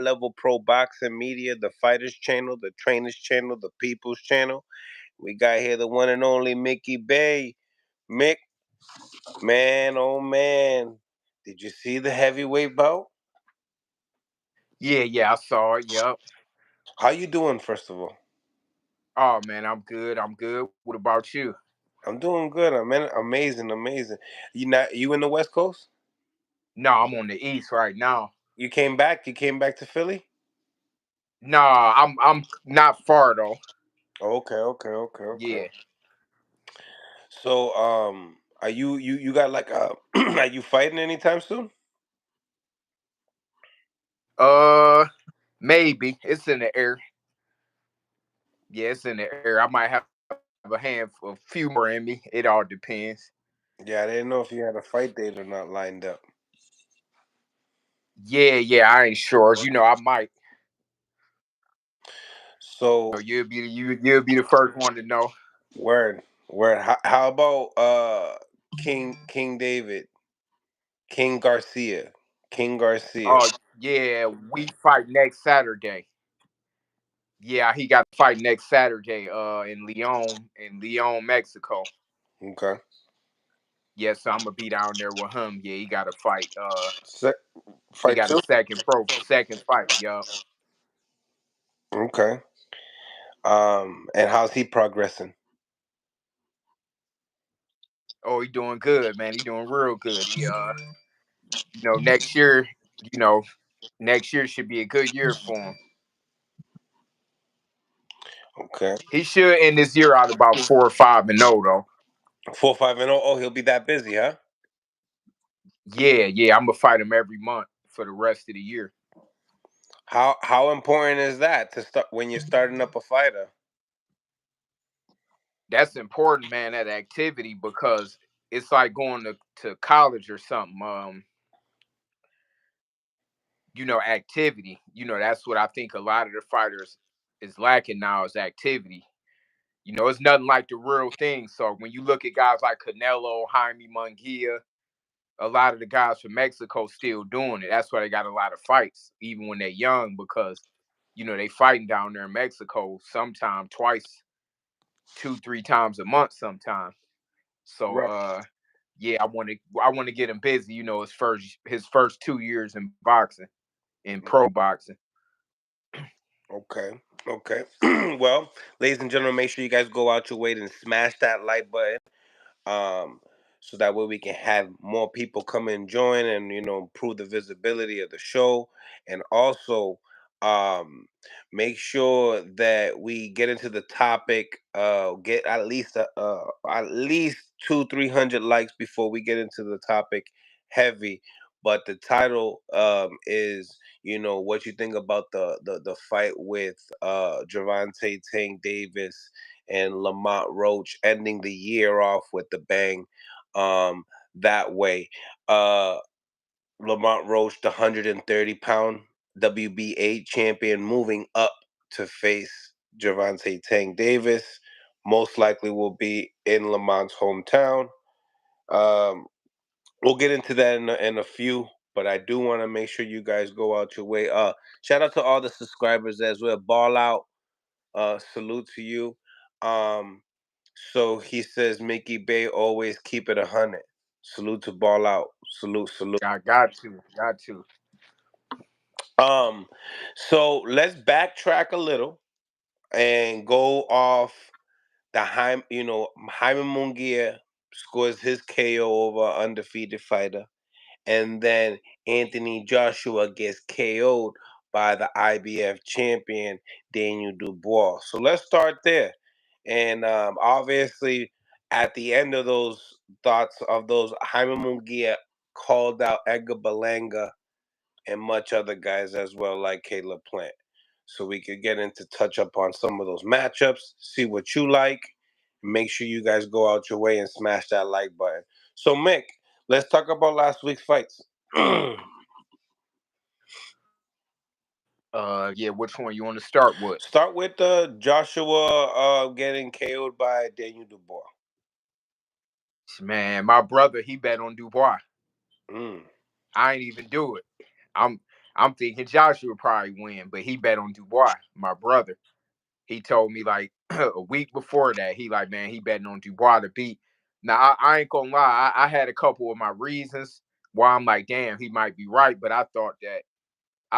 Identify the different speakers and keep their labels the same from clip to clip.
Speaker 1: level pro boxing media, the Fighters Channel, the Trainers Channel, the People's Channel. We got here the one and only Mickey Bay. Mick, man, oh man, did you see the heavyweight bout?
Speaker 2: Yeah, I saw it. Yep.
Speaker 1: How you doing, first of all?
Speaker 2: Oh man, I'm good. I'm good. What about you?
Speaker 1: I'm doing good. I'm amazing, amazing. You in the West Coast?
Speaker 2: No, I'm on the East right now.
Speaker 1: You came back? You came back to Philly?
Speaker 2: No, I'm not far though.
Speaker 1: Okay.
Speaker 2: Yeah.
Speaker 1: So, are you got like are you fighting anytime soon?
Speaker 2: Uh, maybe it's in the air. Yeah, it's in the air. I might have a few more in me. It all depends.
Speaker 1: Yeah, I didn't know if you had a fight date or not lined up.
Speaker 2: Yeah. I ain't sure. I might.
Speaker 1: So,
Speaker 2: You'll be the first one to know.
Speaker 1: word. How about King David, King Garcia?
Speaker 2: Oh yeah, we fight next Saturday. Yeah, he got to fight next Saturday. In Leon, Mexico.
Speaker 1: Okay.
Speaker 2: Yeah, so I'm gonna be down there with him. Yeah, he got to fight.
Speaker 1: Se-
Speaker 2: He
Speaker 1: Fight
Speaker 2: got a
Speaker 1: two.
Speaker 2: second fight. Yup.
Speaker 1: Okay. And how's he progressing?
Speaker 2: Oh, he doing good, man. He doing real good. Next year, you know, next year should be a good year for him.
Speaker 1: Okay.
Speaker 2: He should end this year out about 4-5-0 though.
Speaker 1: 4-5-0. Oh, he'll be that busy, huh?
Speaker 2: Yeah. I'm gonna fight him every month for the rest of the year.
Speaker 1: How important is that to start when you're starting up a fighter?
Speaker 2: That's important, man. That activity because it's like going to college or something. Activity. That's what I think a lot of the fighters is lacking now is activity. It's nothing like the real thing. So when you look at guys like Canelo, Jaime Mungia, a lot of the guys from Mexico still doing it. That's why they got a lot of fights, even when they're young, because they fighting down there in Mexico sometime twice, 2-3 times a month sometimes. So
Speaker 1: Right.
Speaker 2: yeah, I want to get him busy, his first 2 years in boxing, in pro boxing.
Speaker 1: Okay. Okay. Well, ladies and gentlemen, make sure you guys go out your way and smash that like button. Um, so that way we can have more people come and join and improve the visibility of the show, and also make sure that we get into the topic. Get at least 200-300 likes before we get into the topic heavy. But the title is what you think about the fight with Gervonta Tank Davis and Lamont Roach, ending the year off with the bang. That way, uh, Lamont Roach, the 130-pound WBA champion, moving up to face Gervonta Tank Davis. Most likely will be in Lamont's hometown. Um, we'll get into that in a few, but I do want to make sure you guys go out your way. Shout out to all the subscribers as well. Ball out. Salute to you. Um, so he says Mickey Bay always keep it 100. Salute to Ball Out. Salute.
Speaker 2: I got to.
Speaker 1: Um, so let's backtrack a little and go off the Jaime Mungia scores his KO over undefeated fighter, and then Anthony Joshua gets KO'd by the IBF champion Daniel Dubois. So let's start there. And obviously, at the end of those thoughts of those, Jaime Munguia called out Edgar Berlanga and much other guys as well, like Caleb Plant. So we could get into touch up on some of those matchups, see what you like. Make sure you guys go out your way and smash that like button. So Mick, let's talk about last week's fights.
Speaker 2: Yeah, which one you want to start with?
Speaker 1: Start with Joshua getting KO'd by Daniel Dubois.
Speaker 2: Man, my brother, he bet on Dubois.
Speaker 1: Mm.
Speaker 2: I ain't even do it. I'm I'm thinking Joshua would probably win, but he bet on Dubois, my brother. He told me like a week before that, he like, man, he betting on Dubois to beat. Now I ain't gonna lie, I had a couple of my reasons why I'm like, damn, he might be right, but I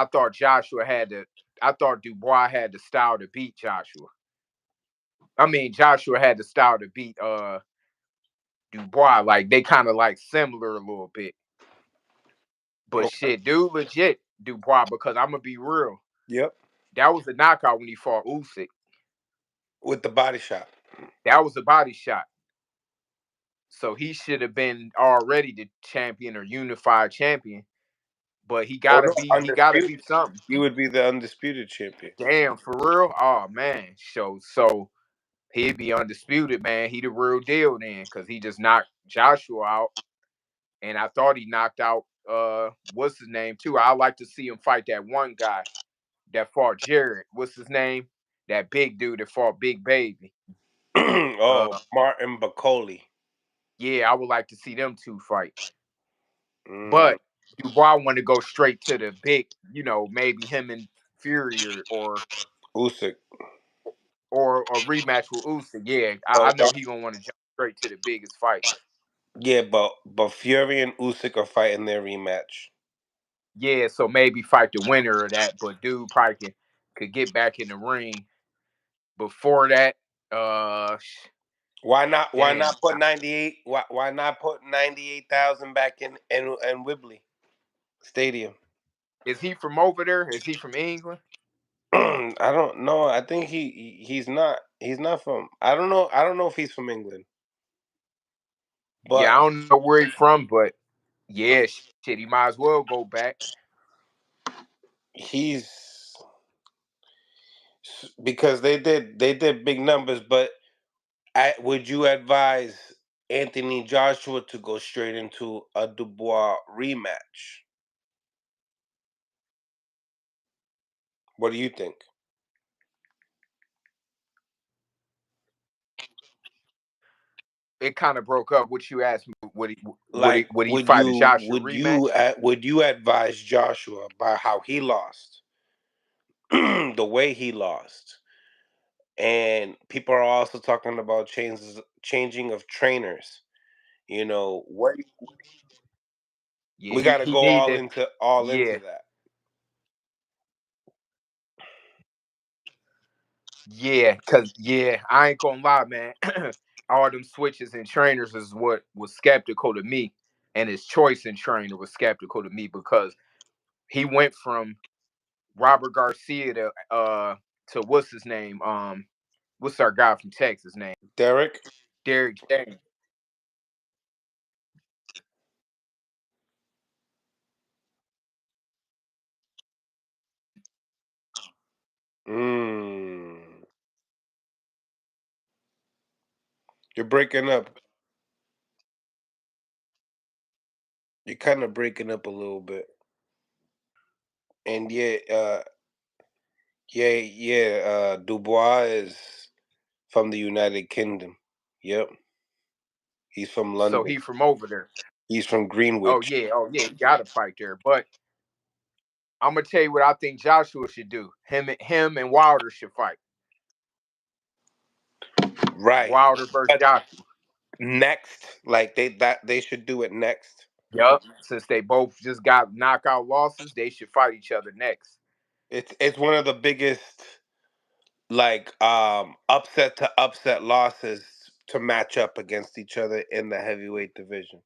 Speaker 2: thought Joshua had to, I thought Dubois had the style to beat Joshua. I mean, Joshua had the style to beat Dubois. Like they kind of like similar a little bit. But
Speaker 1: Okay.
Speaker 2: shit, dude, legit Dubois because I'm gonna be real.
Speaker 1: Yep.
Speaker 2: That was a knockout when he fought Usyk.
Speaker 1: With the body shot.
Speaker 2: That was a body shot. So he should have been already the champion or unified champion. But
Speaker 1: Oh no,
Speaker 2: he gotta
Speaker 1: undisputed.
Speaker 2: be something.
Speaker 1: He would be the undisputed champion.
Speaker 2: Damn, for real? Oh man. So he'd be undisputed, man. He the real deal then, because he just knocked Joshua out. And I thought he knocked out what's his name too. I like to see him fight that one guy that fought Jared. What's his name? That big dude that fought Big Baby.
Speaker 1: Oh, Martin Bacoli.
Speaker 2: Yeah, I would like to see them two fight.
Speaker 1: Mm,
Speaker 2: But Dubois want to go straight to the big, maybe him and Fury
Speaker 1: Usyk.
Speaker 2: or a rematch with Usyk. Yeah,
Speaker 1: Oh,
Speaker 2: I know he gonna want to jump straight to the biggest fight.
Speaker 1: yeah, but Fury and Usyk are fighting their rematch.
Speaker 2: Yeah, so maybe fight the winner of that. But dude probably could get back in the ring before that.
Speaker 1: Why not? Why
Speaker 2: Damn,
Speaker 1: not put 98? Why not put 98,000 back in Wembley Stadium?
Speaker 2: is he from over there? Is he from England?
Speaker 1: I don't know. I think he's not. He's not from. I don't know. I don't know if he's from England,
Speaker 2: Yeah,
Speaker 1: but
Speaker 2: I don't know where he's from, but yeah, shit, he might as well go back.
Speaker 1: he's because they did big numbers. But would you advise Anthony Joshua to go straight into a Dubois rematch? What do you think?
Speaker 2: It kind of broke up. What you asked me?
Speaker 1: Like,
Speaker 2: Would he fight a Joshua rematch?
Speaker 1: would you advise Joshua about how he lost, the way he lost, and people are also talking about changing of trainers. What
Speaker 2: Yeah,
Speaker 1: we got to
Speaker 2: he
Speaker 1: go
Speaker 2: need to.
Speaker 1: all
Speaker 2: Yeah,
Speaker 1: into that.
Speaker 2: yeah, cause I ain't gonna lie, man. All them switches and trainers is what was skeptical to me, and his choice in trainer was skeptical to me because he went from Robert Garcia to what's his name? What's our guy from Texas name?
Speaker 1: Derek.
Speaker 2: Derek James.
Speaker 1: Mm, you're breaking up. You're kind of breaking up a little bit. And yeah, Dubois is from the United Kingdom. Yep, he's from
Speaker 2: So
Speaker 1: London.
Speaker 2: he from over there.
Speaker 1: He's from Greenwich.
Speaker 2: Oh yeah, he got to fight there. But I'm gonna tell you what I think Joshua should do. Him and Wilder should fight.
Speaker 1: Right.
Speaker 2: Wilder versus
Speaker 1: But
Speaker 2: Joshua.
Speaker 1: next, like they should do it next.
Speaker 2: Yup. Since they both just got knockout losses, they should fight each other next.
Speaker 1: It's one of the biggest, like, upset to upset losses to match up against each other in the heavyweight division.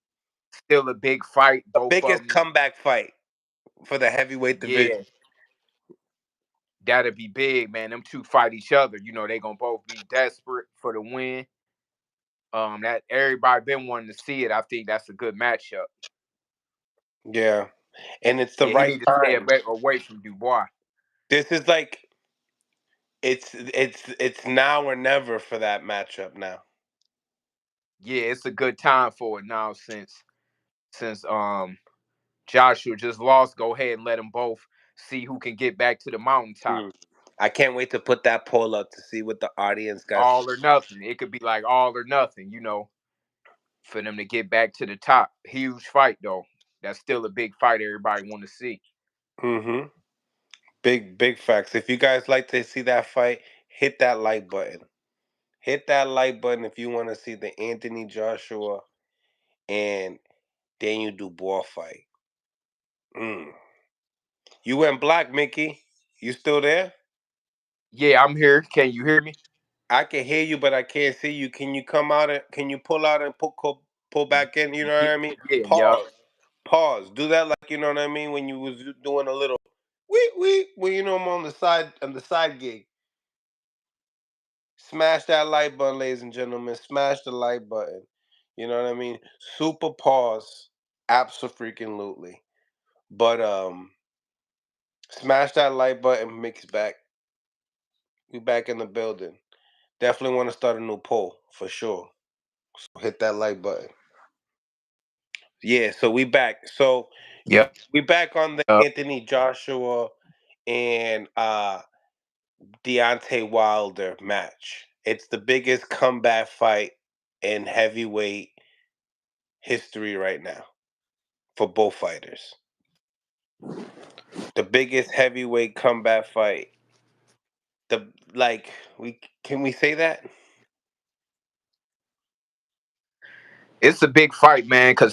Speaker 2: Still a big fight.
Speaker 1: The
Speaker 2: Both of
Speaker 1: biggest
Speaker 2: them.
Speaker 1: comeback fight for the heavyweight division.
Speaker 2: Yeah, that'd be big, man. Them two fight each other. They gonna both be desperate for the win. That everybody been wanting to see it. I think that's a good matchup.
Speaker 1: Yeah, and it's the
Speaker 2: Yeah, he
Speaker 1: right
Speaker 2: need to stay
Speaker 1: time.
Speaker 2: away from Dubois.
Speaker 1: This is like it's now or never for that matchup now.
Speaker 2: Yeah, it's a good time for it now since Joshua just lost. Go ahead and let them both see who can get back to the mountaintop.
Speaker 1: Hmm. I can't wait to put that poll up to see what the audience got.
Speaker 2: All or nothing. It could be like all or nothing, for them to get back to the top. Huge fight though. That's still a big fight everybody want to see.
Speaker 1: Mm-hmm. Big facts. If you guys like to see that fight, hit that like button. Hit that like button if you want to see the Anthony Joshua and Daniel Dubois fight. Mm. You went black, Mickey. You still there?
Speaker 2: Yeah, I'm here. Can you hear me?
Speaker 1: I can hear you, but I can't see you. Can you come out and can you pull out and pull back in? You know what
Speaker 2: Yeah,
Speaker 1: I mean?
Speaker 2: yeah, yeah.
Speaker 1: Pause. Pause. Do that like you know what I mean when you was doing a little we when you know I'm on the side gig. Smash that like button, ladies and gentlemen. Smash the like button. You know what I mean? Super pause. Absolutely. But smash that like button. Mix back. We back in the building. Definitely want to start a new poll for sure. So hit that like button. Yeah, so we back. So
Speaker 2: Yep.
Speaker 1: we back on the Anthony Joshua and Deontay Wilder match. It's the biggest comeback fight in heavyweight history right now for both fighters. The biggest heavyweight comeback fight. The like we can we say that?
Speaker 2: It's a big fight, man, because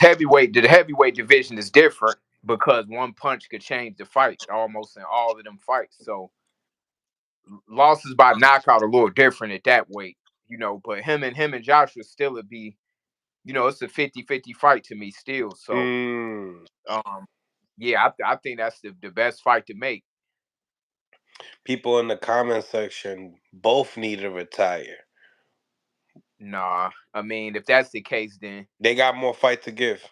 Speaker 2: the heavyweight division is different because one punch could change the fight almost in all of them fights. So losses by knockout are a little different at that weight, but him and Joshua still would be, it's a 50-50 fight to me still. So
Speaker 1: Mm.
Speaker 2: um yeah, I think that's the best fight to make.
Speaker 1: People in the comment section both need to retire.
Speaker 2: Nah, I mean, if that's the case, then
Speaker 1: They got more fight to give.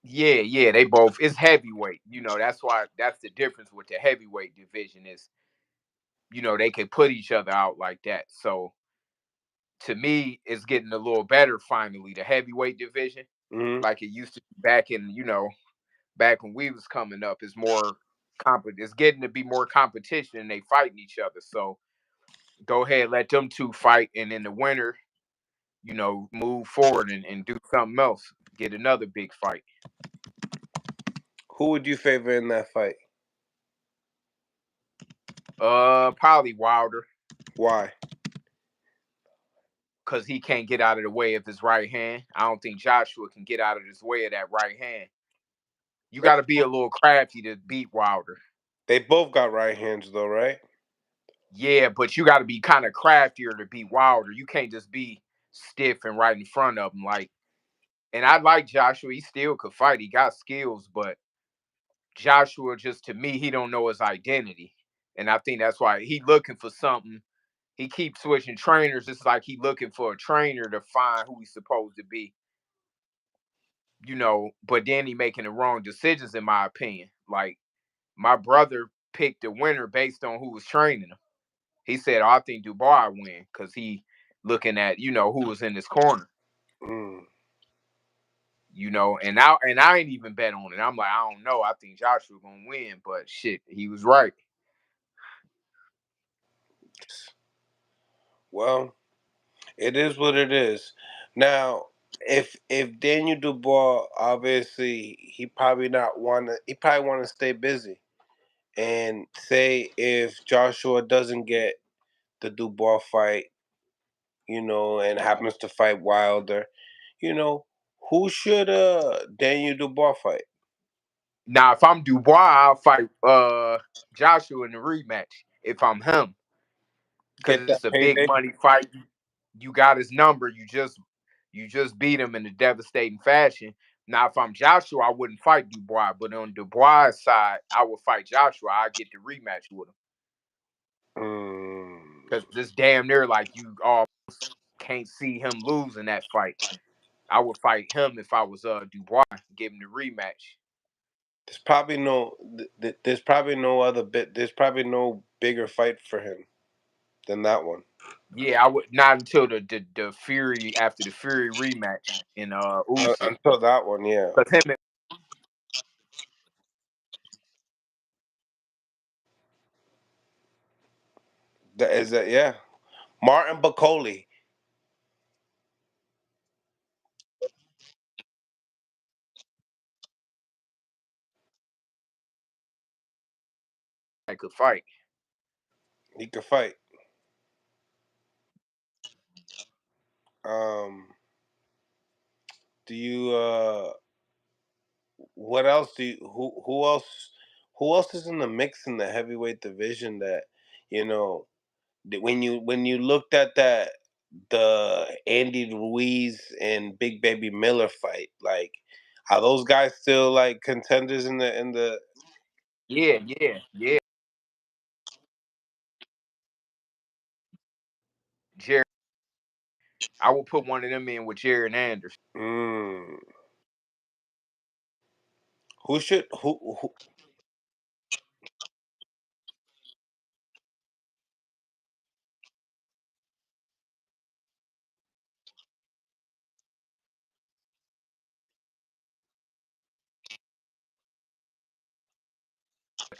Speaker 2: yeah, they both, it's heavyweight. That's why, that's the difference with the heavyweight division is, they can put each other out like that. So to me, it's getting a little better finally. The heavyweight division,
Speaker 1: Hmm.
Speaker 2: like it used to be back in, back when we was coming up, is more it's getting to be more competition and they fighting each other. So go ahead, let them two fight, and then the winner, move forward and do something else. Get another big fight.
Speaker 1: Who would you favor in that fight?
Speaker 2: Probably Wilder,
Speaker 1: Why?
Speaker 2: because he can't get out of the way of his right hand. I don't think Joshua can get out of his way of that right hand. You got to be a little crafty to beat Wilder.
Speaker 1: They both got right hands though, right?
Speaker 2: Yeah, but you got to be kind of craftier to beat Wilder. You can't just be stiff and right in front of him. And I like Joshua. He still could fight. He got skills, but Joshua, just to me, he don't know his identity. And I think that's why he looking for something. He keeps switching trainers. It's like he looking for a trainer to find who he's supposed to be. But then he making the wrong decisions, in my opinion. Like, my brother picked the winner based on who was training him. He said, "Oh, I think Dubois win," because he looking at, who was in his corner.
Speaker 1: Mm.
Speaker 2: And I ain't even bet on it. I'm like, I don't know. I think Joshua gonna win, but shit, he was right.
Speaker 1: Well, it is what it is. Now, if Daniel Dubois, obviously, he probably want to stay busy. And say if Joshua doesn't get the Dubois fight, and happens to fight Wilder, you know, who should Daniel Dubois fight?
Speaker 2: Now, if I'm Dubois, I'll fight Joshua in the rematch. If I'm him, because
Speaker 1: Get
Speaker 2: it's
Speaker 1: that
Speaker 2: a big
Speaker 1: payday?
Speaker 2: money fight. You got his number. You just beat him in a devastating fashion. Now, if I'm Joshua, I wouldn't fight Dubois, but on Dubois' side, I would fight Joshua. I get the rematch with him
Speaker 1: Mm.
Speaker 2: because it's damn near like you all can't see him losing that fight. I would fight him if I was Dubois, give him the rematch.
Speaker 1: There's probably no other bit. There's probably no bigger fight for him than that one.
Speaker 2: Yeah, I would not until the Fury, after the Fury rematch in Usyk,
Speaker 1: Until that one, yeah.
Speaker 2: because him.
Speaker 1: That is that, yeah. Martin Bacoli.
Speaker 2: that could fight.
Speaker 1: He could fight. Um, do you what else do you who else is in the mix in the heavyweight division that you know when you looked at that the Andy Ruiz and Big Baby Miller fight, like are those guys still like contenders in the
Speaker 2: Yeah, yeah, yeah. Jared, I will put one of them in with Jared Anderson.
Speaker 1: mm, who should who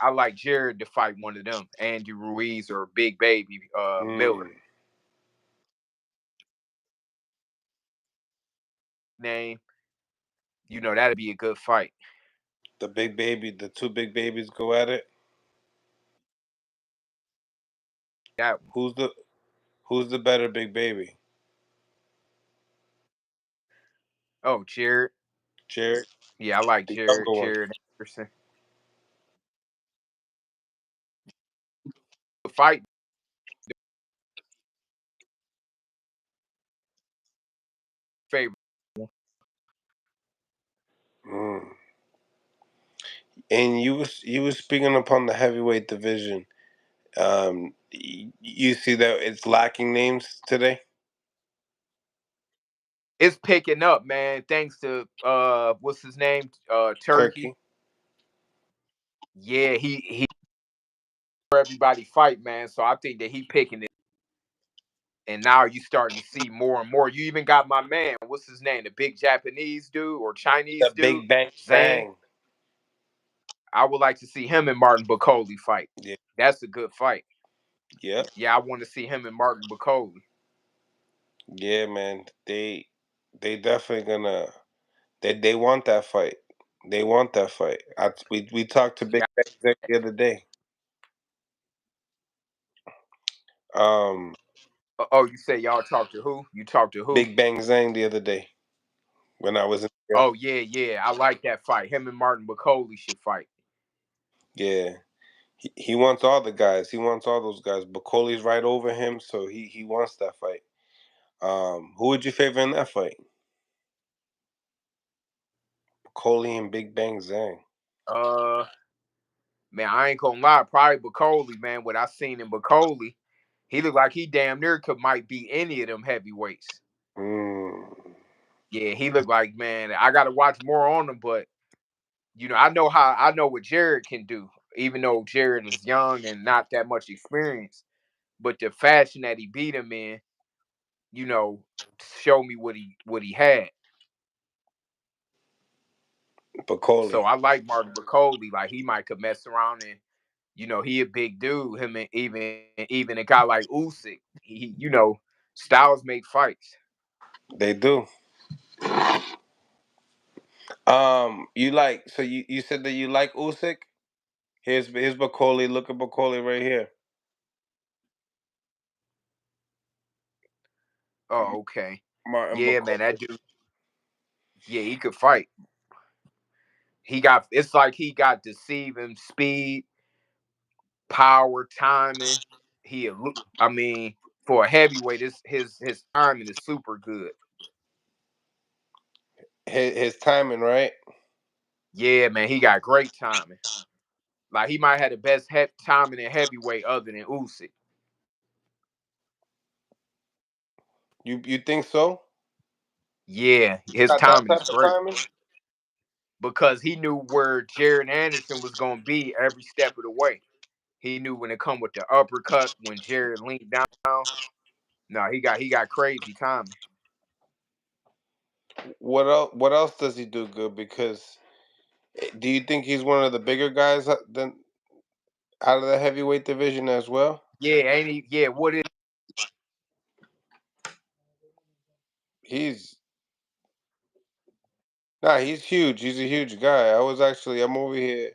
Speaker 2: I like Jared to fight one of them, Andy Ruiz or Big Baby Miller.
Speaker 1: mm,
Speaker 2: Name, that'd be a good fight.
Speaker 1: the two big babies go at it.
Speaker 2: That
Speaker 1: Who's the who's the better big baby?
Speaker 2: Jared.
Speaker 1: Jared,
Speaker 2: Yeah, I like
Speaker 1: the
Speaker 2: Jared.
Speaker 1: younger one.
Speaker 2: Jared Anderson. The fight favorite.
Speaker 1: Mm. And you was speaking upon the heavyweight division. You see that it's lacking names today.
Speaker 2: It's picking up, man. Thanks to what's his name? Turkey.
Speaker 1: Turkey,
Speaker 2: Yeah, he for everybody fight, man. So I think that he picking it. And now you starting to see more and more. You even got my man, what's his name? The big Japanese dude or
Speaker 1: the
Speaker 2: Chinese dude,
Speaker 1: Big Bang
Speaker 2: Zhang.
Speaker 1: Bang.
Speaker 2: I would like to see him and Martin Bacoli fight.
Speaker 1: Yeah,
Speaker 2: That's a good fight.
Speaker 1: yeah,
Speaker 2: Yeah, I want to see him and Martin Bacoli.
Speaker 1: yeah, man. They definitely gonna they want that fight. They want that fight. We talked to Big
Speaker 2: Yeah.
Speaker 1: Bang Zang the other day. Um,
Speaker 2: Oh, you say y'all talk to who? You talk to who?
Speaker 1: Big Bang Zang the other day when I was in. Yeah,
Speaker 2: Oh yeah, yeah. I like that fight. Him and Martin Bacoli should fight.
Speaker 1: yeah. He wants all the guys. He wants all those guys. Bacoli's right over him, so he wants that fight. Who would you favor in that fight? Bacoli and Big Bang Zang.
Speaker 2: Uh Man, I ain't gonna lie, probably Bacoli, man. What I seen in Bacoli, he looked like he damn near could might be any of them heavyweights.
Speaker 1: Mm,
Speaker 2: Yeah, he looked like, man. I gotta watch more on him, but I know what Jared can do, even though Jared is young and not that much experience. But the fashion that he beat him in, you know, showed me what he had.
Speaker 1: Bacoli.
Speaker 2: So I like Martin Bacoli. Like he might could mess around and he a big dude. Him and even a guy like Usyk, styles make fights.
Speaker 1: They do. You like so you said that you like Usyk. Here's Bacoli. Look at Bacoli right here.
Speaker 2: Oh, okay.
Speaker 1: Martin
Speaker 2: Yeah, man, that
Speaker 1: Bacoli.
Speaker 2: dude. Yeah, he could fight. It's like he got deceiving speed, power, timing. I mean, for a heavyweight, his timing is super good.
Speaker 1: His timing, right?
Speaker 2: Yeah, man, he got great timing. Like he might have the best timing in heavyweight other than Usyk.
Speaker 1: You think so?
Speaker 2: Yeah, his
Speaker 1: Got that
Speaker 2: timing is
Speaker 1: type of
Speaker 2: great
Speaker 1: timing?
Speaker 2: because he knew where Jared Anderson was going to be every step of the way. He knew when it come with the uppercut when Jared leaned down. No, he got crazy timing.
Speaker 1: What else? What else does he do good? Because do you think he's one of the bigger guys than out of the heavyweight division as well?
Speaker 2: Yeah, ain't he? Yeah, what is?
Speaker 1: He's Nah, he's huge. He's a huge guy. I'm over here.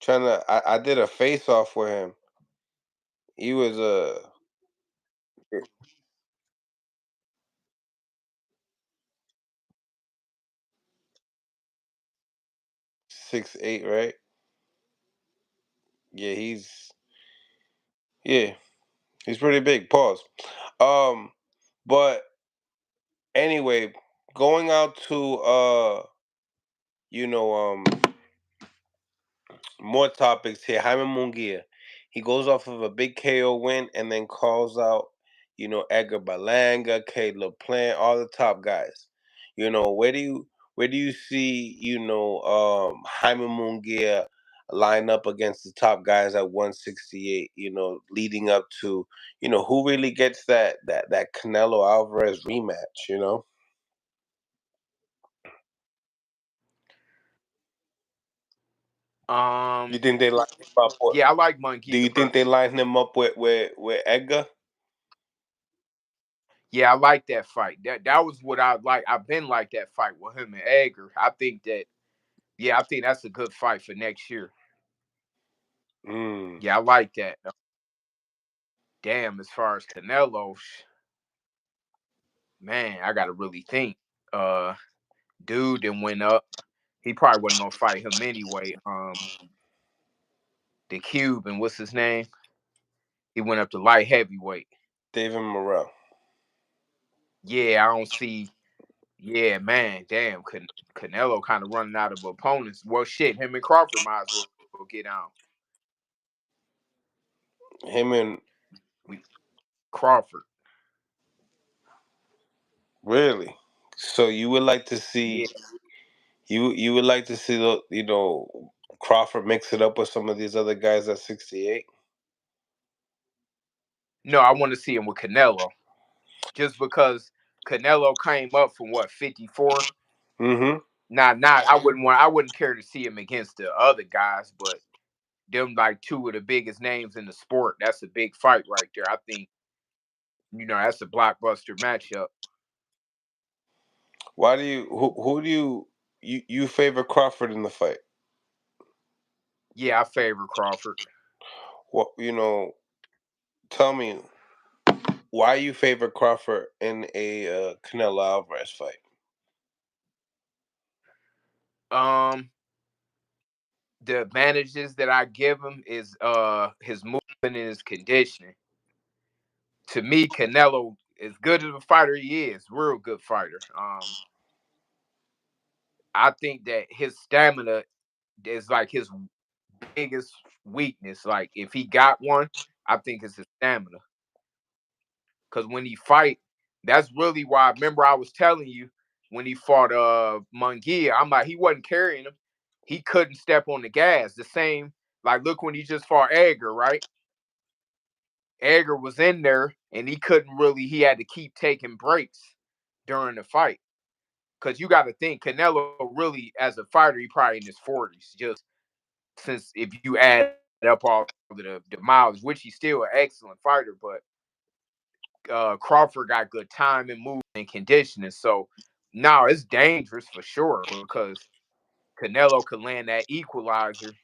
Speaker 1: Trying to, I did a face off with him. He was 6'8", right? Yeah, yeah, he's pretty big. Pause. Um, but anyway, going out to you know, more topics here. Jaime Mungia, he goes off of a big KO win and then calls out, Edgar Berlanga, Caleb Plant, all the top guys. Where do you see, Jaime Mungia line up against the top guys at 168? Leading up to, who really gets that Canelo Alvarez rematch?
Speaker 2: Um,
Speaker 1: You think they line him up?
Speaker 2: yeah, I like
Speaker 1: Do
Speaker 2: Mungia
Speaker 1: you think they
Speaker 2: personally.
Speaker 1: line him up with Edgar?
Speaker 2: Yeah, I like that fight. That was what I like. I've been like that fight with him and Edgar. I think that yeah, I think that's a good fight for next year.
Speaker 1: Mm.
Speaker 2: Yeah, I like that. Damn, as far as Canelo, man, I gotta really think. Uh, dude then went up. He probably wasn't gonna fight him anyway. The Cube and what's his name? He went up to light heavyweight.
Speaker 1: David Morrell.
Speaker 2: Yeah, I don't see. Yeah, man, damn, Canelo kind of running out of opponents. Well, shit, him and Crawford might as well get on.
Speaker 1: Him and
Speaker 2: We Crawford.
Speaker 1: really. So you would like to see
Speaker 2: Yeah.
Speaker 1: you would like to see Crawford mix it up with some of these other guys at 68.
Speaker 2: No, I want to see him with Canelo. Just because Canelo came up from what 54.
Speaker 1: Mm-hmm.
Speaker 2: Not I wouldn't care to see him against the other guys, but them like two of the biggest names in the sport. That's a big fight right there. I think that's a blockbuster matchup.
Speaker 1: Why do you who do you favor Crawford in the fight?
Speaker 2: Yeah, I favor Crawford.
Speaker 1: What tell me why you favor Crawford in a Canelo Alvarez fight?
Speaker 2: Um, the advantages that I give him is his movement and his conditioning. To me, Canelo, as good as a fighter he is, real good fighter. I think that his stamina is like his biggest weakness. Like if he got one, I think it's his stamina. Because when he fight, that's really why. Remember, I was telling you when he fought Mungia, I'm like he wasn't carrying him. He couldn't step on the gas. The same like look when he just fought Edgar, right? Edgar was in there and he couldn't really. He had to keep taking breaks during the fight. Because you got to think Canelo really, as a fighter, he probably in his 40s. Just since if you add up all of the miles, which he's still an excellent fighter, but Crawford got good time and movement and conditioning. So now it's dangerous for sure because Canelo could land that equalizer.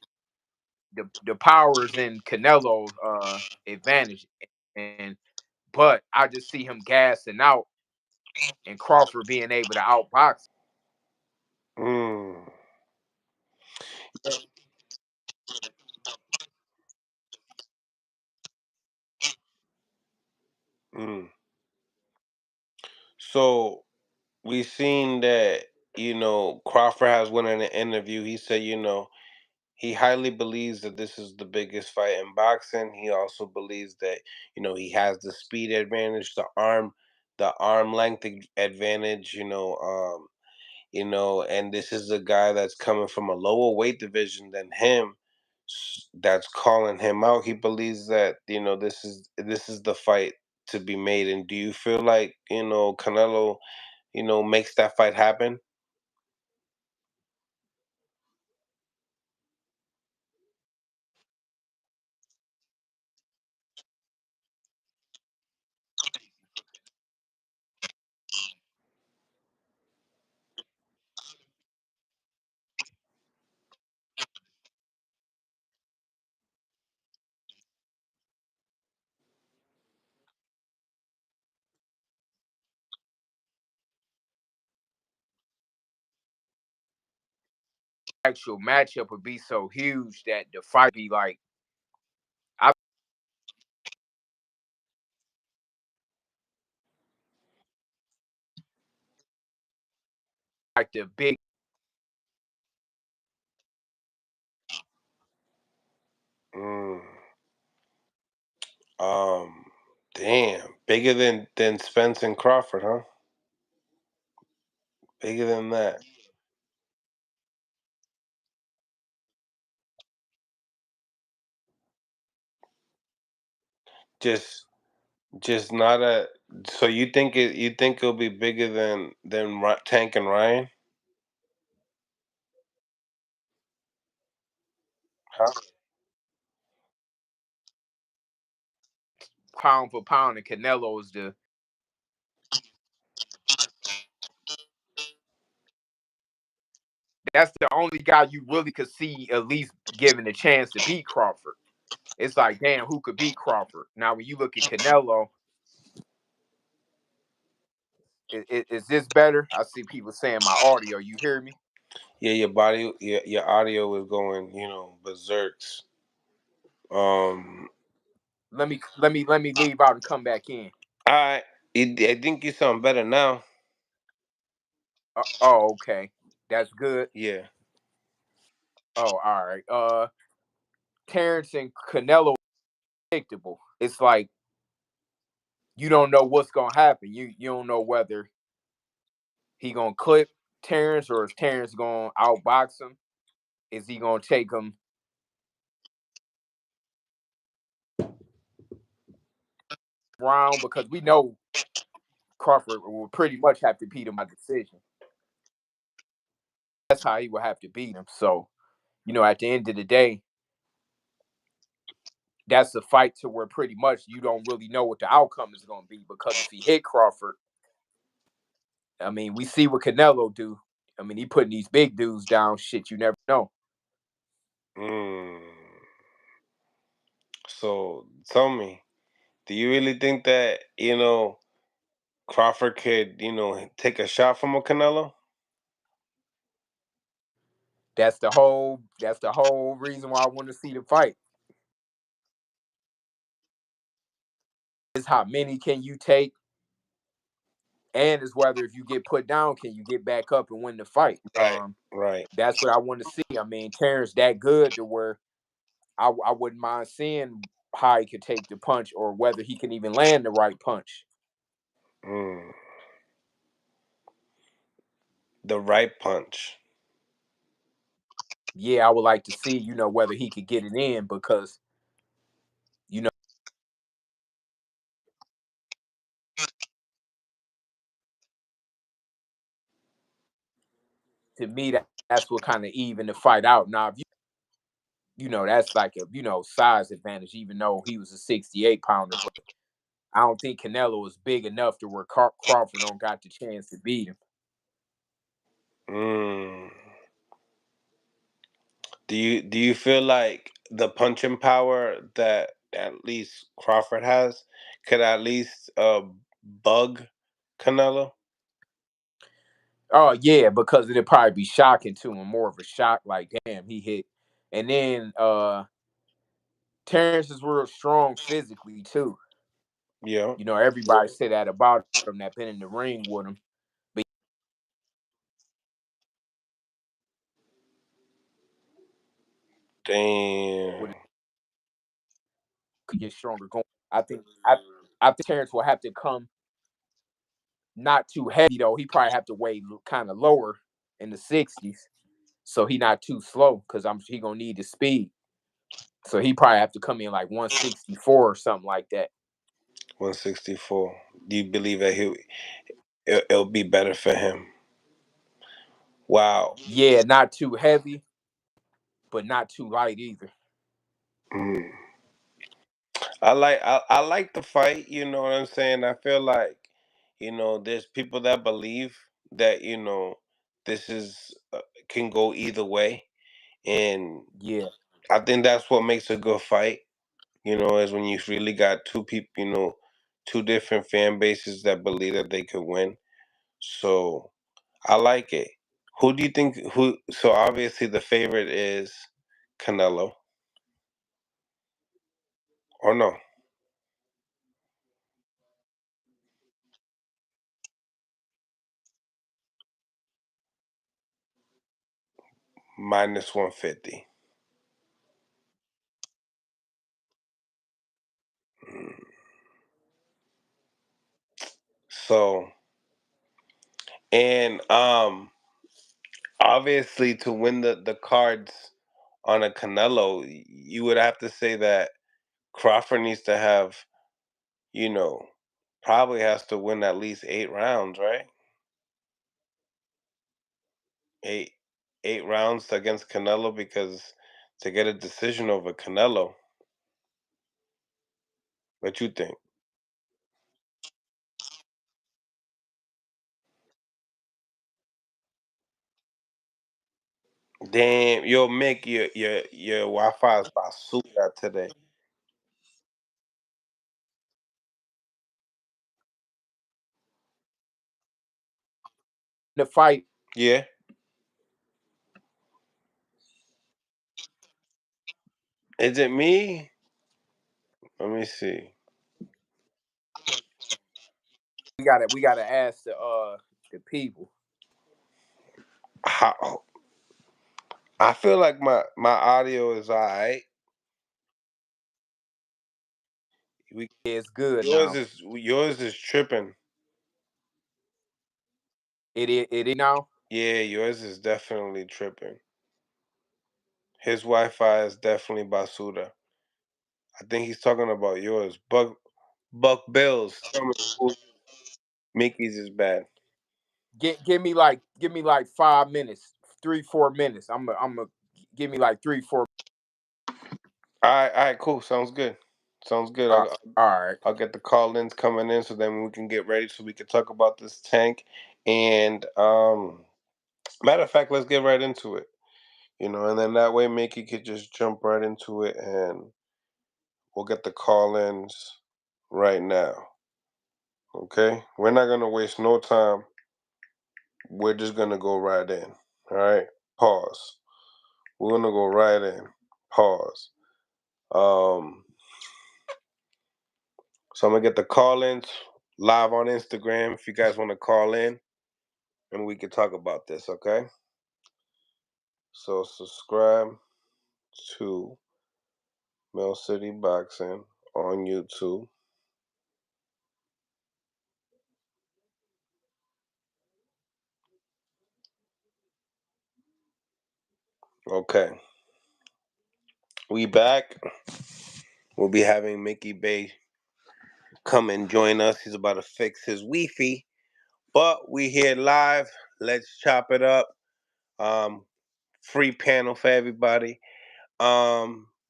Speaker 2: The power is in Canelo's advantage, and but I just see him gassing out and Crawford being able to outbox.
Speaker 1: Mm. Mm. So we seen that Crawford has went in an interview. He said he highly believes that this is the biggest fight in boxing. He also believes that he has the speed advantage, the arm length advantage. And this is a guy that's coming from a lower weight division than him. That's calling him out. He believes that this is the fight to be made. And do you feel like Canelo makes that fight happen?
Speaker 2: actual matchup would be so huge that the fight be like I like the big
Speaker 1: Mm. Damn, bigger than Spence and Crawford, huh? Bigger than that. Just just not a. So you think it'll be bigger than Tank and Ryan? Huh?
Speaker 2: pound for pound, and Canelo is that's the only guy you really could see at least giving a chance to beat Crawford. It's like, damn, who could beat Crawford? Now, when you look at Canelo, is this better? I see people saying my audio. You hear me?
Speaker 1: Yeah, your audio is going, berserks. Um,
Speaker 2: Let me leave out and come back in.
Speaker 1: I I think you sound better now.
Speaker 2: Oh, okay, that's good.
Speaker 1: Yeah.
Speaker 2: Oh, all right. Terrence and Canelo predictable. It's like you don't know what's gonna happen. You don't know whether he gonna clip Terrence or is Terrence gonna outbox him. Is he gonna take him round? Because we know Crawford will pretty much have to beat him by decision. That's how he will have to beat him. So, at the end of the day, that's a fight to where pretty much you don't really know what the outcome is going to be because if he hit Crawford, I mean, we see what Canelo do. I mean, he putting these big dudes down. Shit, you never know.
Speaker 1: Mm. So tell me, do you really think that Crawford could take a shot from a Canelo?
Speaker 2: That's the whole reason why I want to see the fight. Is how many can you take, and is whether if you get put down, can you get back up and win the fight?
Speaker 1: Right. Right.
Speaker 2: That's what I want to see. I mean, Terrence that good to where I wouldn't mind seeing how he could take the punch or whether he can even land the right punch.
Speaker 1: Mm. The right punch.
Speaker 2: Yeah, I would like to see, whether he could get it in because, you know, to me that's what kind of even the fight out. Now, if that's like a size advantage, even though he was a 68 pounder, but I don't think Canelo was big enough to where Crawford don't got the chance to beat him.
Speaker 1: Mm. Do you feel like the punching power that at least Crawford has could at least bug Canelo?
Speaker 2: Oh yeah, because it'd probably be shocking to him, more of a shock, like damn, he hit. And then Terrence is real strong physically too.
Speaker 1: Yeah.
Speaker 2: Everybody say that about him that been in the ring with him. But
Speaker 1: Damn.
Speaker 2: with could get stronger going. I think Terrence will have to come not too heavy though. He probably have to weigh kind of lower in the 60s, so he not too slow because he gonna need the speed. So he probably have to come in like 164 or something like that.
Speaker 1: 164. Do you believe that it'll be better for him? Wow.
Speaker 2: Yeah, not too heavy, but not too light either.
Speaker 1: Mm. I like the fight. You know what I'm saying? I feel like there's people that believe that this is can go either way, and
Speaker 2: Yeah,
Speaker 1: I think that's what makes a good fight. Is when you really got two people, two different fan bases that believe that they could win. So I like it. Who do you think? Who? So obviously the favorite is Canelo, or no? Minus 150. Mm. So and obviously to win the cards on a Canelo, you would have to say that Crawford needs to have, you know, probably has to win at least 8 rounds, right? Eight eight rounds against Canelo because to get a decision over Canelo. What you think? Damn, yo, Mick, your Wi-Fi is basura today.
Speaker 2: The fight.
Speaker 1: Yeah, is it me? Let me see.
Speaker 2: We gotta ask the people.
Speaker 1: How, I feel like my audio is alright. We
Speaker 2: It's good now.
Speaker 1: yours is tripping.
Speaker 2: It is now.
Speaker 1: Yeah, yours is definitely tripping. His Wi-Fi is definitely basura. I think he's talking about yours. Buck Bills. Tell me who Mickey's is bad.
Speaker 2: Give me like 5 minutes, 3 4 minutes. I'm a give me like 3 4.
Speaker 1: All right, cool. Sounds good. Sounds good.
Speaker 2: All right.
Speaker 1: I'll get the call-ins coming in so then we can get ready so we can talk about this tank. And matter of fact, let's get right into it. And then that way Mickey could just jump right into it and we'll get the call-ins right now. Okay? We're not gonna waste no time. We're just gonna go right in. All right. Pause. We're gonna go right in. Pause. Um, so I'm gonna get the call-ins live on Instagram if you guys want to call in and we can talk about this, okay? So subscribe to Mill City Boxing on YouTube. Okay. We back. We'll be having Mickey Bay come and join us. He's about to fix his Wi-Fi. But we here live. Let's chop it up. Um, free panel for everybody.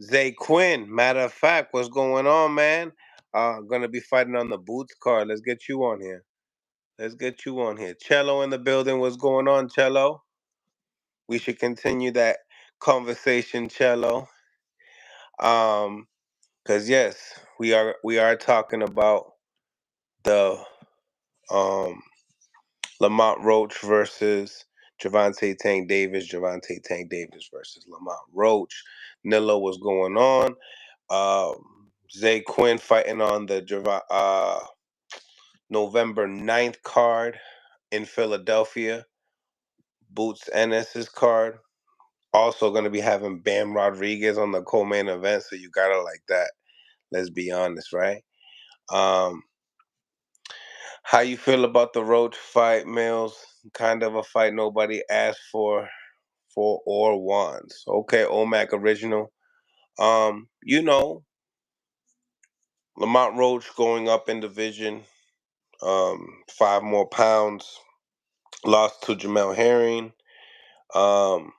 Speaker 1: Zay Quinn, matter of fact, what's going on, man? Gonna be fighting on the Boots card. Let's get you on here. Let's get you on here. Cello in the building. What's going on, Cello? We should continue that conversation, Cello. Um, cause yes, we are talking about the um Lamont Roach versus Gervonta Tank Davis versus Lamont Roach. Nilo was going on. Zay Quinn fighting on the November 9th card in Philadelphia. Boots Ennis's card. Also going to be having Bam Rodriguez on the co-main event, so you gotta like that. Let's be honest, right? Um, how you feel about the Roach fight, Mills? Kind of a fight nobody asked for or wants. Okay, OMAC original. You know, Lamont Roach going up in division, 5 more pounds. Lost to Jamel Herring. Um,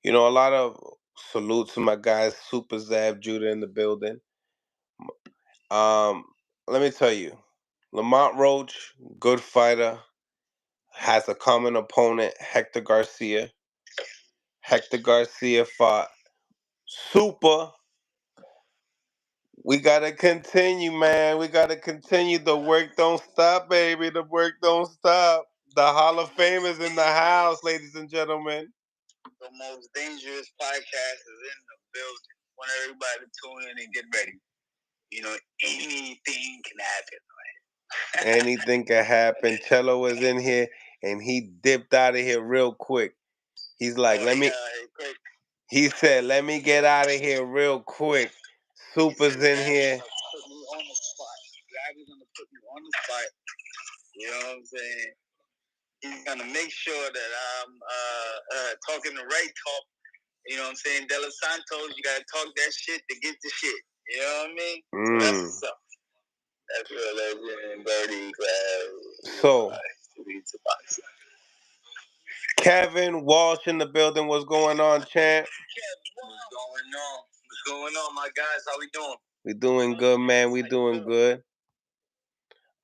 Speaker 1: a lot of salutes to my guys, Super Zab Judah in the building. Um, let me tell you, Lamont Roach, good fighter, has a common opponent, Hector Garcia. Hector Garcia fought Super. We gotta continue, man. We gotta continue. The work don't stop, baby. The work don't stop. The Hall of Fame is in the house, ladies and gentlemen.
Speaker 3: The most dangerous podcast is in the building. Want everybody to tune in and get ready. Anything can happen.
Speaker 1: Anything can happen. Cello was in here and he dipped out of here real quick. He's like,
Speaker 3: quick.
Speaker 1: He said, let me get out of here real quick. Super's in here.
Speaker 3: Put me on the spot. Gabby's gonna put me on the spot. You know what I'm saying? He's gonna make sure that I'm talking the right talk. You know what I'm saying? De Los Santos, you gotta talk that shit to get the shit. You know what I mean? So that's what's up. That's real legend, Birdie,
Speaker 1: So, Kevin Walsh in the building. What's going on, champ?
Speaker 3: What's going on, my guys? How we doing?
Speaker 1: We doing good, man. We doing good.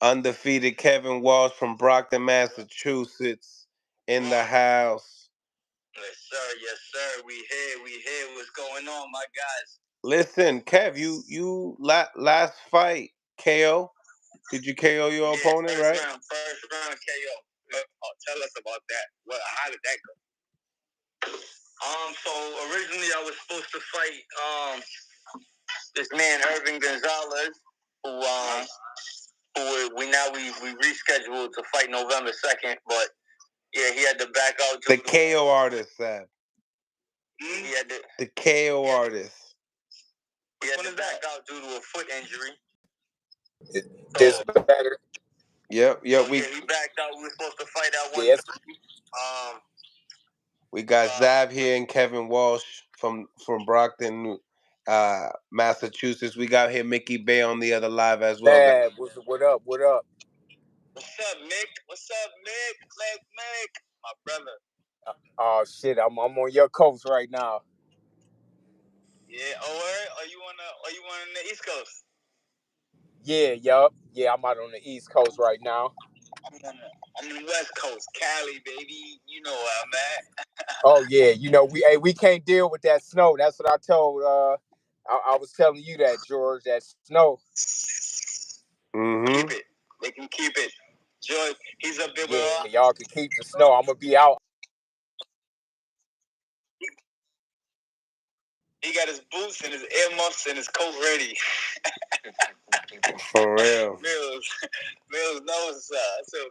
Speaker 1: Undefeated Kevin Walsh from Brockton, Massachusetts, in the house.
Speaker 3: Yes, sir. Yes, sir. We here. What's going on, my guys?
Speaker 1: Listen, Kev, you last fight KO. Did you KO your opponent, right?
Speaker 3: First round KO. Tell us about that. How did that go? So originally I was supposed to fight this man Irving Gonzalez, who we rescheduled to fight November 2nd, but yeah, he had to back out.
Speaker 1: The KO artist, Sam.
Speaker 3: He had
Speaker 1: the KO artist.
Speaker 3: He had to back out due to a foot injury.
Speaker 2: This better.
Speaker 1: Yep.
Speaker 3: So, he backed out. We were supposed to fight at 1.
Speaker 2: Yes.
Speaker 1: We got Zab here and Kevin Walsh from Brockton, Massachusetts. We got here Mickey Bay on the other live as well.
Speaker 2: Zab, what up?
Speaker 3: What's up, Mick? Mick, my brother.
Speaker 2: Oh shit, I'm on your coast right now.
Speaker 3: Yeah. Are you on the East Coast?
Speaker 2: Yeah, yup. Yeah, I'm out on the East Coast right now.
Speaker 3: I'm on the West Coast, Cali, baby. You know where I'm at.
Speaker 2: Oh yeah, we can't deal with that snow. That's what I told. I was telling you that, George. That snow.
Speaker 1: Mm-hmm.
Speaker 3: Keep it. They can keep it. George, he's up there with
Speaker 2: all. Y'all can keep the snow. I'm gonna be out.
Speaker 3: He got his boots and his earmuffs and his coat ready.
Speaker 1: For real.
Speaker 3: Mills knows. So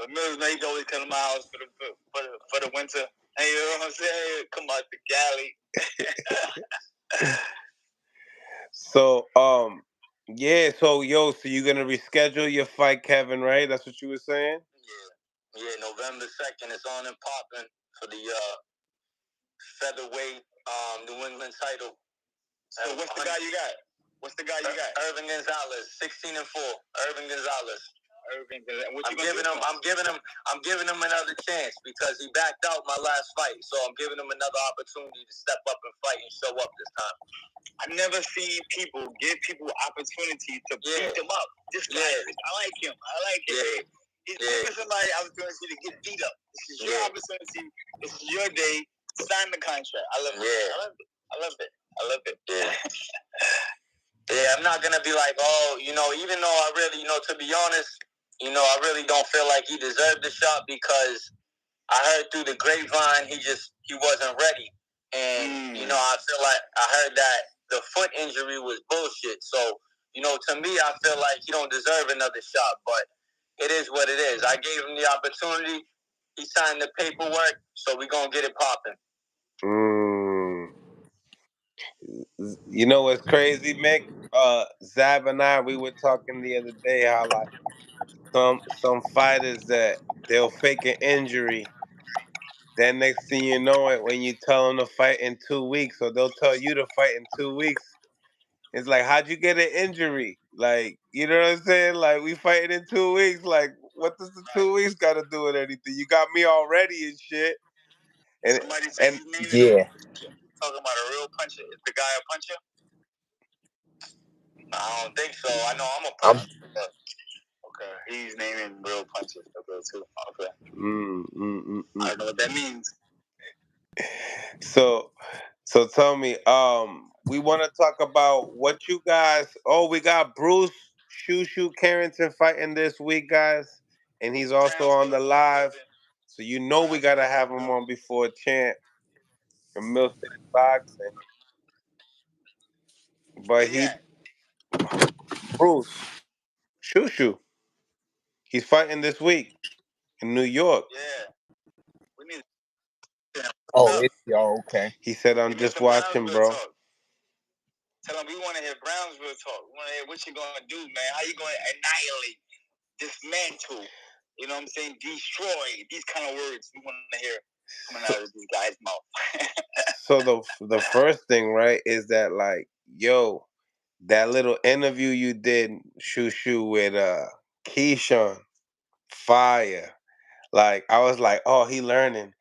Speaker 3: Mills knows he's always come to my house for the winter. Hey, you know what I'm saying? Come out to Cali.
Speaker 1: So so you're gonna reschedule your fight, Kevin, right? That's what you were saying?
Speaker 3: Yeah, November 2nd it's on and popping for the featherweight New England title. So what's the guy you got? Irving Gonzalez, 16-4. Irving Gonzalez. I'm giving him another chance because he backed out my last fight. So I'm giving him another opportunity to step up and fight and show up this time. I never see people give people opportunity to beat them up. This guy, I like him. Yeah. He's giving somebody opportunity to get beat up. This is your opportunity. This is your day. Sign the contract. I love it. I love it. Yeah. Yeah, I'm not gonna be like, even though I really, to be honest, I really don't feel like he deserved the shot because I heard through the grapevine he wasn't ready. And, I feel like I heard that the foot injury was bullshit. So, to me, I feel like he don't deserve another shot, but it is what it is. I gave him the opportunity. He signed the paperwork, so we're going to get it popping.
Speaker 1: You know what's crazy, Mick? Zab and I, we were talking the other day how like some fighters that they'll fake an injury. Then next thing you know it, when you tell them to fight in 2 weeks, or they'll tell you to fight in 2 weeks, it's like, how'd you get an injury? Like, you know what I'm saying? Like, we fighting in 2 weeks. Like, what does the 2 weeks got to do with anything? You got me already and shit. And
Speaker 3: somebody say his name talking about a real puncher. Is the guy a puncher? I don't think so. I know I'm a puncher. Okay, he's naming real punches. Okay, too. Okay. I don't know what that means.
Speaker 1: So tell me, we want to talk about what you guys. Oh, we got Bruce Shushu Carrington fighting this week, guys. and he's also on the live. So you know we gotta have him on before Champ and Mill City Boxing. But he Bruce Shushu. He's fighting this week in New York.
Speaker 3: Yeah, we need.
Speaker 2: Oh, okay.
Speaker 1: He said, "I'm just watching, bro."
Speaker 3: Tell him we want to hear Brownsville talk. We want to hear what you gonna do, man. How you gonna annihilate, dismantle? You know what I'm saying? Destroy. These kind of words we want to hear coming out of these guys' mouth.
Speaker 1: So the first thing, right, is that like, yo, that little interview you did, Shushu, with Keyshawn, fire. Like I was like, oh, he learning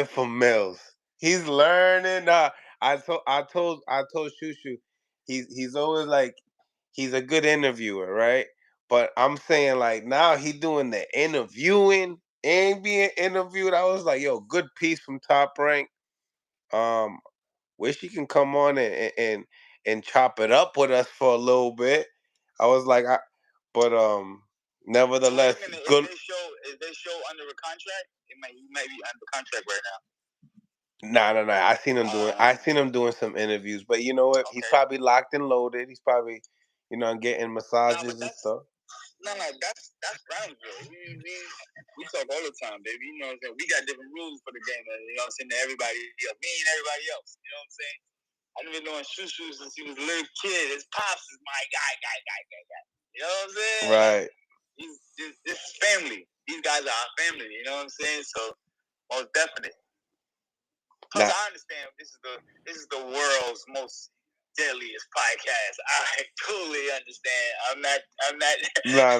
Speaker 1: from Mills. He's learning. I told Shushu, he's always like, he's a good interviewer, right? But I'm saying like now he doing the interviewing and being interviewed. I was like, yo, good piece from Top Rank. Um, Wish he can come on and chop it up with us for a little bit. I was like, but nevertheless,
Speaker 3: So
Speaker 1: good.
Speaker 3: Is they show under a contract? He might be under contract right now.
Speaker 1: Nah. I seen him doing some interviews, but you know what? Okay. He's probably locked and loaded. He's probably, getting massages and stuff.
Speaker 3: No, that's Brownsville. We talk all the time, baby. You know what I'm saying? We got different rules for the game. You know what I'm saying? To everybody else, me and everybody else. You know what I'm saying? I've been doing Shushu since he was a little kid. His pops is my guy. You know what I'm saying?
Speaker 1: Right.
Speaker 3: This is family. These guys are our family. You know what I'm saying? So most definitely. Plus, I understand this is the world's most deadliest podcast. I totally understand. I'm not.
Speaker 1: Nah.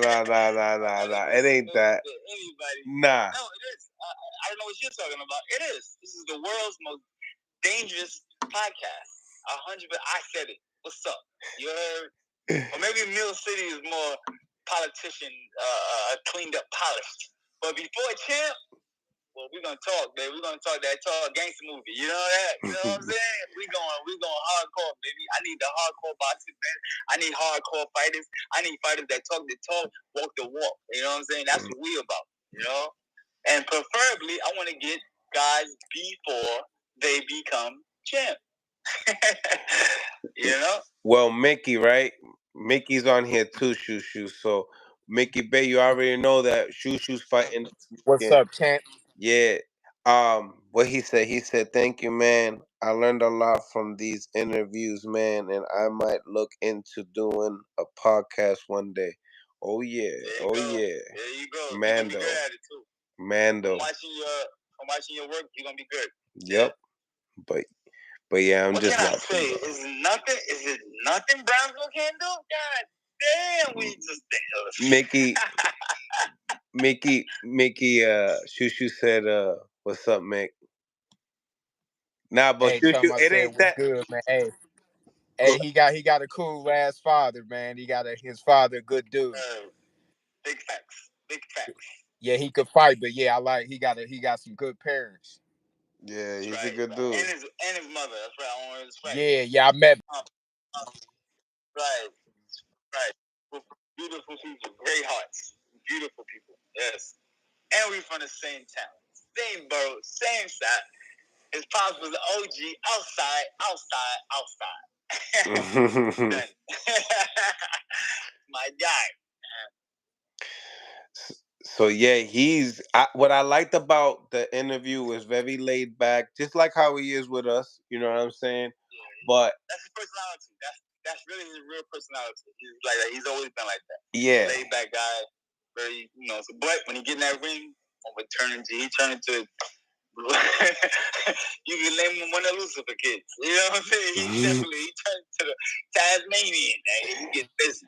Speaker 1: It ain't that.
Speaker 3: Anybody?
Speaker 1: Nah.
Speaker 3: No, it is. I don't know what you're talking about. It is. This is the world's most dangerous podcast. 100%. I said it. What's up? You heard? Or maybe Mill City is more politician, cleaned up, polished. But before Champ, well, we're gonna talk, baby. We're gonna talk that gangster movie. You know that? You know what I'm saying? We going hardcore, baby. I need the hardcore boxing fans. I need hardcore fighters. I need fighters that talk the talk, walk the walk. You know what I'm saying? That's what we about. You know? And preferably, I want to get guys before they become champ. You know?
Speaker 1: Well, Mickey, right? Mickey's on here too, Shushu. So, Mickey Bay, you already know that Shushu's fighting.
Speaker 2: What's up, champ?
Speaker 1: Yeah. What he said, thank you, man. I learned a lot from these interviews, man, and I might look into doing a podcast one day. Oh yeah.
Speaker 3: Yeah. There you go.
Speaker 1: Mando.
Speaker 3: You're gonna be good at it too.
Speaker 1: Mando.
Speaker 3: From watching your work, you're gonna be good.
Speaker 1: Yep. Yeah. But yeah, I'm
Speaker 3: what
Speaker 1: just
Speaker 3: can
Speaker 1: watching.
Speaker 3: I say? Is it nothing Brownsville can do? God damn, we just
Speaker 1: Mickey, Shushu said, what's up, Mick? Nah, but
Speaker 2: Hey,
Speaker 1: Shushu, it ain't that
Speaker 2: good, man. Hey, he got a cool ass father, man. His father, a good dude.
Speaker 3: Big facts.
Speaker 2: Yeah, he could fight, but yeah, he got some good parents.
Speaker 1: Yeah, he's a good dude.
Speaker 3: And his mother. That's right. That's
Speaker 2: right. Yeah, I met.
Speaker 3: Right. Beautiful people, great hearts, beautiful people. Yes, and we from the same town, same borough, same side. His pops was an OG outside. My guy.
Speaker 1: So yeah, what I liked about the interview was very laid back, just like how he is with us. You know what I'm saying?
Speaker 3: Yeah,
Speaker 1: but
Speaker 3: that's his personality. That's really his real personality. He's like that. He's always been like that.
Speaker 1: Yeah,
Speaker 3: laid back guy. Very, So, but when he get in that ring, he turned into. You can name him one of Lucifer kids. You know what I'm saying? He turned to the Tasmanian. He get busy.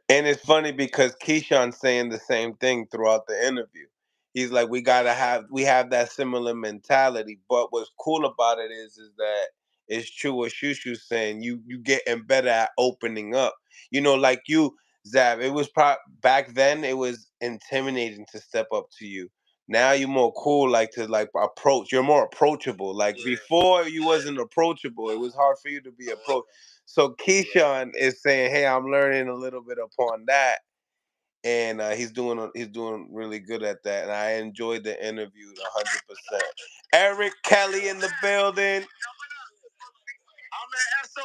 Speaker 1: And it's funny because Keyshawn's saying the same thing throughout the interview. He's like, we have that similar mentality. But what's cool about it is that it's true what Shushu's saying. You getting better at opening up. Like you, Zab. It was back then. It was intimidating to step up to you. Now you're more cool, to approach. You're more approachable. Before, you wasn't approachable. It was hard for you to be approached. So Keyshawn is saying, "Hey, I'm learning a little bit upon that," and he's doing really good at that. And I enjoyed the interview 100%. Eric Kelly in the building.
Speaker 3: I'm at SOB.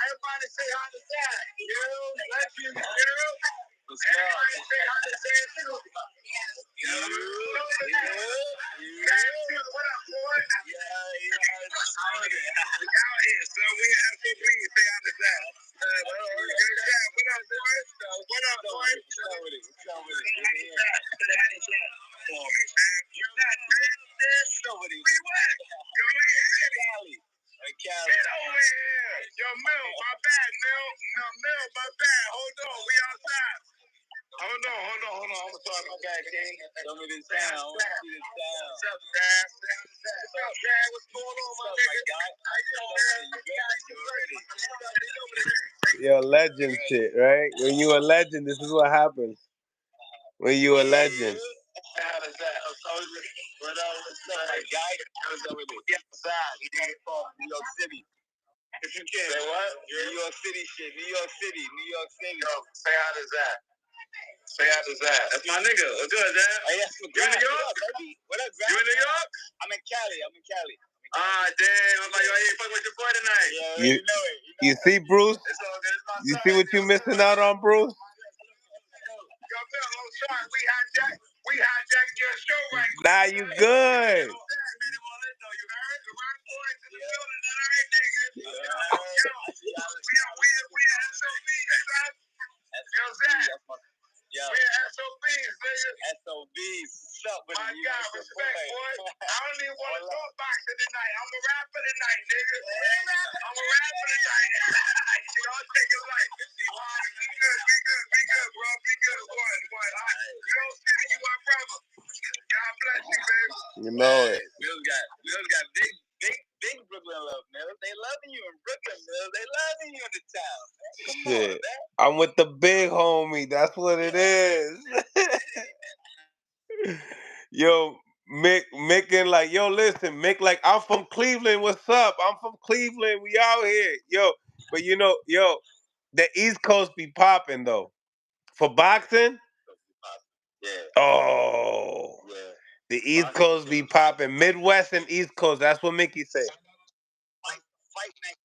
Speaker 3: Everybody say hi to Dad. Legend, everybody say hi to Dad too. What up, boy? We out here, so we have to please say hi to Dad. What up, boy? What up, boy? You're not dead. Nobody. Where you at? Cali. Get over here. Yo, Mill, my bad, Mill. No, Mill, my bad. Hold on, we outside. Hold on. I'm sorry, my bad, King. Show me this town. I want to see this town. What's up, Dad? What's going on, my nigga?
Speaker 1: Yo, legend shit, right? When you a legend, this is what happens. When you a legend.
Speaker 3: How does that? What up, guy? How's that with you? Outside. New York City. If you can. Say what? New York City shit. New York City. Yo, say how does that? That's my nigga. What's good, Dad? Hey, that's my guy. You in New York? What up, Grant? You in New York? I'm in Cali. Ah, damn. I'm like, yo, you ain't fucking with your boy tonight. Yeah, you know it.
Speaker 1: You see, Bruce?
Speaker 3: It's all good. It's my
Speaker 1: You
Speaker 3: son.
Speaker 1: see what you missing out on, Bruce?
Speaker 3: Yo, Bill, I'm sorry. We hijacked your show right now.
Speaker 1: Nah, you good.
Speaker 3: Yeah. We are SOBs, nigga. SOBs. My God, respect, boy. I don't even want to talk boxing tonight. I'm a rapper tonight, nigga. I'm a rapper tonight. Y'all take it light. Be good, bro. Be good, boy. You don't see me, you my brother. God bless you, baby.
Speaker 1: You know it.
Speaker 3: Will's got big Brooklyn love, man. They loving you in Brooklyn, man. They loving you in the town. Come
Speaker 1: Shit.
Speaker 3: on, man.
Speaker 1: I'm with the big homie. That's what it is. Yo, Mick and like, yo, listen, Mick, like, I'm from Cleveland. What's up? I'm from Cleveland. We out here. Yo, but you know, yo, the East Coast be popping though. For boxing?
Speaker 3: Yeah.
Speaker 1: Oh.
Speaker 3: Yeah.
Speaker 1: The East Coast be popping. Midwest and East Coast. That's what Mickey said.
Speaker 3: Fight night.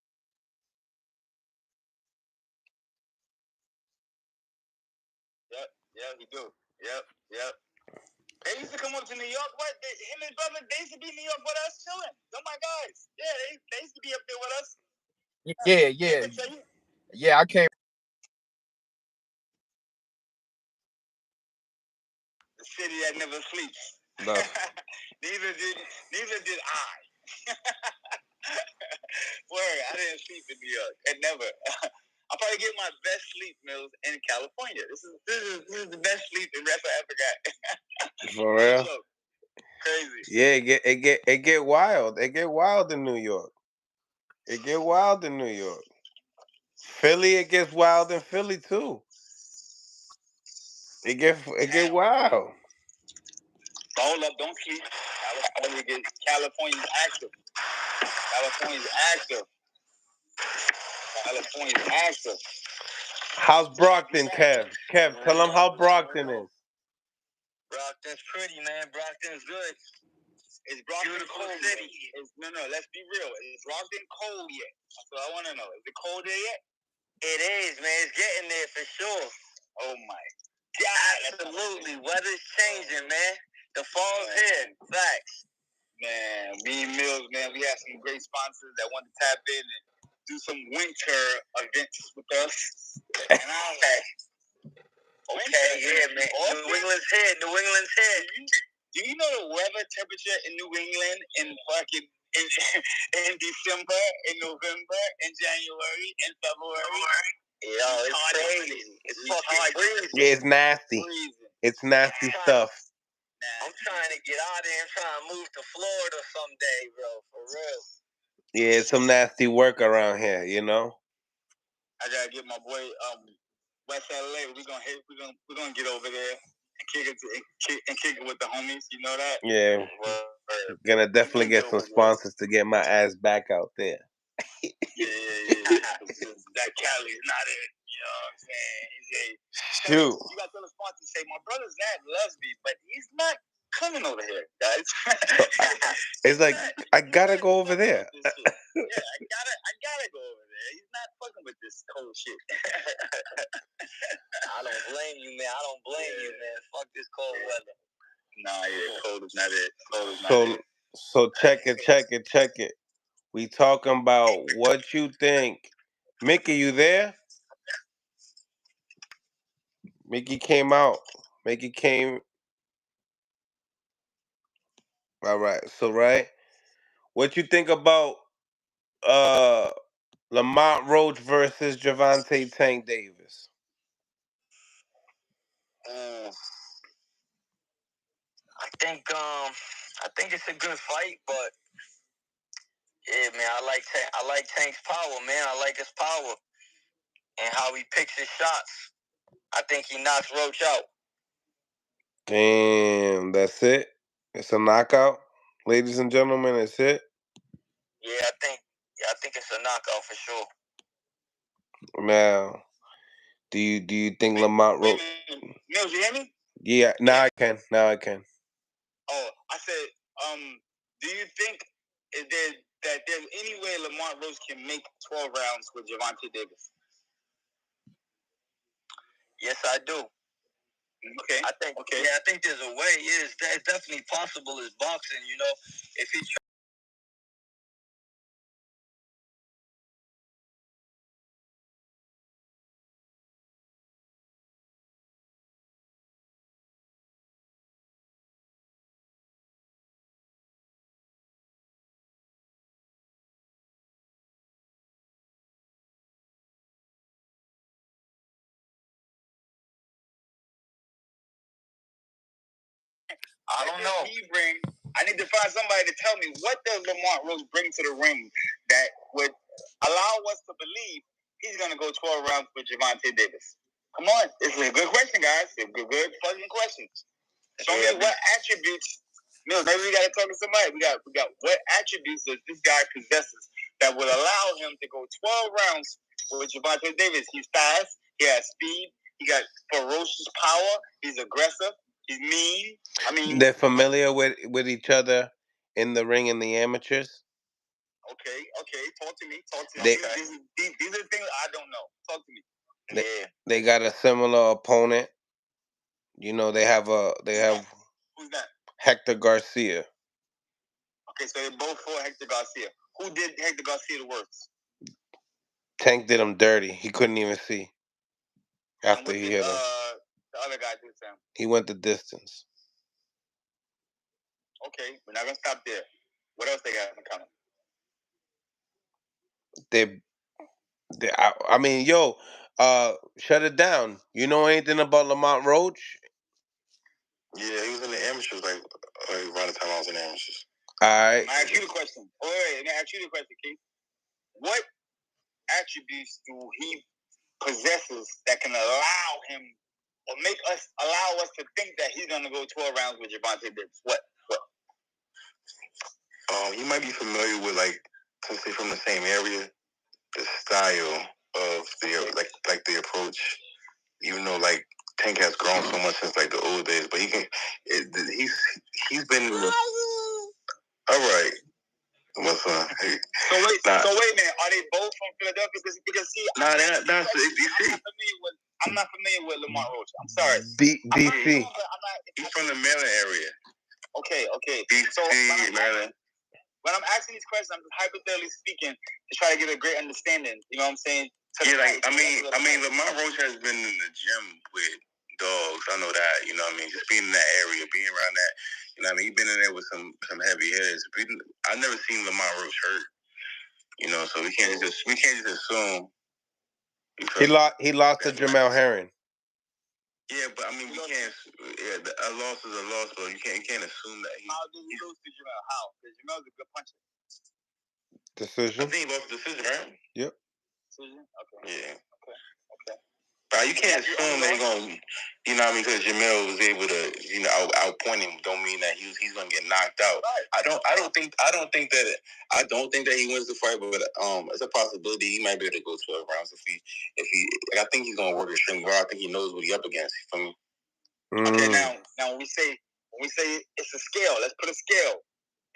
Speaker 3: Yep, we do. Yep. They used to come up to New York. Him and his brother, they used to be in New York with us chilling. They're my guys. Yeah, they used to be up there with us.
Speaker 2: Yeah, I came.
Speaker 3: The city that never sleeps.
Speaker 1: No.
Speaker 3: Neither did I. Word, I didn't sleep in New York. And never. I probably get my best sleep, Mills, in California. This is the best sleep the rapper ever got.
Speaker 1: For real?
Speaker 3: Crazy.
Speaker 1: Yeah, it get wild. It get wild in New York. Philly, it gets wild in Philly too. It get wild.
Speaker 3: Hold up, don't sleep. California's active.
Speaker 1: How's Brockton, Kev? Kev, tell them how Brockton is.
Speaker 3: Brockton's pretty, man. Brockton's good. Is Brockton cold city? No, let's be real. Is Brockton cold yet? That's what I want to know. Is it cold there yet? It is, man. It's getting there for sure. Oh, my God. Absolutely. Weather's changing, man. The fall's here. Facts. Man, me and Mills, man, we have some great sponsors that want to tap in and do some winter events with us. And I'm like, okay, yeah, man. New England's here. Do you know the weather temperature in New England in fucking in December, in November, in January, in February? Yo, it's crazy. It's fucking freezing.
Speaker 1: Yeah, it's nasty. It's nasty stuff.
Speaker 3: I'm trying to get out of here. I'm trying to move to Florida someday, bro. For real.
Speaker 1: Yeah, it's some nasty work around here, you know.
Speaker 3: I gotta get my boy West LA. We're gonna get over there and kick it with the homies. You know that?
Speaker 1: Yeah. Gonna definitely get some sponsors to get my ass back out there.
Speaker 3: Yeah. That Cali's not it. You know what I'm saying?
Speaker 1: Shoot.
Speaker 3: You got to tell the sponsors say, my brother Zach loves me, but he's not coming over here, guys.
Speaker 1: So it's like I gotta go over there.
Speaker 3: Yeah, I gotta go over there. He's not fucking with this cold shit. I don't blame you, man. I don't blame you, man. Fuck this cold weather. Nah, yeah, cold is not it. Cold is not it.
Speaker 1: So check it. We talking about what you think. Mickey, you there? Mickey came out. Mickey came. All right. So right, what you think about uh Lamont Roach versus Gervonta Tank Davis?
Speaker 3: I think it's a good fight, but yeah, man, I like Tank's power, man. I like his power and how he picks his shots. I think he knocks Roach out.
Speaker 1: Damn, that's it. It's a knockout, ladies and gentlemen. That's it.
Speaker 3: Yeah, I think it's a knockout for sure.
Speaker 1: Now, do you think Lamont Roach?
Speaker 3: Mills, you hear me?
Speaker 1: Yeah, now I can.
Speaker 3: Oh, I said, do you think that there's any way Lamont Roach can make 12 rounds with Gervonta Davis? Yes, I do. Okay. I think there's a way. Yeah, it's definitely possible. It's boxing, you know. If he I don't know. I need to find somebody to tell me what does Lamont Roach bring to the ring that would allow us to believe he's going to go 12 rounds with Gervonta Davis. Come on. This is a good question, guys. It's a good fucking question. Show me what attributes. Mills, maybe we got to talk to somebody. We got what attributes does this guy possesses that would allow him to go 12 rounds with Gervonta Davis? He's fast. He has speed. He got ferocious power. He's aggressive. He's mean. I mean,
Speaker 1: They're familiar with each other in the ring in the amateurs.
Speaker 3: Okay. Talk to me. These are the things I don't know. Talk to me.
Speaker 1: They got a similar opponent. You know, they have
Speaker 3: Who's that?
Speaker 1: Hector Garcia.
Speaker 3: Okay, so they both fought Hector Garcia. Who did Hector Garcia the worst?
Speaker 1: Tank did him dirty. He couldn't even see after he hit him.
Speaker 3: The other guy did Sam.
Speaker 1: He went the distance.
Speaker 3: Okay, we're not gonna stop there. What else they got in common?
Speaker 1: I mean, yo, shut it down. You know anything about Lamont Roach?
Speaker 3: Yeah, he was in the amateurs like around the time I was in the amateurs.
Speaker 1: All right.
Speaker 3: I ask you the question. Wait, let me ask you the question, Keith. What attributes do he possesses that can allow him or allow us to think that he's gonna go 12 rounds with Gervonta Davis? What? He might be familiar with, like, since they're from the same area, the style of the like the approach. Even though like Tank has grown so much since like the old days, but he's been all right. What's up? Hey. So wait, man, are they both from Philadelphia? Because see, I'm not familiar with Lamont Roach. I'm sorry.
Speaker 1: DC.
Speaker 3: He's from the Maryland area. Okay. So Maryland. When I'm asking these questions, I'm just hypothetically speaking to try to get a great understanding. You know what I'm saying? Yeah, like I mean, Lamont Roach has been in the gym with dogs. I know that. You know what I mean? Just being in that area, being around that. You know what I mean? He's been in there with some heavy hitters. I've never seen Lamont Roach hurt. You know, so we can't just assume.
Speaker 1: He lost to Jamel Herring.
Speaker 3: Yeah, but I mean, we can't. Yeah, a loss is a loss, but you can't assume that. How did he lose to Jamel? How? Because Jamel's a good puncher.
Speaker 1: Decision.
Speaker 3: I think he lost the decision, right?
Speaker 1: Yep.
Speaker 3: Decision. Okay. Yeah. Okay. You can't assume that he's gonna. You know what I mean? Because Jamel was able to, outpoint him. Don't mean that he's gonna get knocked out. Right. I don't think that he wins the fight, but it's a possibility he might be able to go 12 rounds if he. I think he's gonna work extremely well. I think he knows what he's up against. For me. Okay, now when we say it's a scale, let's put a scale.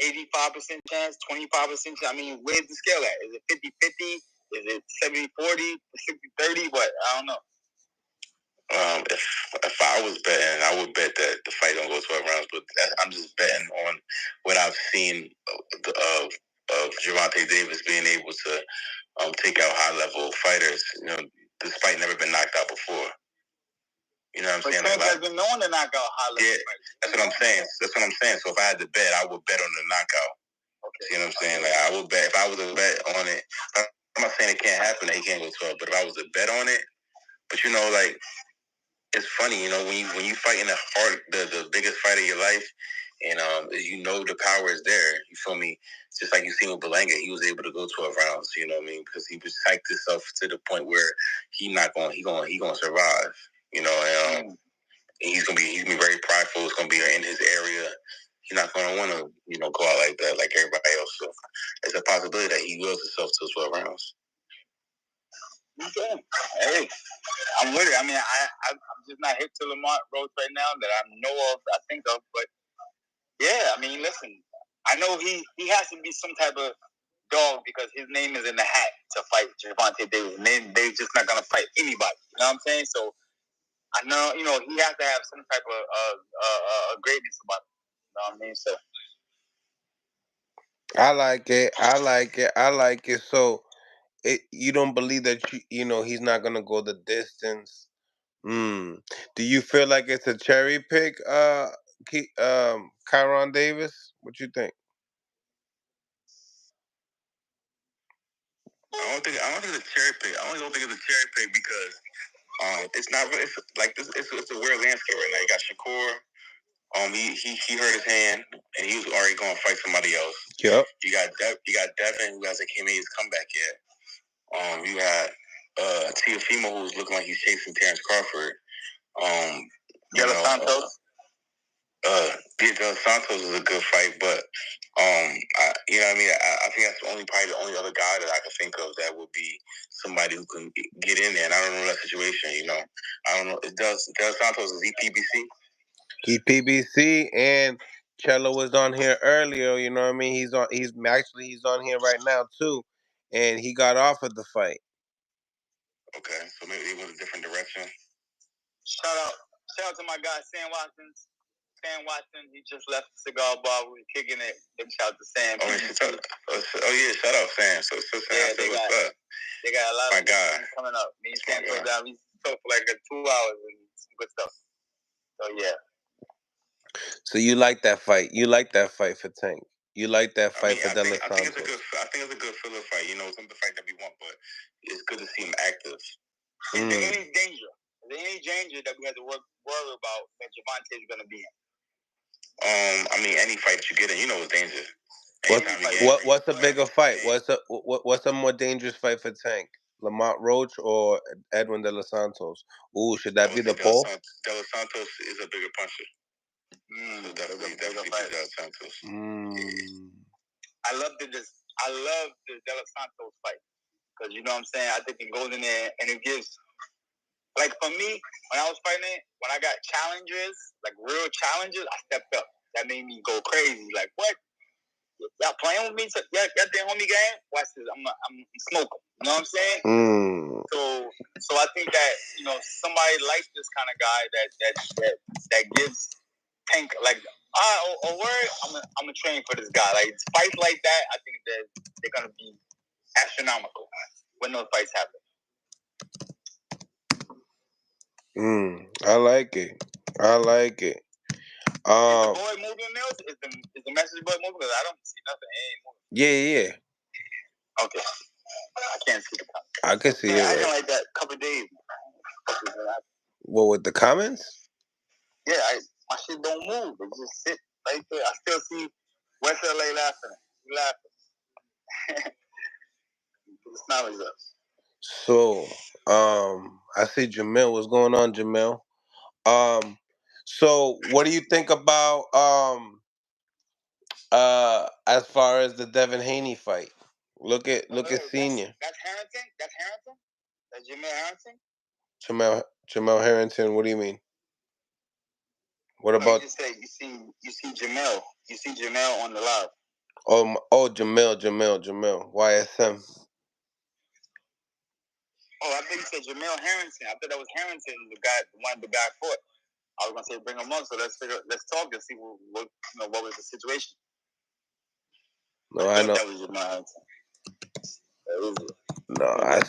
Speaker 3: 85% chance, 25% chance. I mean, where's the scale at? Is it 50-50? Is it 70-40, 60-30? What? I don't know. If I was betting, I would bet that the fight don't go 12 rounds. But I'm just betting on what I've seen of Gervonta Davis being able to take out high level fighters. You know, despite never been knocked out before. You know what I'm saying? Tank has been known to knock out high level fighters. That's what I'm saying. That's what I'm saying. So if I had to bet, I would bet on the knockout. Okay. You know what I'm saying? Like I would bet if I was to bet on it. I'm not saying it can't happen. That he can't go 12. But if I was to bet on it, but you know, like. It's funny, you know, when you fight in the biggest fight of your life, and you know the power is there. You feel me? Just like you seen with Belanga, he was able to go 12 rounds. You know what I mean? Because he was psyched himself to the point where he gonna survive. You know, and he's gonna be very prideful. It's gonna be in his area. He's not gonna want to go out like that like everybody else. So there's a possibility that he wills himself to 12 rounds. Okay. Hey, I'm with it. I mean, I'm just not hip to Lamont Roach right now that I know of, I think of. But yeah, I mean, listen, I know he has to be some type of dog because his name is in the hat to fight Gervonta Davis. And they're just not gonna fight anybody. You know what I'm saying? So I know, he has to have some type of greatness about him. You know what I mean? So
Speaker 1: I like it. I like it. I like it. So you don't believe that he's not gonna go the distance. Do you feel like it's a cherry pick, Kyron Davis? What you think?
Speaker 3: I don't think it's a cherry pick. I don't think it's a cherry pick because it's not really. It's like this. It's a weird landscape right now. You got Shakur. He hurt his hand and he was already going to fight somebody else.
Speaker 1: Yep.
Speaker 3: You got Devin who hasn't made his comeback yet. You got Teofimo who's looking like he's chasing Terrence Crawford. Dos Santos. Dos Santos is a good fight, but you know what I mean. I think that's probably the only other guy that I can think of that would be somebody who can get in there. And I don't know that situation. I don't know. Dos Santos is EPBC.
Speaker 1: He PBC and Cello was on here earlier. You know what I mean? He's on here right now too, and he got offered the fight.
Speaker 3: Okay, so maybe he went a different direction. Shout out to my guy Sam Watson. Sam Watson, he just left the cigar bar. We were kicking it. Big shout out to Sam. Oh yeah, shout out Sam. So Sam, what's up? They got a lot of coming up. Me and Sam go down. We talk for like 2 hours and some good stuff. So yeah.
Speaker 1: So you like that fight? You like that fight for Tank? You like that fight for De La Santos?
Speaker 3: I think it's a good filler fight. It's not the fight that we want, but it's good to see him active. Is there any danger? Is there any danger that we have to worry about that Gervonta is going to be in? I mean, any fight that you get in, is danger.
Speaker 1: What's a bigger fight? What's a more dangerous fight for Tank? Lamont Roach or Edwin De Los Santos? Ooh, should that be the poll?
Speaker 3: De Los Santos is a bigger puncher. So definitely De Los Santos. I love the De Los Santos fight because you know what I'm saying. I think it goes in there and it gives. Like for me, when I was fighting, when I got challenges, like real challenges, I stepped up. That made me go crazy. Like what? Y'all playing with me? Y'all that homie game? Watch this. I'm smoking. You know what I'm saying? So I think that somebody like this kind of guy that gives Tank like a word. I'm gonna train for this guy. Like fights like that, I think that they're gonna be astronomical when those fights happen.
Speaker 1: I like it. I like it.
Speaker 3: Is the boy moving, Mills? Is the message board moving? Because I don't see nothing. It ain't moving.
Speaker 1: Yeah.
Speaker 3: Okay. I can't see the comments.
Speaker 1: I can see it.
Speaker 3: I didn't like that couple days.
Speaker 1: What with the comments?
Speaker 3: Yeah, my shit don't move. It just sit right there. I still see West LA laughing. He laughing. It's not like that.
Speaker 1: So, I see Jamil. What's going on, Jamil? So what do you think about as far as the Devin Haney fight? Look at Senior.
Speaker 3: That's Harrington. That's Harrington. That's Jamil Harrington.
Speaker 1: Jamel Harrington. What do you mean? What about?
Speaker 3: You just said you see Jamel. You see Jamel on the live.
Speaker 1: Jamel. YSM.
Speaker 3: Oh, I think you said Jamel Harrington. I thought that was Harrington, the guy fought. I was gonna say bring him up, so let's talk and see what was the situation.
Speaker 1: No, I know.
Speaker 3: That was Jamel Harrington.
Speaker 1: No, I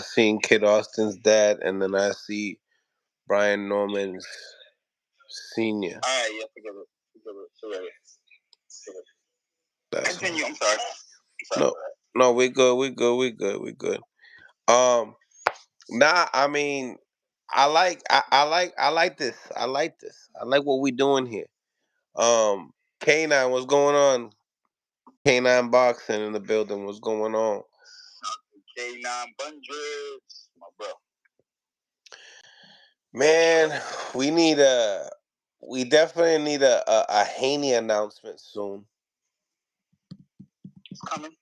Speaker 1: seen Kid Austin's dad, and then I see Brian Norman's senior.
Speaker 3: All right, yeah, forget it. Continue. I'm sorry.
Speaker 1: No, we good. Nah, I mean, I like this. I like what we doing here. K9, what's going on? K9 boxing in the building. What's going on?
Speaker 3: K9 Bundreds, my bro.
Speaker 1: Man, we definitely need a Haney announcement soon.
Speaker 3: It's coming.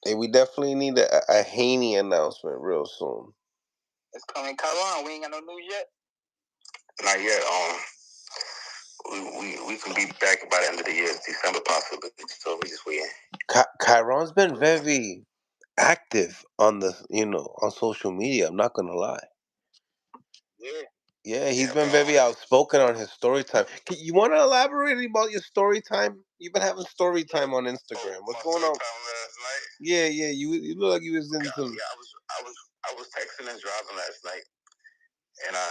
Speaker 1: Hey, we definitely need a Haney announcement real soon.
Speaker 3: It's coming. Karan, we ain't got no news yet. Not yet. We can be back by the end of the year, December possibly. So we just waiting.
Speaker 1: Chiron's been very active on on social media. I'm not gonna lie.
Speaker 3: Yeah.
Speaker 1: Yeah, he's been very outspoken on his story time. You want to elaborate about your story time? You've been having story time on Instagram. What's going on?
Speaker 3: Last night.
Speaker 1: Yeah. You look like you was in some.
Speaker 3: Yeah, I was texting and driving last night, and I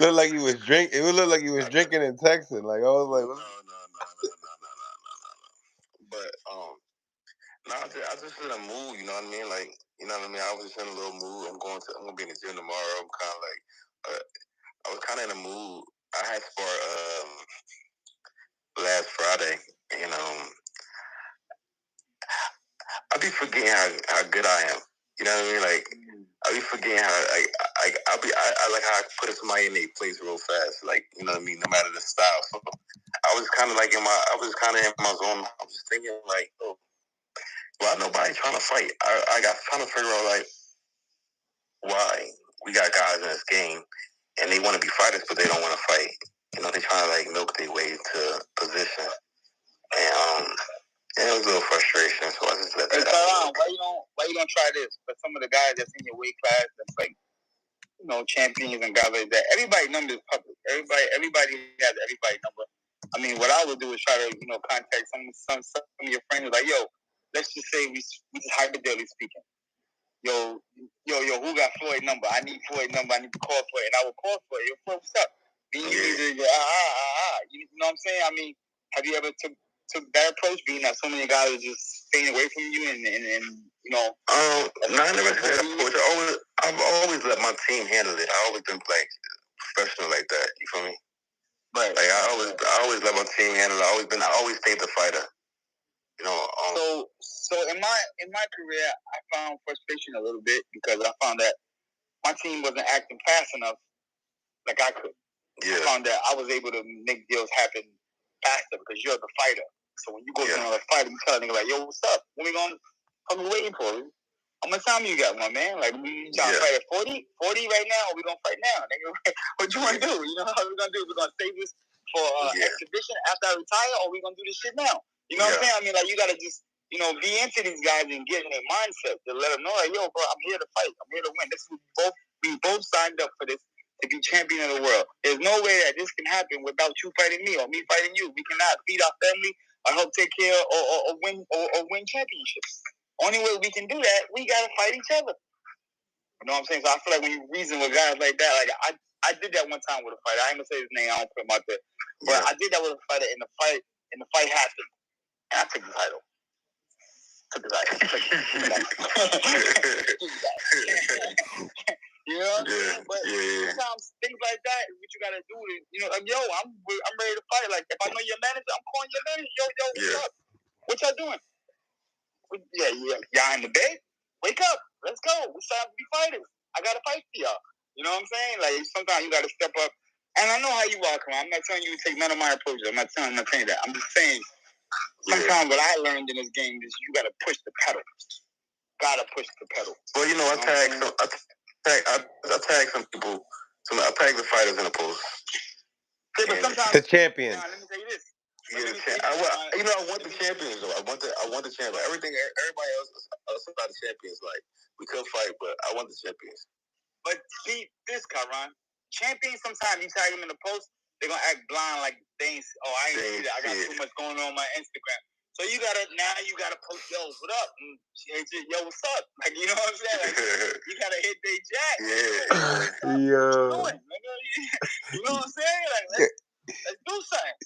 Speaker 1: looked like you was drink. It would look like you was drinking and texting. Like I was like,
Speaker 3: no. But I just in a mood. You know what I mean? Like I was just in a little mood. I'm gonna be in the gym tomorrow. I'm kind of like I was kind of in a mood. I had sport last Friday, and I be forgetting how good I am. You know what I mean? Like I be forgetting how I like how I put somebody in their place real fast. Like you know what I mean? No matter the style. So I was kind of like in my zone. I was just thinking like, oh, why nobody trying to fight? I got trying to figure out like why we got guys in this game and they want to be fighters, but they don't want to fight. You know, they trying to like milk their way to position, and it was a little frustration. So I just let that out. Why you don't try this? For some of the guys that's in your weight class, that's like champions and guys like that. Everybody number is public. Everybody has everybody number. I mean, what I would do is try to contact some of your friends like, yo, let's just say we just hypothetically speaking. Yo, who got Floyd number? I need Floyd number. I need to call Floyd, and I will call Floyd. Yo, Floyd, what's up? You know what I'm saying? I mean, have you ever took that approach, being that so many guys are just staying away from you and No, I never took that approach. I've always let my team handle it. I always been like professional like that. You feel me? Right. Like I always let my team handle it. I always stayed the fighter. So in my career, I found frustration a little bit because I found that my team wasn't acting fast enough like I could. Yeah. I found that I was able to make deals happen faster because you're the fighter. So when you go to another fight, you tell a nigga like, yo, what's up? What we waiting for? How much time you got, my man? Like, we trying to fight at 40 right now, or we gonna fight now? Nigga, what you want to do? You know how we gonna do? We gonna save this for exhibition after I retire, or we gonna do this shit now? You know what I'm saying? I mean, like, you gotta just, be into these guys and get in their mindset to let them know, like, yo, bro, I'm here to fight. I'm here to win. We both signed up for this to be champion of the world. There's no way that this can happen without you fighting me or me fighting you. We cannot feed our family or help take care or win championships. Only way we can do that, we gotta fight each other. You know what I'm saying? So I feel like when you reason with guys like that, like I did that one time with a fighter. I ain't gonna say his name. I don't put him out there. But I did that with a fighter, and the fight happened, and I took the title. You know what I'm saying? But sometimes things like that is what you gotta do. Like, yo, I'm ready to fight. Like, if I know your manager, I'm calling your manager. Yo, what's up? What y'all doing? Y'all in the bed? Wake up. Let's go. We signed to be fighters. I got to fight for y'all. You know what I'm saying? Like, sometimes you got to step up. And I know how you are, come on. I'm not telling you to take none of my approaches. I'm not saying that. I'm just saying, sometimes what I learned in this game is you got to push the pedal. Got to push the pedal. Well, I tag some people. I tag the fighters in the post. Okay, but sometimes
Speaker 1: the champions.
Speaker 3: Now, let me tell you this. I want the champions though. I want the champions. Everybody else about the champions. Like we could fight, but I want the champions. But see this, Karan. Champions sometimes you tag them in the post, they're gonna act blind like they ain't. Oh, I ain't see that. I got too much going on my Instagram. So you gotta post, yo, what up? Yo, what's up? Like, you know what I'm saying? Like, you gotta hit they jack. Yeah. Yo. What you doing, nigga? You know what I'm saying? Like, let's do something.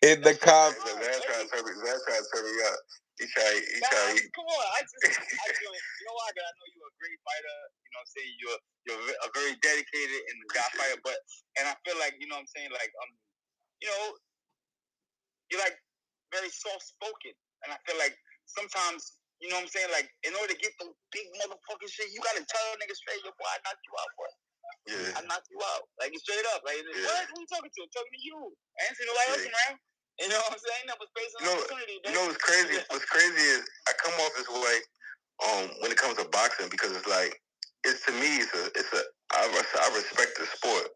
Speaker 1: In the comments.
Speaker 3: That's trying to turn me up. He try. Come on, I feel it. You know why? Because I know you're a great fighter. You know what I'm saying? You're a very dedicated and guy fighter. And I feel like, you know what I'm saying? Like, you know, you're like very soft spoken. And I feel like sometimes, you know what I'm saying? Like, in order to get the big motherfucking shit, you gotta tell a nigga straight, yo, boy, I knocked you out, boy. Yeah. I knocked you out. Like, straight up. Like, what? Who you talking to? I'm talking to you. I ain't seen nobody else around. You know what I'm saying? That was based on opportunity. You know what's crazy? What's crazy is I come off this way when it comes to boxing, because it's like, to me, I respect the sport.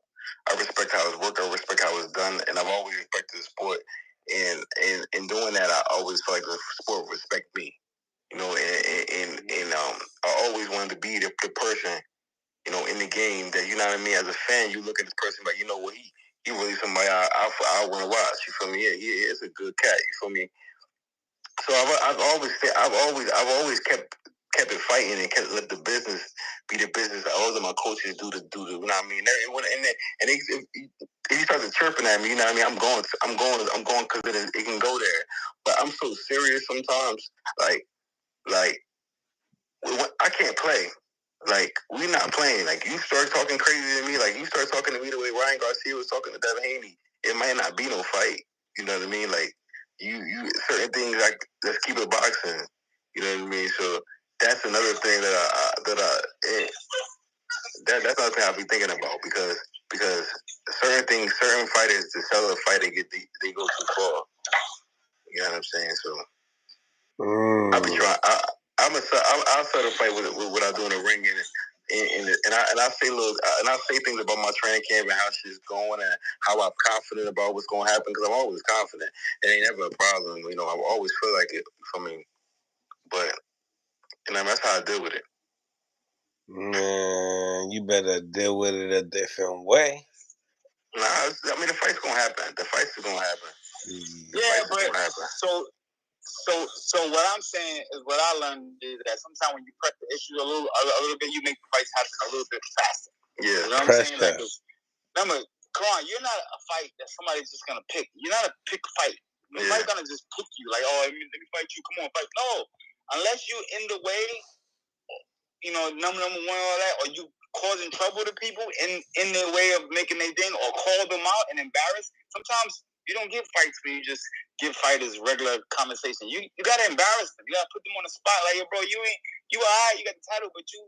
Speaker 3: I respect how it's worked. I respect how it's done, and I've always respected the sport. And in doing that, I always feel like the sport respect me. You know, and I always wanted to be the person, you know, in the game that, you know what I mean. As a fan, you look at this person like, you know what, he really somebody I want to watch. You feel me? Yeah, it's a good cat. You feel me? So I've always kept it fighting and kept let the business be the business. All of my coaches do the you know what I mean. And he started chirping at me, you know what I mean. I'm going because it can go there. But I'm so serious sometimes. Like I can't play. Like, we're not playing. Like, you start talking crazy to me. Like, you start talking to me the way Ryan Garcia was talking to Devin Haney. It might not be no fight. You know what I mean? Like, you certain things, like, let's keep it boxing. You know what I mean? So that's another thing that's another thing I'll be thinking about, because certain fighters, to sell a fight, they go too far. You know what I'm saying? So I'll be trying. I'll start a fight with what I do in the ring, and I say things about my training camp and how shit's going and how I'm confident about what's going to happen, because I'm always confident. It ain't never a problem, you know. I always feel like it for me, but that's how I deal with it.
Speaker 1: Man, you better deal with it a different way.
Speaker 3: Nah, I mean, the fight's gonna happen. The fights are gonna happen. Yeah, but so what I'm saying is, what I learned is that sometimes when you press the issue a little bit, you make the fights happen a little bit faster. Yeah, you know what I'm saying? Like, remember, come on, you're not a fight that somebody's just gonna pick. You're not a pick fight. Nobody's gonna just pick you like, oh, let me fight you. Come on, fight. No, unless you in the way, you know, number one, all that, or you causing trouble to people in their way of making their thing, or call them out and embarrass. Sometimes you don't give fights where you just give fighters regular conversation. You gotta embarrass them. You gotta put them on the spot. Like, yo, bro, you alright, you got the title, but you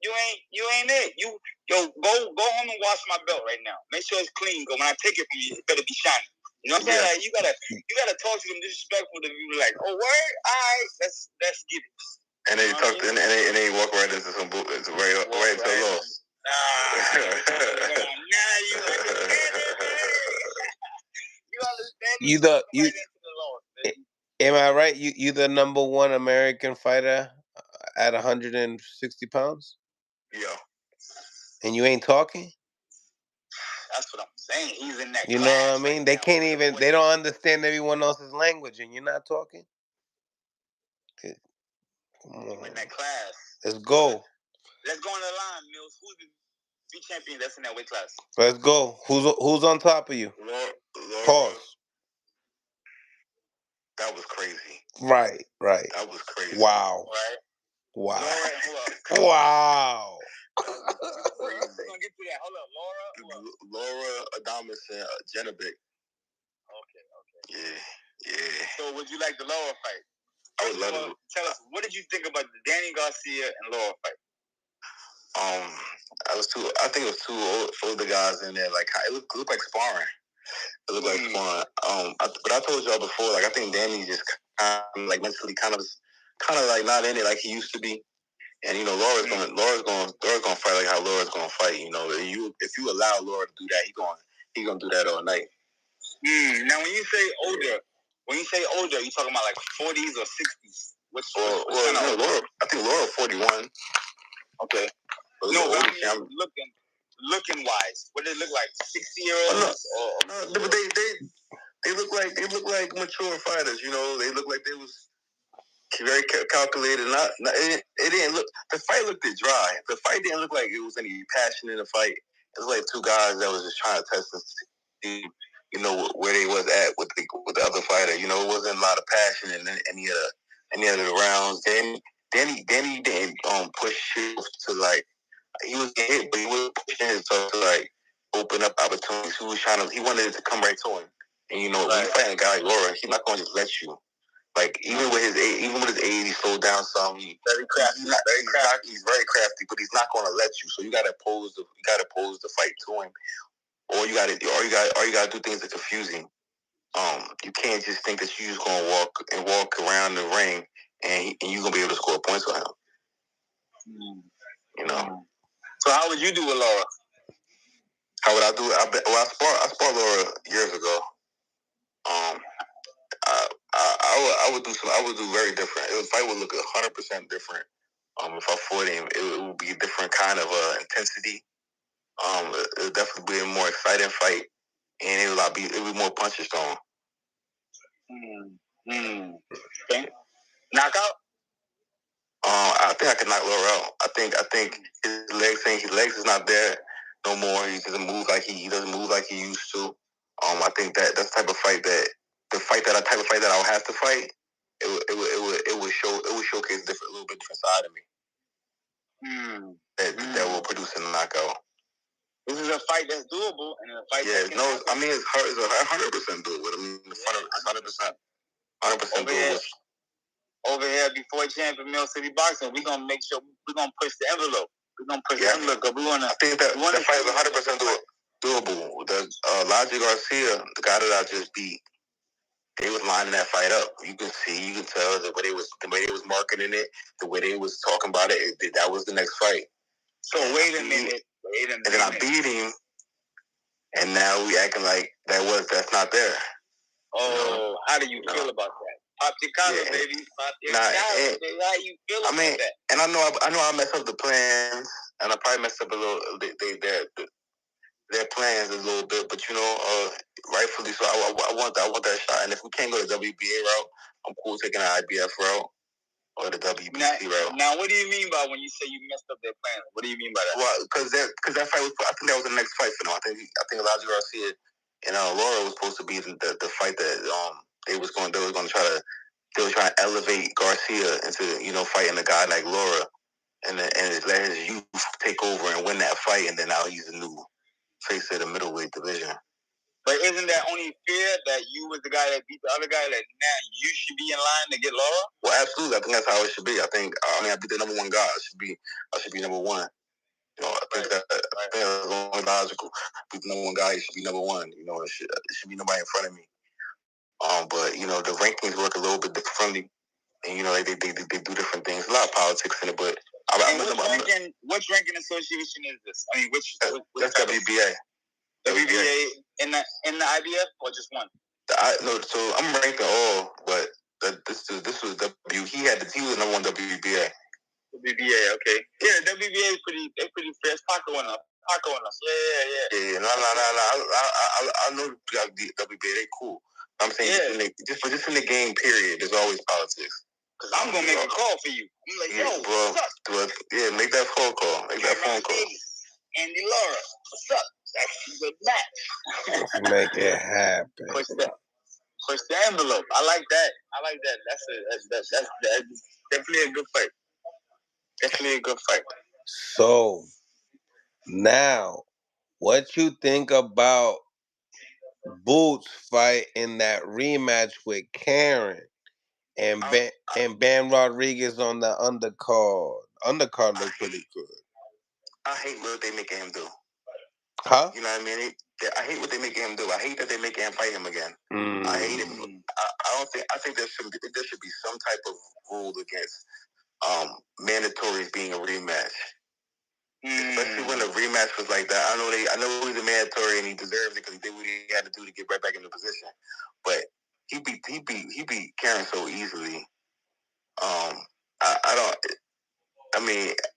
Speaker 3: ain't it. Go home and wash my belt right now. Make sure it's clean. Because when I take it from you, it better be shiny. You know what I'm saying? Like, you gotta talk to them disrespectful to be like, oh, word, alright, let's get it. And they talk, and they walk right into some right into a loss. Nah, you understand it,
Speaker 1: Am I right? You the number one American fighter at 160 pounds?
Speaker 3: Yeah.
Speaker 1: And you ain't talking?
Speaker 3: That's what I'm saying. He's in that.
Speaker 1: You know what I mean? Right, they can't even. They don't understand everyone else's language, and you're not talking. Come on.
Speaker 3: In that class.
Speaker 1: Let's go.
Speaker 3: Let's go on the line, Mills. Who's the big champion that's in that weight class?
Speaker 1: Let's go. Who's on top of you?
Speaker 3: Laura.
Speaker 1: Pause.
Speaker 3: That was crazy.
Speaker 1: Right.
Speaker 3: That was crazy.
Speaker 1: Wow.
Speaker 3: Right.
Speaker 1: Wow.
Speaker 3: Laura and who else?
Speaker 1: Wow.
Speaker 3: We're gonna get to that. Hold up, Laura Adamas and Genovic. Okay. Yeah. So would you like the Laura fight? I would love to. Tell us, what did you think about the Danny Garcia and Laura fight? I think it was two older guys in there. Like, it looked like sparring. It looked like sparring. But I told y'all before, like, I think Danny just kind of, like, mentally kind of like not in it like he used to be. And, you know, Laura's gonna fight like how Laura's gonna fight. You know, if you allow Laura to do that, He gonna do that all night. Now, when you say older, you talking about like 40s or 60s? Which kind of Laura? I think Laura 41. Okay. But no, but I mean, looking wise, what do they look like? 60-year-olds? No, but they look like mature fighters. You know, they look like they was very calculated. It didn't look. The fight looked dry. The fight didn't look like it was any passion in the fight. It was like two guys that was just trying to test and see, you know, where they was at with the other fighter. You know, it wasn't a lot of passion in any of the rounds. Then he didn't push it to like he was getting hit, but he was pushing himself to like open up opportunities. He wanted it to come right to him. And you know, when you fight a guy like Laura, he's not going to just let you. Like even with his age, he slowed down some. He's very crafty. He's very crafty, but he's not going to let you. So you got to pose the fight to him, or you got to do things that confuse him. You can't just think that you just gonna walk around the ring and you're gonna be able to score points on him. You know. So how would you do with Laura? How would I do it? I sparred Laura years ago. I would do very different. The fight would look 100% different. If I fought him, it would be a different kind of intensity. It would definitely be a more exciting fight, and it would be more punches thrown. Okay. Knockout? I think I could knock Laura out. I think his legs is not there no more. He doesn't move like he used to. I think that's the type of fight that I would have to fight. It would showcase a little bit different side of me. That will produce a knockout. This is a fight that's doable, and a fight. Yeah, I mean it's 100% doable. I mean it's 100% doable. Over here before champion Mill City Boxing, we're gonna make sure we're gonna push the envelope. We're gonna push the envelope. I think that fight is 100% doable. The Logic Garcia, the guy that I just beat, they was lining that fight up. You can tell the way they was marketing it, the way they was talking about it. That was the next fight. So wait a minute. And then I beat him, and now we acting like that's not there. Oh, you know? How do you feel about that? Pop your collar, baby. Pop your collar, baby. How you feel about that? And I know I messed up the plans, and I probably messed up a little their plans a little bit, but you know, rightfully so. I want that shot, and if we can't go the WBA route, I'm cool taking the IBF route or the WBC route. Now, what do you mean by when you say you messed up their plans? What do you mean by that? Well, because that fight was, I think that was the next fight for them. I think Elijah Garcia and Laura was supposed to be the fight that they was trying to elevate Garcia into, you know, fighting a guy like Laura, and let his youth take over and win that fight, and then now he's the new face of the middleweight division. But isn't that only fair that you was the guy that beat the other guy, that now you should be in line to get Laura? Well, absolutely. I think that's how it should be. I beat the number one guy. I should be number one. You know, I think that's only logical. Beat the number one guy, he should be number one. You know, it should be nobody in front of me. But you know, the rankings work a little bit differently, and you know, they do different things. A lot of politics in it, but which ranking association is this? I mean, that's WBA. WBA in the IBF or just one? So I'm ranked in all, but this was W. He was number one WBA. WBA, okay. Yeah, WBA is pretty fast. Paco won us. Yeah. No. I know the WBA. They cool. I'm saying just in the game period, there's always politics. Cause I'm gonna make a call for you. I'm like, yo, bro, what's up? Yeah, make that phone call. Make that phone call. Andy Laura, what's up? That's a good match.
Speaker 1: Let's make it happen.
Speaker 3: Push the envelope. I like that. That's definitely a good fight. Definitely a good fight.
Speaker 1: So now, what you think about Boots fight in that rematch with Karen and Ben Rodriguez on the undercard? Undercard looked pretty good.
Speaker 3: I hate what they making him do.
Speaker 1: Huh?
Speaker 3: You know what I mean? I hate what they making him do. I hate that they making him fight him again. I hate him. I think there should be some type of rule against mandatories being a rematch. Especially when the rematch was like that. I know he's a mandatory and he deserves it because he did what he had to do to get right back into position. But he beat Karen so easily. I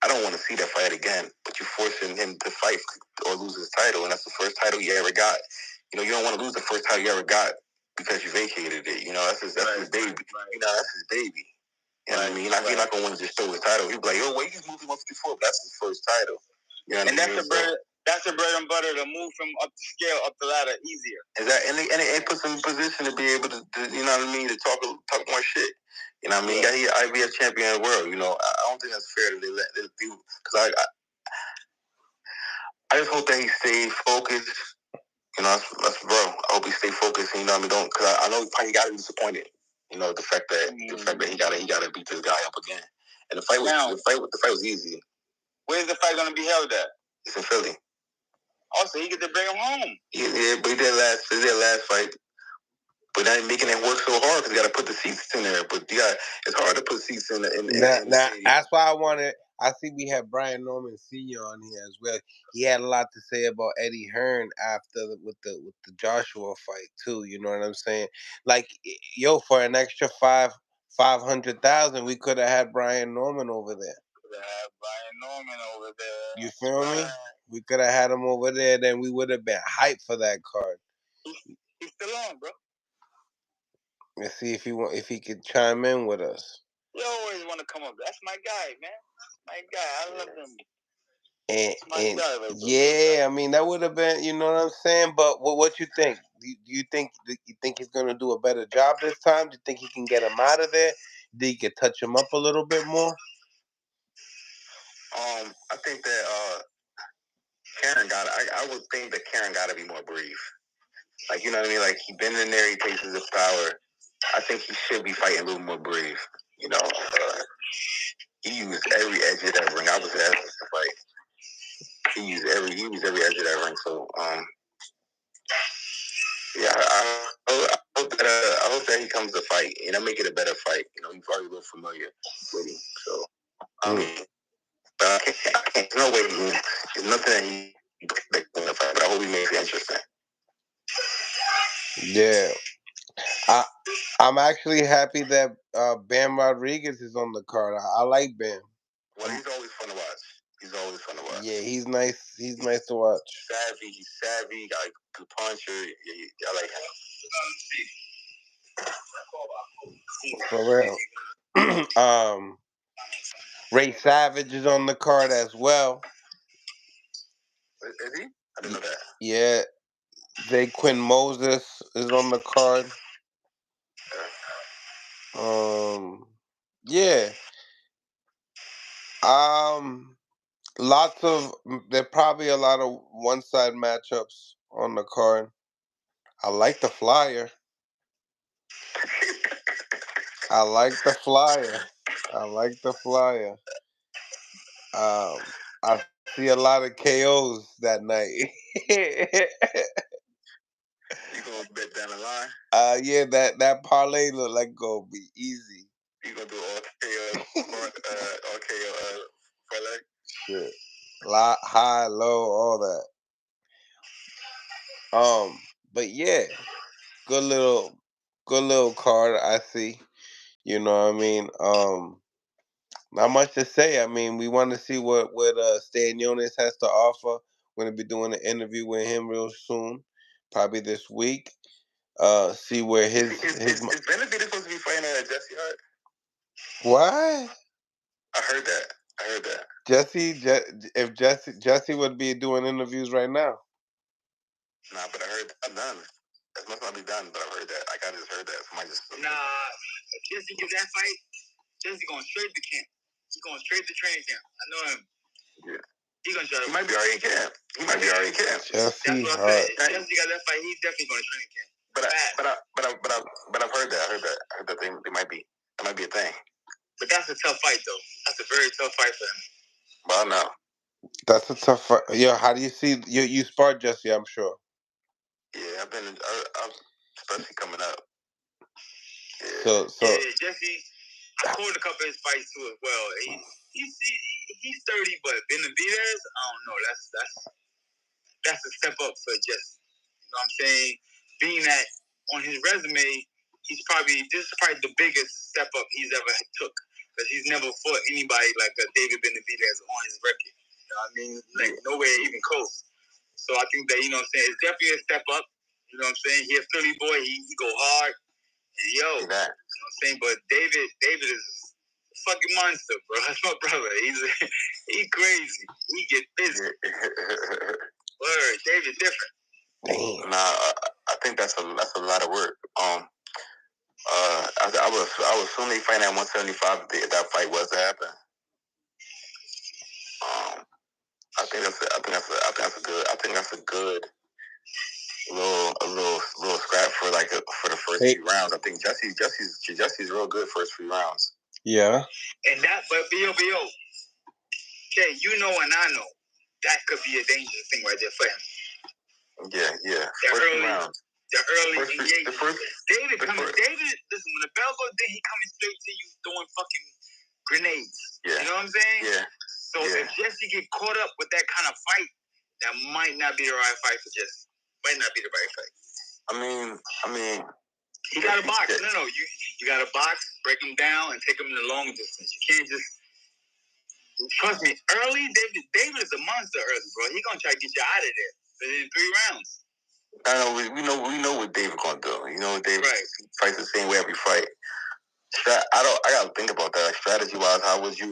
Speaker 3: don't want to see that fight again. But you're forcing him to fight or lose his title, and that's the first title he ever got. You don't want to lose the first title you ever got because you vacated it. That's his baby. Right. That's his baby. You know what I mean? He's not going to want to just throw his title. He'll be like, yo, wait, he's moving 154. That's his first title. You know what I mean? That's the bread and butter to move from up the scale, up the ladder easier. Exactly. And it puts him in position to be able to you know what I mean, to talk more shit. You know what I mean? He's IBF champion of the world. I don't think that's fair that they let this do. Because I just hope that he stays focused. That's bro. I hope he stay focused. You know what I mean? Because I know he got to be disappointed. The fact that he gotta beat this guy up again. And the fight was easy. Where's the fight gonna be held at? It's in Philly. Also, he get to bring him home. Yeah, but he did last fight. But now he's making it work so hard because you got to put the seats in there. But it's hard to put seats in the
Speaker 1: now, that's why I wanted. I see we have Brian Norman Sr. on here as well. He had a lot to say about Eddie Hearn after with the Joshua fight too. You know what I'm saying? Like, for an extra 500,000, we could have had Brian Norman over there. You feel me? We could have had him over there. Then we would have been hyped for that card.
Speaker 3: He's still on, bro.
Speaker 1: Let's see if he could chime in with us.
Speaker 3: You always want to come up. That's my guy, man. My guy. I love him.
Speaker 1: I mean, that would have been, you know what I'm saying? But what you think? Do you think he's gonna do a better job this time? Do you think he can get him out of there? Do you can touch him up a little bit more?
Speaker 3: I think that Karen I would think that Karen got to be more brief. Like, you know what I mean? Like, he been in there, he takes his power. I think he should be fighting a little more brave. He used every edge of that ring. I was asking to fight. He used every edge of that ring. So, I hope that he comes to fight, make it a better fight. He's already a little familiar with him. So, but I can't, there's no way he wins. There's nothing that he can win the fight, but I hope he makes it interesting.
Speaker 1: Yeah. I'm actually happy that Bam Rodriguez is on the card. I like Bam.
Speaker 3: Well, he's always fun to watch.
Speaker 1: Yeah, he's nice. He's nice to watch.
Speaker 3: He's savvy. Got a good puncher. I like him.
Speaker 1: For real. Ray Savage is on the card as well.
Speaker 3: Is he? I didn't know that.
Speaker 1: Yeah. Quinn Moses is on the card. Yeah. There probably a lot of one-side matchups on the card. I like the flyer. I see a lot of KOs that night.
Speaker 3: You gonna bet down the line?
Speaker 1: Yeah, that parlay look like gonna be easy.
Speaker 3: You gonna do all KO parlay?
Speaker 1: Shit, high, low, all that. But yeah, good little card. I see. You know what I mean? Not much to say. I mean, we want to see what Stanionis has to offer. We're gonna be doing an interview with him real soon, probably this week. See where his
Speaker 3: is Benavidez supposed to be fighting at Jesse Hart?
Speaker 1: What?
Speaker 3: I heard that.
Speaker 1: If Jesse would be doing interviews right now.
Speaker 3: Nah, but I heard that done. That must not be done, but I heard that. I just heard that. Somebody just. Nah, if Jesse get that fight, Jesse going straight to camp. He's going straight to training camp. I know him. Yeah. He might be already in camp.
Speaker 1: Jesse
Speaker 3: Hart. Jesse got that fight. He's definitely going to training camp. But I've heard that. I heard that they might be. That might be a thing. But that's a tough fight, though. That's a very tough fight for him. Well, no.
Speaker 1: That's a tough fight. Yo, how do you see you sparred Jesse? I'm sure.
Speaker 3: Yeah, I'm especially coming up.
Speaker 1: Yeah. So
Speaker 3: yeah, Jesse. I called a couple of his fights too as well. He's 30, but Benavidez, I don't know. That's a step up for Jesse. You know what I'm saying? Being that on his resume, this is probably the biggest step up he's ever took, because he's never fought anybody like a David Benavidez on his record. You know what I mean? Like nowhere even close. So I think that, you know what I'm saying, it's definitely a step up. You know what I'm saying? He's a Philly boy. He go hard. And you know what I'm saying? But David is a fucking monster, bro. That's my brother. He's crazy. He get busy. Word, David different.
Speaker 1: Damn.
Speaker 3: Nah, I think that's a lot of work. I was assuming they fight at 175 if that fight was to happen. I think that's a good little scrap for for the first few rounds. I think Jesse's real good first few rounds.
Speaker 1: Yeah.
Speaker 3: And that, but B.O. Okay, you know and I know that could be a dangerous thing right there for him. Yeah. The early engagement. David, listen, when the bell goes, then he coming straight to you throwing fucking grenades. Yeah. You know what I'm saying? Yeah. So if Jesse get caught up with that kind of fight, that might not be the right fight for Jesse. Might not be the right fight. I mean, he got to box. No, you got to box, break him down, and take him the long distance. You can't just. Trust me, early, David is a monster early, bro. He gonna try to get you out of there within 3 rounds. I know, we know what David gonna do. You know, David fights the same way every fight. I gotta think about that. Like, strategy wise, how would he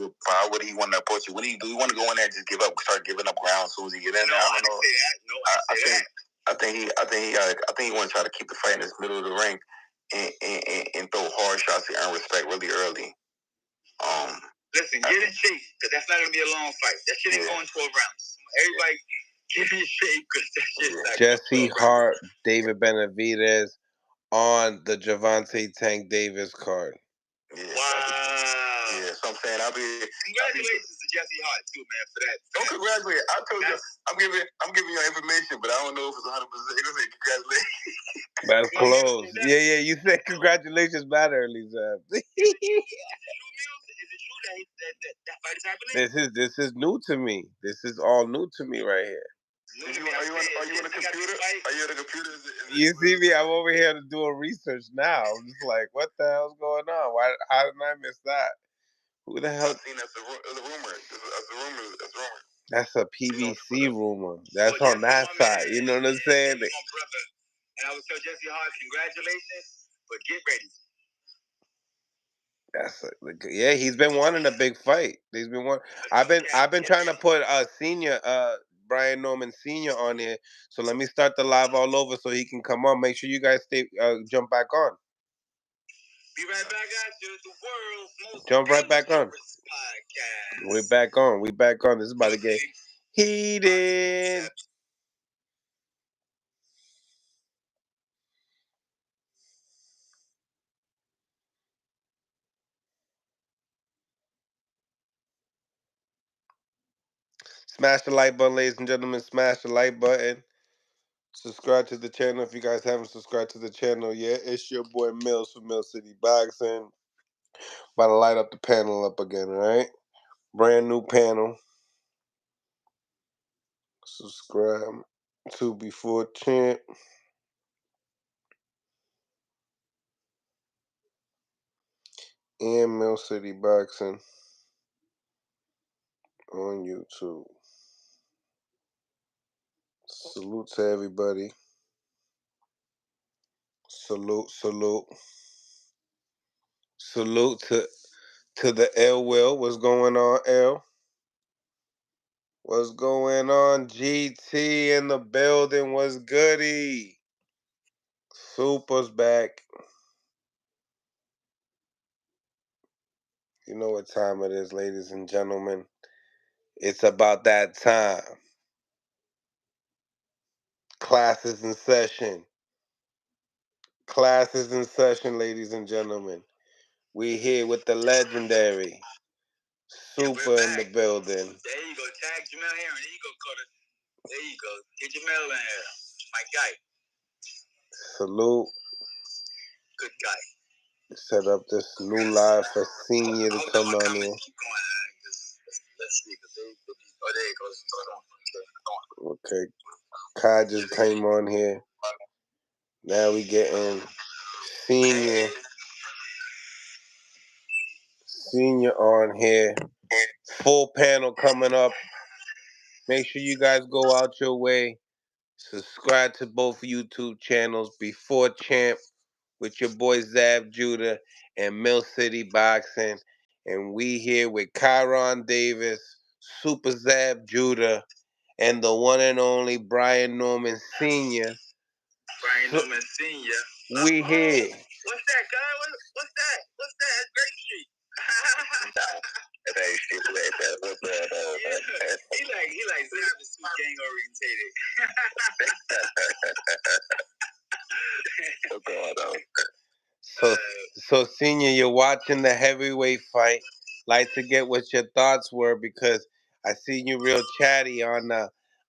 Speaker 3: want to approach you? Do you want to go in there and just start giving up ground as soon as he get in there? I don't know. I think he want to try to keep the fight in this middle of the ring and throw hard shots to earn respect really early. Listen, get in shape, because that's not gonna be a long fight. That shit ain't going 12 rounds. Everybody get in shape, because that shit's not
Speaker 1: Jesse Hart, David Benavidez on the Gervonta Tank Davis card.
Speaker 3: Yeah, wow. Yeah, so I'm saying congratulations to Jesse Hart too, man, for that. Don't congratulate. I told you I'm giving you information, but I don't know if it's 100%. It doesn't say congratulations.
Speaker 1: That's close. Yeah, you said congratulations mad early, Zab. Is it true that fight is happening? This is new to me. This is all new to me right here.
Speaker 3: Are you on the computer? Are you on the computer?
Speaker 1: You see me? I'm over here to do a research now. I'm just like, what the hell's going on? How did I miss that? Who the hell?
Speaker 3: I've seen that's a rumor. That's a rumor.
Speaker 1: That's a PBC rumor. That's on that side. You know what I'm saying?
Speaker 3: My brother. And I would tell Jesse Hart, congratulations, but get ready.
Speaker 1: He's been wanting a big fight. I've been trying to put senior Brian Norman Sr. on here. So let me start the live all over so he can come on. Make sure you guys jump back on.
Speaker 3: Be right back, guys. You're the world's most
Speaker 1: jump right back on.
Speaker 3: Podcast.
Speaker 1: We're back on. This is about to get heated. Smash the like button, ladies and gentlemen. Smash the like button. Subscribe to the channel if you guys haven't subscribed to the channel yet. It's your boy Mills from Mill City Boxing. About to light up the panel up again, alright? Brand new panel. Subscribe to Before Champ. And Mill City Boxing on YouTube. Salute to everybody. Salute. Salute to the L Will. What's going on, L? What's going on, GT in the building? What's goody? Super's back. You know what time it is, ladies and gentlemen. It's about that time. Classes in session. Classes in session, ladies and gentlemen. We here with the legendary Super in the building.
Speaker 3: There you go. Tag Jamel here. There you go, Carter. There you go. Get Jamel in here. My guy.
Speaker 1: Salute.
Speaker 3: Good guy.
Speaker 1: Set up this new live for Senior to come on here.
Speaker 3: Let's see, oh, there it goes.
Speaker 1: Okay, Kai just came on here. Now we getting Senior on here. Full panel coming up. Make sure you guys go out your way. Subscribe to both YouTube channels, Before Champ with your boy Zab Judah and Mill City Boxing. And we here with Kyron Davis, Super Zab Judah, and the one and only Brian Norman Sr.
Speaker 3: Norman Sr.
Speaker 1: We here.
Speaker 3: What's that, guy? What's that? What's that? That's Great Street. Hey, shit, what's that? He like Zab is too gang orientated. What's going on?
Speaker 1: So Senior, you're watching the heavyweight fight. Like to get what your thoughts were because I seen you real chatty on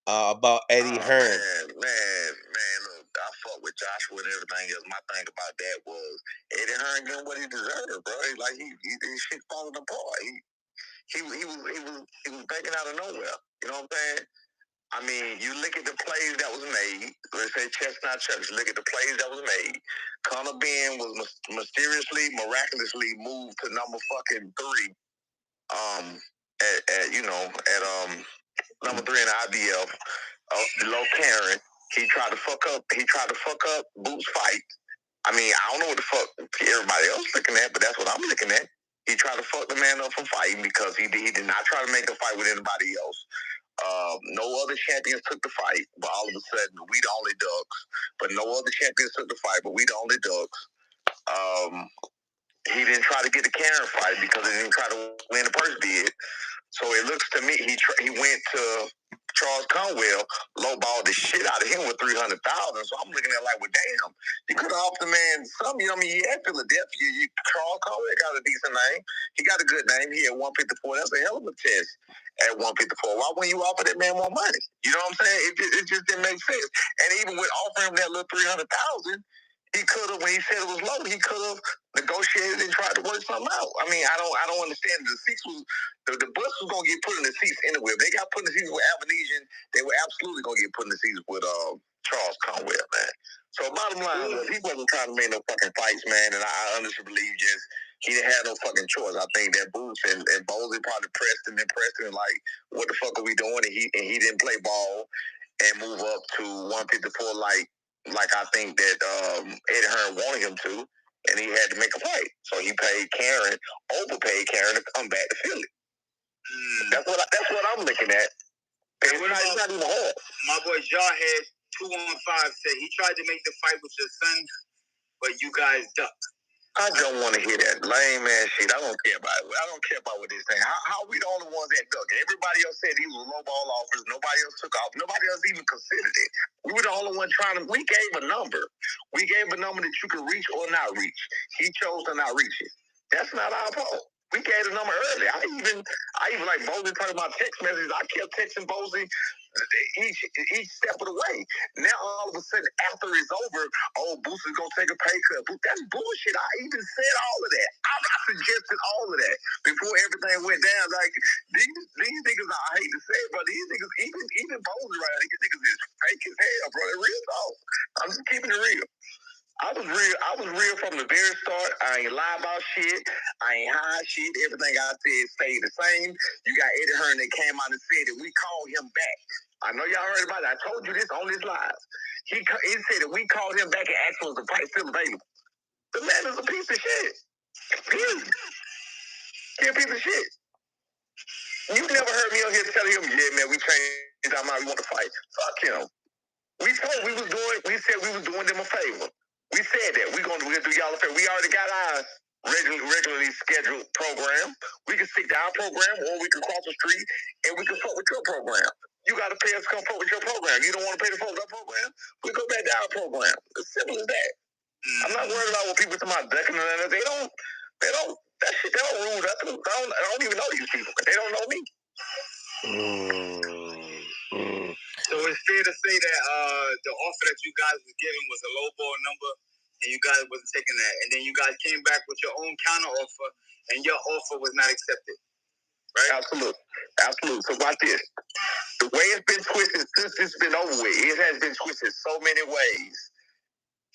Speaker 1: about Eddie Hearn.
Speaker 3: Man, look, I fuck with Joshua and everything else. My thing about that was Eddie Hearn getting what he deserved, bro. Like he shit falling apart. He was breaking out of nowhere. You know what I'm saying? I mean, you look at the plays that was made. Let's say Chestnut Chucks. Look at the plays that was made. Conor Ben was miraculously moved to number fucking 3. At number 3 in the IBF. Below Karen, he tried to fuck up Boots' fight. I mean, I don't know what the fuck everybody else looking at, but that's what I'm looking at. He tried to fuck the man up from fighting because he did not try to make a fight with anybody else. No other champions took the fight, but all of a sudden we the only ducks. But no other champions took the fight, but we the only ducks. He didn't try to get the Karen fight because he didn't try to win the purse bid. So it looks to me he went to Charles Conwell, lowballed the shit out of him with $300,000. So I'm looking at it like, well, damn, you could have offered the man something. You know, I mean, he had Philadelphia. Charles Conwell got a decent name. He got a good name. He had 154. That's a hell of a test at 154. Why wouldn't you offer that man more money? You know what I'm saying? It just didn't make sense. And even with offering him that little $300,000, he could have, when he said it was low, he could have negotiated and tried to work something out. I mean, I don't understand. The seats was the bus was gonna get put in the seats anyway. If they got put in the seats with Avenesian, they were absolutely gonna get put in the seats with Charles Conwell, man. So bottom line was he wasn't trying to make no fucking fights, man. And I honestly believe just he didn't have no fucking choice. I think that Boots and Bowley probably pressed him like, what the fuck are we doing? And he didn't play ball and move up to 154 like I think that Eddie Hearn wanted him to, and he had to make a fight. So he overpaid Karen to come back to Philly. That's what I'm looking at. It's not even hard. My boy Jarhead 215 said he tried to make the fight with your son, but you guys ducked. I don't want to hear that lame ass shit. I don't care about it. I don't care about what they're saying. How are we the only ones that ducked? Everybody else said he was low ball offers. Nobody else took off. Nobody else even considered it. We were the only one trying to. We gave a number. We gave a number that you could reach or not reach. He chose to not reach it. That's not our fault. We gave the number early. I even like Bosley talking about text messages. I kept texting Bosley each step of the way. Now all of a sudden, after it's over, Boots is gonna take a pay cut. That's bullshit. I even said all of that. I suggested all of that before everything went down. Like these niggas, I hate to say it, but these niggas, even Bosley right now, these niggas is fake as hell, bro. They're real talk. I'm just keeping it real. I was real from the very start. I ain't lie about shit. I ain't hide shit. Everything I said stayed the same. You got Eddie Hearn that came out and said that we called him back. I know y'all heard about it. I told you this on this live. He said that we called him back and asked him was the fight still available. The man is a piece of shit. He's a piece of shit. You never heard me on here telling him, yeah, man, we changed our mind. We want to fight. Fuck him. We said we was doing them a favor. We said that we'll do y'all a favor. We already got our regularly scheduled program. We can stick to our program, or we can cross the street and we can fuck with your program. You got to pay us to come fuck with your program. You don't want to pay the fuck with our program? We go back to our program. It's simple as that. I'm not worried about what people talking about ducking and that. They don't. That shit. They don't rule nothing. I don't even know these people. They don't know me. So it's fair to say that the offer that you guys was giving was a low ball number and you guys wasn't taking that, and then you guys came back with your own counter offer, and your offer was not accepted. Right? Absolutely. Absolutely. So watch this. The way it's been twisted since it's been over with, it has been twisted so many ways.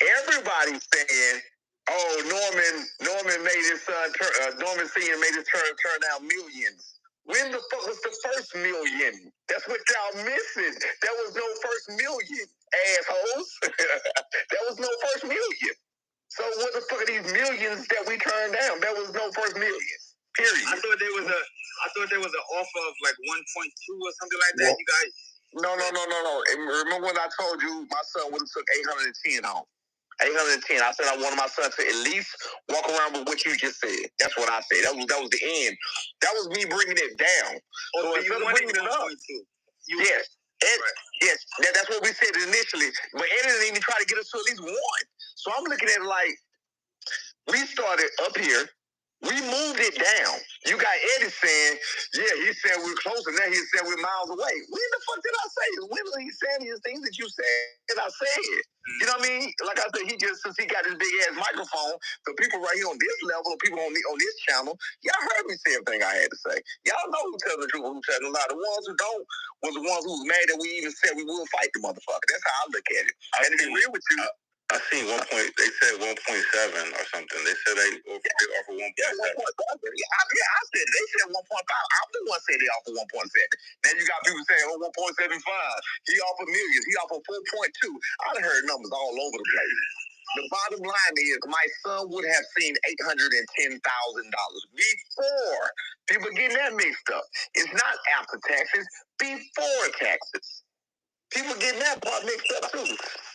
Speaker 3: Everybody's saying, "Oh, Norman made his son Norman Senior made his turn down millions." When the fuck was the first million? That's what y'all missing. There was no first million, assholes. There was no first million. So what the fuck are these millions that we turned down? There was no first million. Period. I thought there was an offer of like 1.2 or something like that. Well, you guys. No. And remember when I told you my son would have took 810 home? 810. I said I wanted my son to at least walk around with what you just said. That's what I said. That was the end. That was me bringing it down. So instead of bringing it up, yes. Right. Yes, that's what we said initially. But Ennis didn't even try to get us to at least one. So I'm looking at it like, we started up here. We moved it down. You got Eddie saying, yeah, he said we're closer. Now he said we're miles away. When the fuck did I say it? When was he saying these things that you said? I said it. You know what I mean? Like I said, since he got this big ass microphone, the people right here on this level, people on this channel, y'all heard me say everything I had to say. Y'all know who tells the truth, who tells a lie. The ones who don't was the ones who was mad that we even said we would fight the motherfucker. That's how I look at it. And to be real with you, I seen 1 point. They said 1.7 or something. They said they offer 1.7. Yeah, I said they said 1.5. I'm the one said they offer 1.7. Then you got people saying, 1.75. He offered millions. He offered 4.2. I done heard numbers all over the place. The bottom line is, my son would have seen $810,000 before. People getting that mixed up. It's not after taxes, before taxes. People getting that part mixed up too.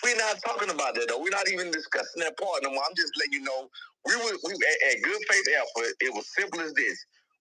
Speaker 3: We're not talking about that though. We're not even discussing that part no more. I'm just letting you know we at good faith effort. It was simple as this.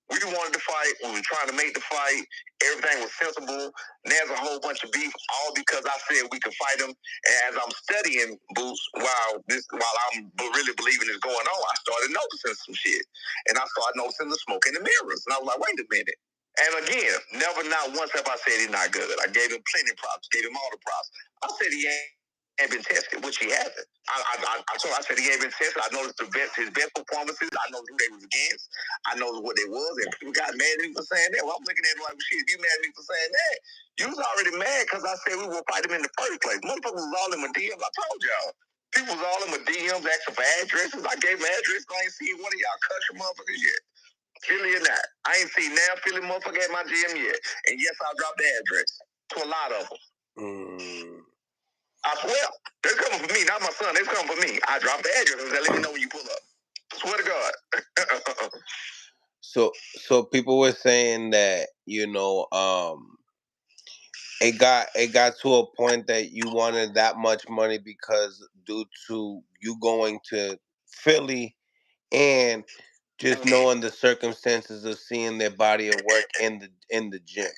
Speaker 3: We wanted to fight. We were trying to make the fight. Everything was sensible. There's a whole bunch of beef, all because I said we could fight them. And as I'm studying Boots, while I'm really believing it's going on, I started noticing some shit. And I started noticing the smoke in the mirrors. And I was like, wait a minute. And again, never not once have I said he's not good. I gave him plenty of props, gave him all the props. I said he ain't been tested, which he hasn't. I said he ain't been tested. I noticed his best performances. I know who they was against. I know what they was. And people got mad at me for saying that. Well, I'm looking at it like, shit, if you mad at me for saying that, you was already mad because I said we would fight him in the first place. Motherfuckers was all in my DMs. I told y'all. People was all in my DMs asking for addresses. I gave them addresses. I ain't seen one of y'all cut your motherfuckers yet. Philly or not. I ain't seen now Philly motherfucker at my gym yet. And yes, I'll drop the address to a lot of them. I swear. They're coming for me, not my son. They're coming for me. I drop the address and let me know when you pull up. Swear to God.
Speaker 1: So people were saying that, it got to a point that you wanted that much money because due to you going to Philly and just knowing the circumstances of seeing their body of work in the gym.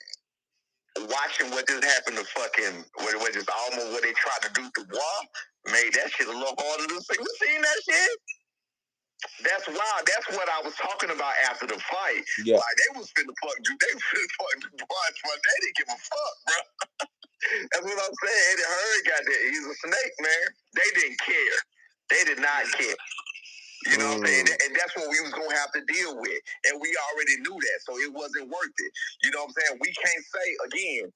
Speaker 3: Watching what just happened to fucking what just almost what they tried to do to Dubois made that shit a little harder to see. You seen that shit? That's wild. That's what I was talking about after the fight. Yeah. Like they was finna fuck Dude. They finna fuck Dubois, but they didn't give a fuck, bro. That's what I'm saying. Eddie Hearn got that. He's a snake, man. They didn't care. They did not care. You know what I'm saying? And that's what we was going to have to deal with. And we already knew that, so it wasn't worth it. You know what I'm saying? We can't say, again,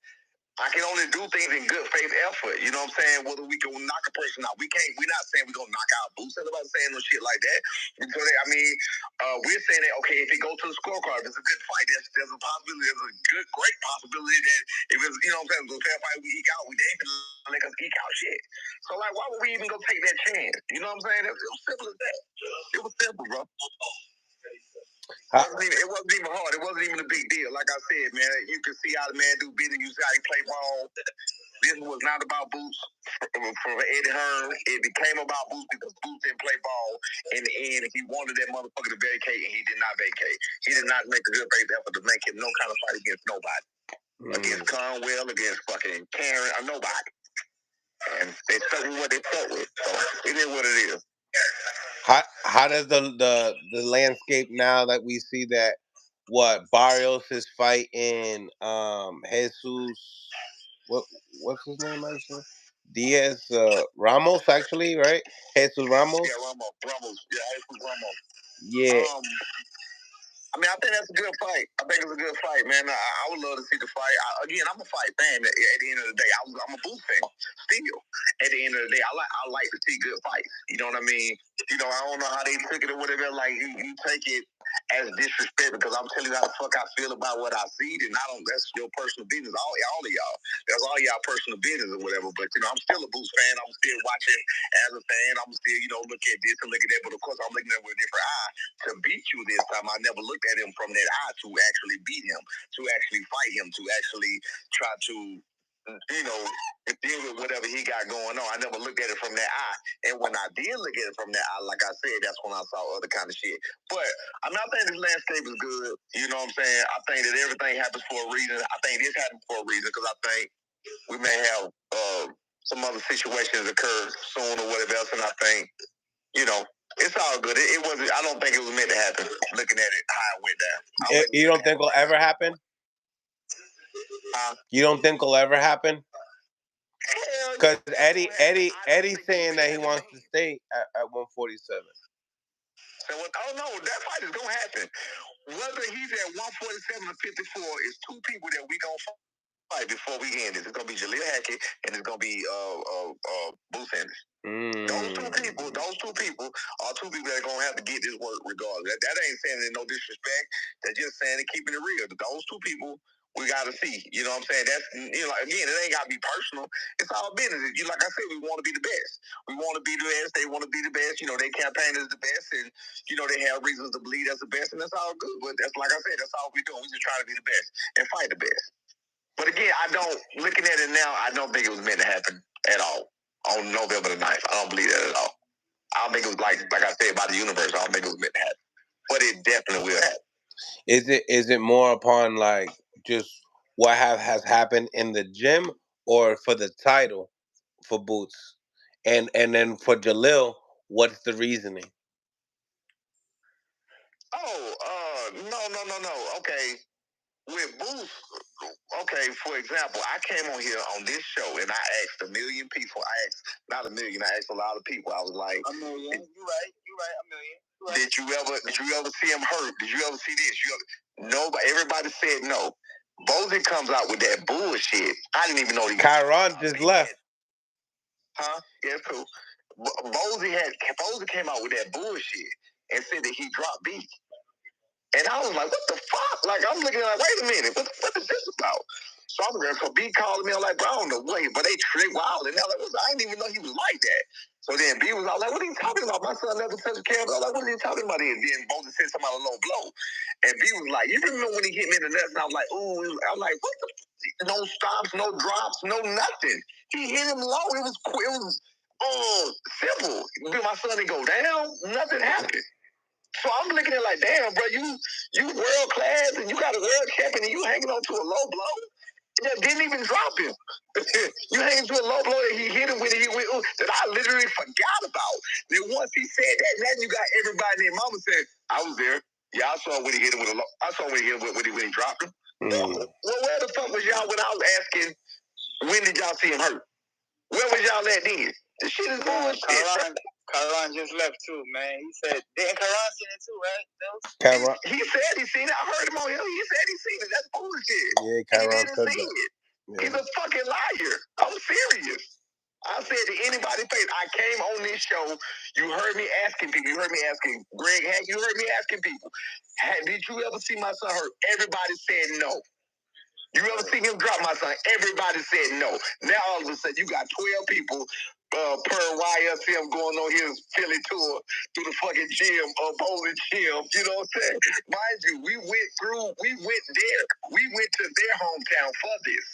Speaker 3: I can only do things in good faith effort. You know what I'm saying? Whether we can knock a person out. We're not saying we're going to knock out Boots. Everybody's saying no shit like that. So we're saying that, okay, if it goes to the scorecard, it's a good fight. There's a possibility, there's a great possibility that if it's, you know what I'm saying, it's a fair fight, we eke out, we ain't gonna let us eke out shit. So, like, why would we even go take that chance? You know what I'm saying? It was simple as that. It was simple, bro. It wasn't even hard. It wasn't even a big deal. Like I said, man, you can see how the man do business. You see how he play ball. This was not about Boots for Eddie Hearn. It became about Boots because Boots didn't play ball in the end. He wanted that motherfucker to vacate, and he did not vacate. He did not make a good faith effort to make him no kind of fight against nobody. Against Conwell, against fucking Karen, or nobody. And they stuck with what they stuck with. So it is what it is.
Speaker 1: How does the landscape now that we see that Barrios is fighting Jesus, what's his name actually? Diaz Ramos, actually, right? Jesus Ramos.
Speaker 3: Yeah, Ramos. Yeah, Jesus Ramos.
Speaker 1: Yeah.
Speaker 3: I mean, I think that's a good fight. I think it's a good fight, man. I would love to see the fight. Again, I'm a fight fan. At the end of the day, I'm a Boots fan. Still, at the end of the day, I like to see good fights. You know what I mean? You know, I don't know how they took it or whatever. Like you take it as disrespect because I'm telling you how the fuck I feel about what I see, and I don't. That's your personal business. All of y'all. That's all y'all personal business or whatever. But you know, I'm still a Boots fan. I'm still watching as a fan. I'm still look at this and look at that. But of course, I'm looking at it with a different eye. To beat you this time, I never looked at him from that eye to actually beat him, to actually fight him, to actually try to, deal with whatever he got going on. I never looked at it from that eye. And when I did look at it from that eye, like I said, that's when I saw other kind of shit. But, I mean, I think this landscape is good. You know what I'm saying? I think that everything happens for a reason. I think this happened for a reason because I think we may have some other situations occur soon or whatever else. And I think, it's all good. It wasn't. I don't think it was meant to happen. Looking at it, how it went down.
Speaker 1: You don't think it'll ever happen? You don't think it'll ever happen? Because Eddie's saying that he wants to stay at 147.
Speaker 3: So, no, that fight is gonna happen. Whether he's at 147 or 54 is two people that we gonna fight before we end this. It's gonna be Jaleel Hackett and it's gonna be Bruce Ennis. Those two people are two people that are gonna have to get this work regardless. That ain't saying there's no disrespect. They're just saying they're keeping it real. Those two people we gotta see. You know what I'm saying? That's again, it ain't gotta be personal. It's all business. Like I said, we want to be the best. We want to be the best. They want to be the best. Their campaign is the best, and they have reasons to believe that's the best, and that's all good. But that's like I said, that's all we doing. We just trying to be the best and fight the best. But again, looking at it now, I don't think it was meant to happen at all. On November the 9th. I don't believe that at all. I don't think it was like I said, by the universe. I don't think it was meant to happen. But it definitely will happen.
Speaker 1: Is it more upon like just what has happened in the gym or for the title for Boots? And then for Jalil, what's the reasoning?
Speaker 3: No. Okay. With Boots, okay, for example, I came on here on this show and I asked a million people. Not a million, I asked a lot of people. I was like, a million. You're right, a million. Right. Did you ever see him hurt? Did you ever see this? Nobody, everybody said no. Bozy comes out with that bullshit. I didn't even know he
Speaker 1: Kyron just left.
Speaker 3: Huh? Yeah, it's cool. Bozy came out with that bullshit and said that he dropped beat. And I was like, what the fuck? Like, I'm looking like, wait a minute, what is this about? So I'm going to B calling me. I'm like, bro, I don't know what, but they trick wild. And they're like, I didn't even know he was like that. So then B was all like, what are you talking about? My son never touched a camera. I was like, what are you talking about? And then Bozy said something about a low blow. And B was like, you remember when he hit me in the nuts? And I was like, ooh. I'm like, what the? No stops, no drops, no nothing. He hit him low. It was simple. My son didn't go down. Nothing happened. So I'm looking at it like, damn, bro, you world class and you got a world champion and you hanging on to a low blow that didn't even drop him. You hanging to a low blow that he hit him with that I literally forgot about. Then once he said that, then you got everybody in their mama saying, I was there. Yeah, I saw when he hit him with a low. I saw when he hit him when he dropped him. Well, where the fuck was y'all when I was asking, when did y'all see him hurt? Where was y'all at then? This shit is bullshit. Kyron just left too, man. He said, didn't Kyron seen it too, right? He said he seen it. I heard him on here. He said he seen it. That's bullshit.
Speaker 1: Yeah, Kyron
Speaker 3: said it. Yeah. He's a fucking liar. I'm serious. I said to anybody face, I came on this show. You heard me asking people. You heard me asking Greg Hack. You heard me asking people. Did you ever see my son hurt? Everybody said no. You ever see him drop my son? Everybody said no. Now all of a sudden you got 12 people per YSM going on his Philly tour through the fucking gym, bowling gym. You know what I'm saying? Mind you, we went there. We went to their hometown for this.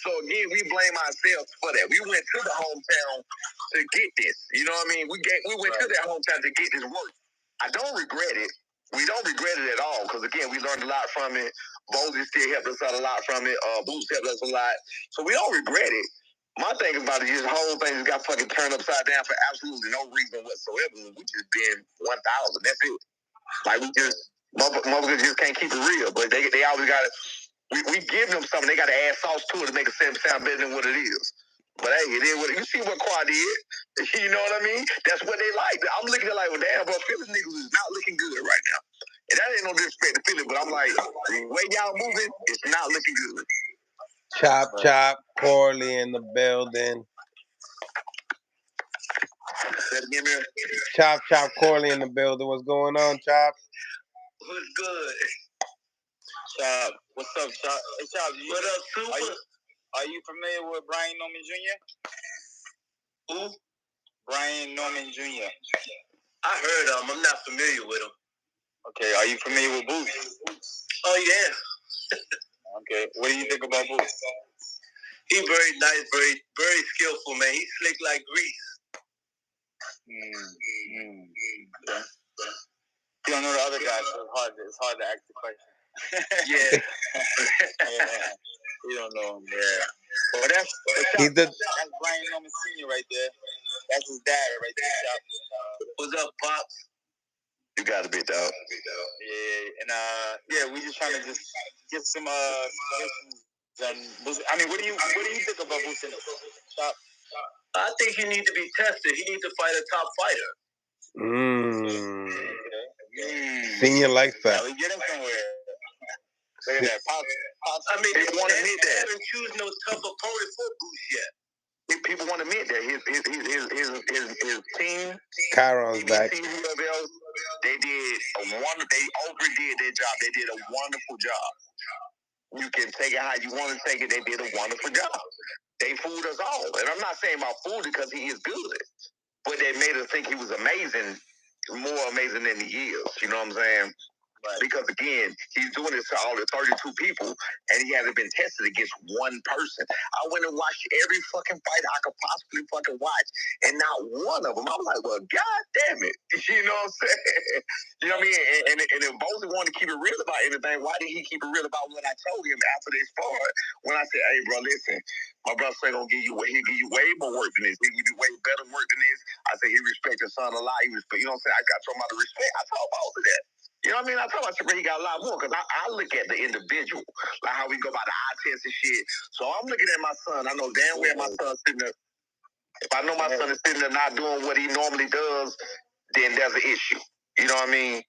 Speaker 3: So again, we blame ourselves for that. We went to the hometown to get this. You know what I mean? We went to their hometown to get this work. I don't regret it. We don't regret it at all because again, we learned a lot from it. Bozy still helped us out a lot from it. Boots helped us a lot. So we don't regret it. My thing about it is the whole thing just got fucking turned upside down for absolutely no reason whatsoever. We just been 1,000. That's it. Like we just motherfuckers just can't keep it real. But they always got it. We give them something. They got to add sauce to it to make it sound better than what it is. But hey, it is what you see what Quad did. You know what I mean? That's what they like. I'm looking at like, well, damn, bro, Philly niggas is not looking good right now. And that ain't no disrespect to Philly, but I'm like, the way y'all moving, it's not looking good.
Speaker 1: Chop, Corley in the building.
Speaker 3: Say it again, man.
Speaker 1: Chop, Corley in the building. What's going on, Chop?
Speaker 3: What's good? Chop, what's up, Chop? Hey, Chop, what up, Super? Are you familiar with Brian Norman Jr.? Who? Brian Norman Jr. I heard of him. I'm not familiar with him. Okay, are you familiar with Boots? Oh, yeah. Okay, what do you think about Boots? He's very nice, very, very skillful, man. He's slick like grease. Okay. You don't know the other guys, so it's hard to ask the question. Yeah. You don't know him, yeah. Well, that's Brian Norman Sr. right there. That's his dad right there. What's up, Pops? You got a bit, dog. Yeah, and yeah, we just trying to just get some suggestions. I mean, what do you think about Boots in the shop? I think he needs to be tested. He needs to fight a top fighter.
Speaker 1: Senior likes that.
Speaker 3: We get him somewhere. Look at that. Pops. I mean, they want to admit that. They haven't chosen no tough opponent for Boots yet. People want to admit that his team,
Speaker 1: Chiron's back.
Speaker 3: they overdid their job. They did a wonderful job. You can take it how you want to take it. They did a wonderful job. They fooled us all. And I'm not saying about fooled because he is good, but they made us think he was amazing, more amazing than he is. You know what I'm saying? Right. Because again, he's doing this to all the 32 people, and he hasn't been tested against one person. I went and watched every fucking fight I could possibly fucking watch, and not one of them. I'm like, well, god damn it. You know what I'm saying? You know what I mean? And if Bosley wanted to keep it real about anything, why did he keep it real about what I told him after they sparred? When I said, hey, bro, listen, my brother said he'll give you way more work than this. He'll give you way better work than this. I said he respects his son a lot. You know what I'm saying? I got told him about the respect. I told Bosley that. You know what I mean? I told myself he got a lot more because I look at the individual, like how we go by the eye test and shit. So I'm looking at my son. I know damn well my son's sitting there. If I know my son is sitting there not doing what he normally does, then there's an issue. You know what I mean?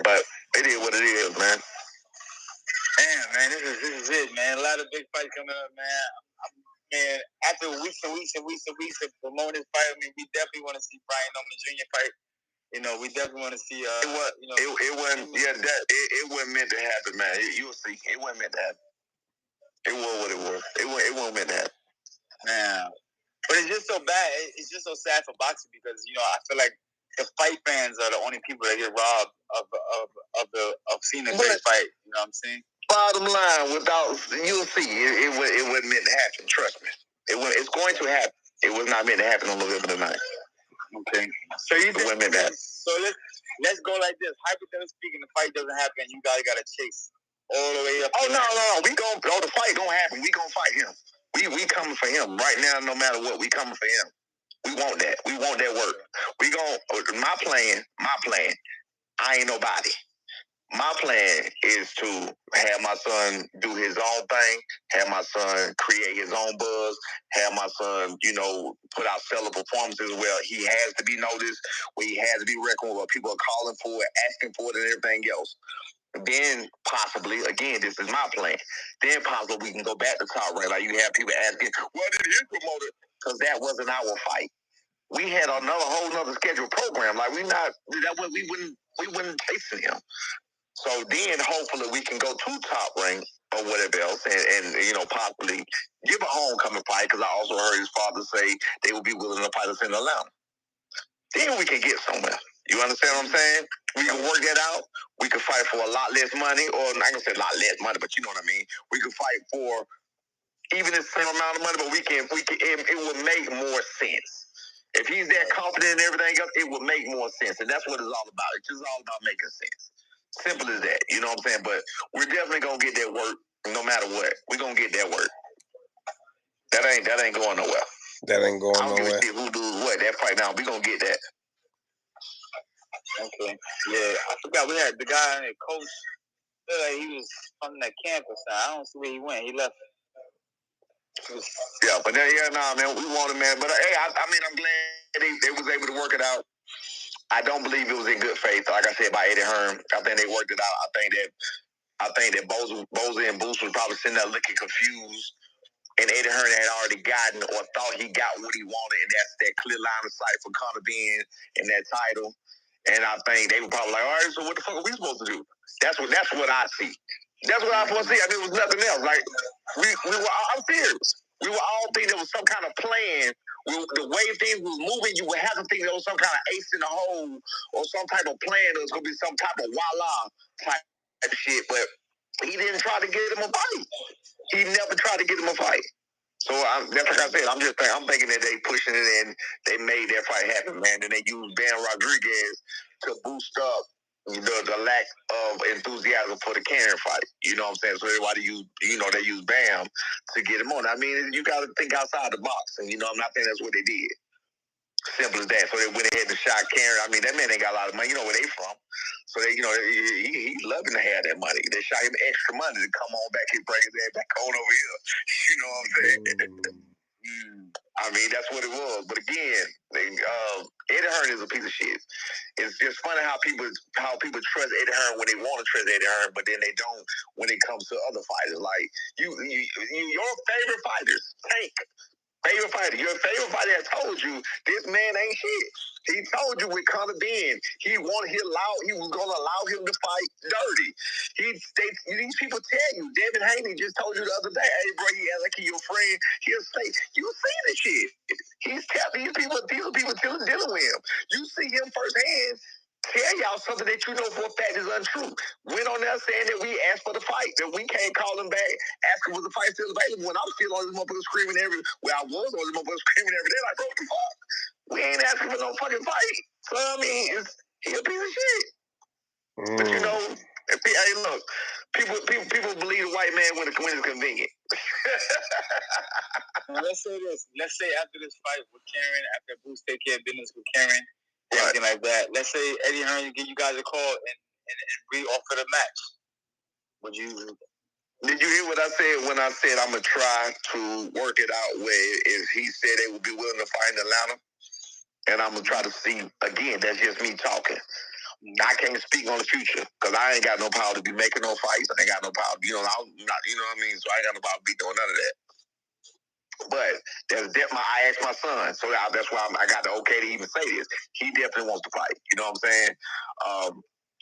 Speaker 3: But it is what it is, man. Damn, man, this is it, man. A lot of big fights coming up, man. Man, after weeks and weeks of promoting this fight, I mean, we definitely want to see Brian Norman Jr. fight. You know, we definitely want to see. It wasn't meant to happen, man. You'll see. It wasn't meant to happen. It was what it was. It wasn't meant to happen. Man, but it's just so bad. It's just so sad for boxing because I feel like the fight fans are the only people that get robbed of seeing a great fight. You know what I'm saying? Bottom line, you'll see. It wasn't meant to happen. Trust me. It's going to happen. It was not meant to happen on November the 9th. Okay. So you just so let's go like this. Hypothetically speaking, the fight doesn't happen. You guys gotta chase all the way up. Oh no. The fight gonna happen. We gonna fight him. We coming for him right now. No matter what, we coming for him. We want that. We want that work. We gonna. My plan. I ain't nobody. My plan is to have my son do his own thing, have my son create his own buzz, have my son, put out stellar performances where he has to be noticed, where he has to be reckoned, where people are calling for it, asking for it, and everything else. Then possibly, again, this is my plan. Then possibly we can go back to top rank. Like you have people asking, "What did his promoter?" Because that wasn't our fight. We had whole nother scheduled program. Like we wouldn't chasing him. So then hopefully we can go to top rank or whatever else and possibly give a homecoming fight because I also heard his father say they would be willing to fight us in Atlanta. Then we can get somewhere. You understand what I'm saying? We can work that out. We can fight for a lot less money, or I'm not gonna say a lot less money, but you know what I mean. We can fight for even the same amount of money, but it would make more sense. If he's that confident and everything else, it would make more sense. And that's what it's all about. It's just all about making sense. Simple as that. You know what I'm saying? But we're definitely gonna get that work no matter what. We're gonna get that work. That ain't going nowhere.
Speaker 1: That ain't going nowhere.
Speaker 3: I don't give a shit who does what. That fight now, we gonna get that. Okay. Yeah. I forgot we had the guy, the coach, he was from that campus now. I don't see where he went. He left. Yeah, but man, we want it, man. But hey, I mean, I'm glad they was able to work it out. I don't believe it was in good faith. Like I said by Eddie Hearn, I think they worked it out. I think that Boza and Boost was probably sitting there looking confused. And Eddie Hearn had already gotten or thought he got what he wanted, and that's that clear line of sight for Conor being in that title. And I think they were probably like, all right, so what the fuck are we supposed to do? That's what I see. That's what I foresee. I mean, it was nothing else. Like I'm serious. We were all thinking there was some kind of plan. The way things was moving, you would have to think there was some kind of ace in the hole or some type of plan. There was going to be some type of voila type shit. But he didn't try to get him a fight. He never tried to get him a fight. So that's like I said. I'm thinking that they pushing it and they made that fight happen, man. And they used Bam Rodriguez to boost up the lack of enthusiasm for the Karen fight. You know what I'm saying? So everybody they use Bam to get him on. I mean, you got to think outside the box, and I'm not saying that's what they did. Simple as that. So they went ahead and shot Karen. I mean, that man ain't got a lot of money. You know where they from. So they, he's loving to have that money. They shot him extra money to come on back and bring his ass back on over here. You know what I'm saying? I mean, that's what it was. But again, Eddie Hearn is a piece of shit. It's just funny how people trust Eddie Hearn when they want to trust Eddie Hearn, but then they don't when it comes to other fighters. Like your favorite fighters, Tank. Your favorite fighter has told you this man ain't shit. He told you with Conor being, he was gonna allow him to fight dirty. These people tell you, Devin Haney just told you the other day, hey bro, he act like he your friend. He'll say, you see the shit. He's telling these people dealing with him. You see him firsthand. Tell y'all something that you know for a fact is untrue. Went on there saying that we asked for the fight, that we can't call him back, asking was the fight still available. When I'm still on this motherfucker screaming I was on this motherfucker screaming every day, like, bro, what the fuck? We ain't asking for no fucking fight. So I mean, he a piece of shit. But hey, look, people believe the white man when it's convenient.
Speaker 4: Let's say this. Let's say after this fight with Karen, after Boost take care of business with Karen, anything like that. Let's say Eddie Hearn give you guys a call and re-offer the match. Would you?
Speaker 3: Did you hear what I said when I said I'm gonna try to work it out? He said they would be willing to fight in Atlanta, and I'm gonna try to see again. That's just me talking. I can't speak on the future because I ain't got no power to be making no fights. I ain't got no power. I'm not. You know what I mean? So I ain't got no power to be doing none of that. But I asked my son, so that's why I got the okay to even say this. He definitely wants to fight. You know what I'm saying?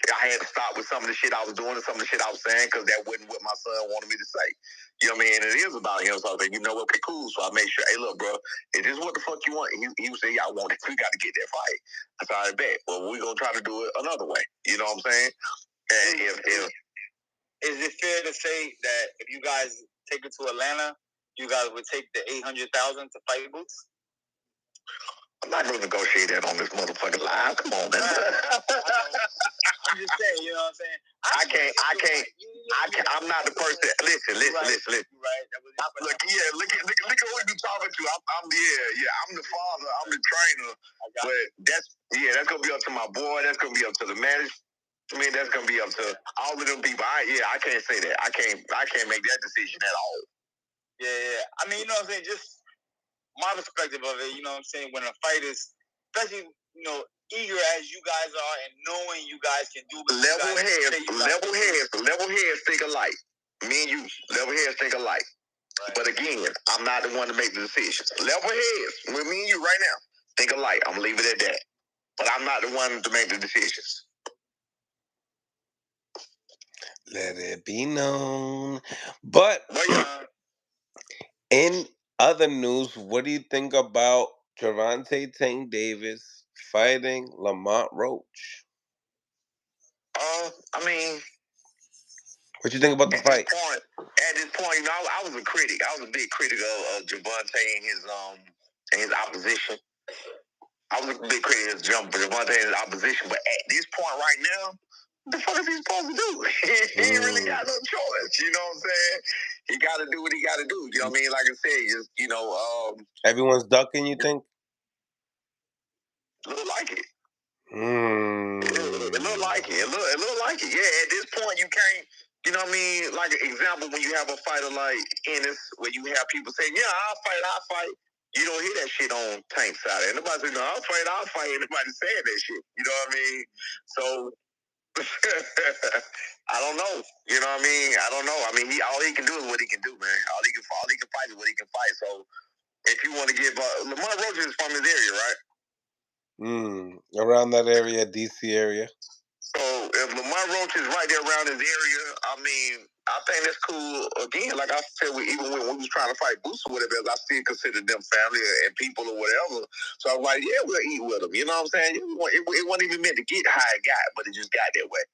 Speaker 3: I had to stop with some of the shit I was doing and some of the shit I was saying because that wasn't what my son wanted me to say. You know what I mean? And it is about him. So I was like, you know what? Okay, cool. So I made sure, hey, look, bro, is this what the fuck you want? He would say, yeah, I want it. We got to get that fight. I said, all right, bet. Well, we're going to try to do it another way. You know what I'm saying? And if
Speaker 4: is it fair to say that if you guys take it to Atlanta, you guys would take the $800,000 to fight Boots?
Speaker 3: I'm not going to negotiate that on this motherfucking live. Come on, man.
Speaker 4: I'm just saying, you know what I'm saying?
Speaker 3: I'm not the person. Listen.
Speaker 4: Right.
Speaker 3: Look at who you talking to. I'm the father. I'm the trainer. But that's gonna be up to my boy. That's gonna be up to the management. That's gonna be up to all of them people. I can't say that. I can't make that decision at all.
Speaker 4: Yeah. I mean, you know what I'm saying? Just my perspective of it, you know what I'm saying? When a fight is, especially, eager as you guys are and knowing you guys can do it.
Speaker 3: Level heads think alike. Me and you, level heads think alike. Right. But again, I'm not the one to make the decisions. Level heads, with me and you right now, think alike. I'm going to leave it at that. But I'm not the one to make the decisions.
Speaker 1: Let it be known. But in other news, what do you think about Gervonta Tank Davis fighting Lamont Roach?
Speaker 3: I mean,
Speaker 1: what you think about the fight?
Speaker 3: At this point, I was a critic. I was a big critic of Gervonta and his opposition. I was a big critic of Gervonta and his opposition. But at this point right now, what the fuck is he supposed to do? He ain't really got no choice. You know what I'm saying? He got to do what he got to do. You know what I mean? Like I said, just,
Speaker 1: everyone's ducking, you think?
Speaker 3: Look like it. It look like it. It look like it. Yeah, at this point, you can't You know what I mean? Like an example, when you have a fighter like Ennis, where you have people saying, "Yeah, I'll fight." You don't hear that shit on Tank's side. And nobody says, "No, I'll fight." And nobody saying that shit. You know what I mean? So I don't know. You know what I mean? I don't know. I mean, all he can do is what he can do, man. All he can fight is what he can fight. So if you want to give Lamont Roach is from his area, right?
Speaker 1: Around that area, DC area.
Speaker 3: So if Lamont Roach is right there around his area, I mean, I think that's cool. Again, like I said, even when we was trying to fight Boots or whatever, I still consider them family and people or whatever. So I was like, yeah, we'll eat with them. You know what I'm saying? It wasn't even meant to get how it got, but it just got that way.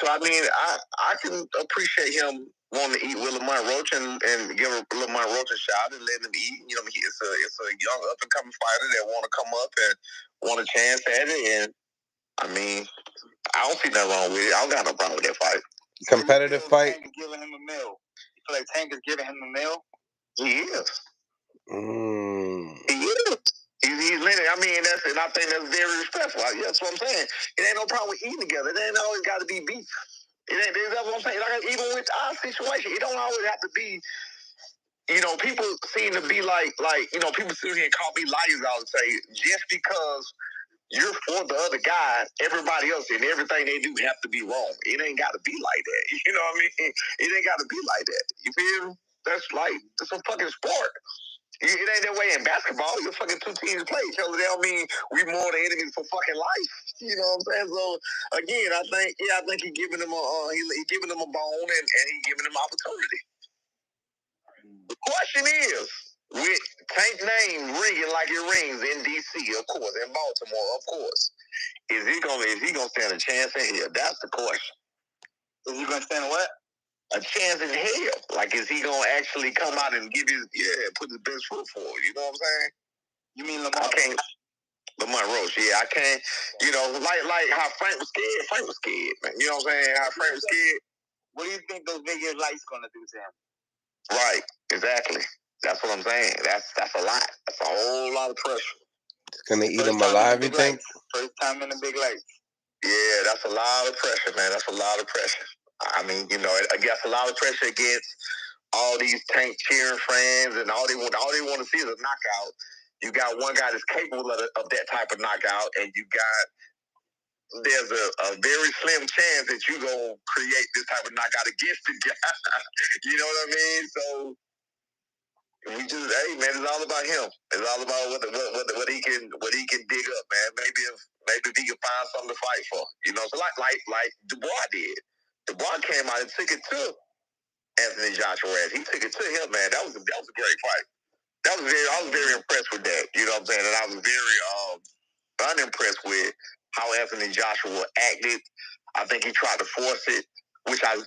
Speaker 3: So I mean, I can appreciate him wanting to eat with Lamont Roach and give Lamont Roach a shot and let him eat. You know, it's a young up and coming fighter that want to come up and want a chance at it. And I mean, I don't see nothing wrong with it. I don't got no problem with that fight.
Speaker 1: Competitive fight.
Speaker 4: Tank is giving him a meal. You feel like Tank is giving him a meal?
Speaker 3: He is.
Speaker 1: He
Speaker 3: is. He's literally, I mean, and I think that's very respectful. That's what I'm saying. It ain't no problem with eating together. It ain't always got to be beef. That's what I'm saying. Like, even with our situation, it don't always have to be. You know, people seem to be like, you know, people sit here and call me liars all the time. Just because you're for the other guy, everybody else and everything they do have to be wrong. It ain't got to be like that. You know what I mean? It ain't got to be like that. You feel me? It's a fucking sport. It ain't that way in basketball. You fucking two teams play each other. That don't mean we more the enemies for fucking life. You know what I'm saying? So again, I think he giving them he giving them a bone and he giving them opportunity. The question is, with Tank name ringing like it rings in DC, of course, in Baltimore, of course, is he gonna stand a chance in hell? That's the question. Is he gonna stand what? A chance in hell. Like, is he gonna actually come out and put his best foot forward? You know what I'm saying? You mean Lamont Roach? Lamont Roach, yeah, I can't. You know, like how Frank was scared. Frank was scared, man. You know what I'm saying? How Frank was scared. What do you think those Vegas lights gonna do to him? Right, exactly. That's what I'm saying. That's a lot. That's a whole lot of pressure.
Speaker 1: It's gonna eat him alive, you think?
Speaker 3: First time in the big lights. Yeah, that's a lot of pressure, man. That's a lot of pressure. I mean, you know, I guess a lot of pressure against all these Tank cheering fans, and all they want to see is a knockout. You got one guy that's capable of that type of knockout, and there's a very slim chance that you gonna create this type of knockout against the guy. You know what I mean? So we just, hey man, it's all about him. It's all about what he can dig up, man. Maybe if he can find something to fight for. You know, so like Dubois did. Dubois came out and took it to Anthony Joshua. He took it to him, man. That was a great fight. I was very impressed with that. You know what I'm saying? And I was very unimpressed with how Anthony Joshua acted. I think he tried to force it, which I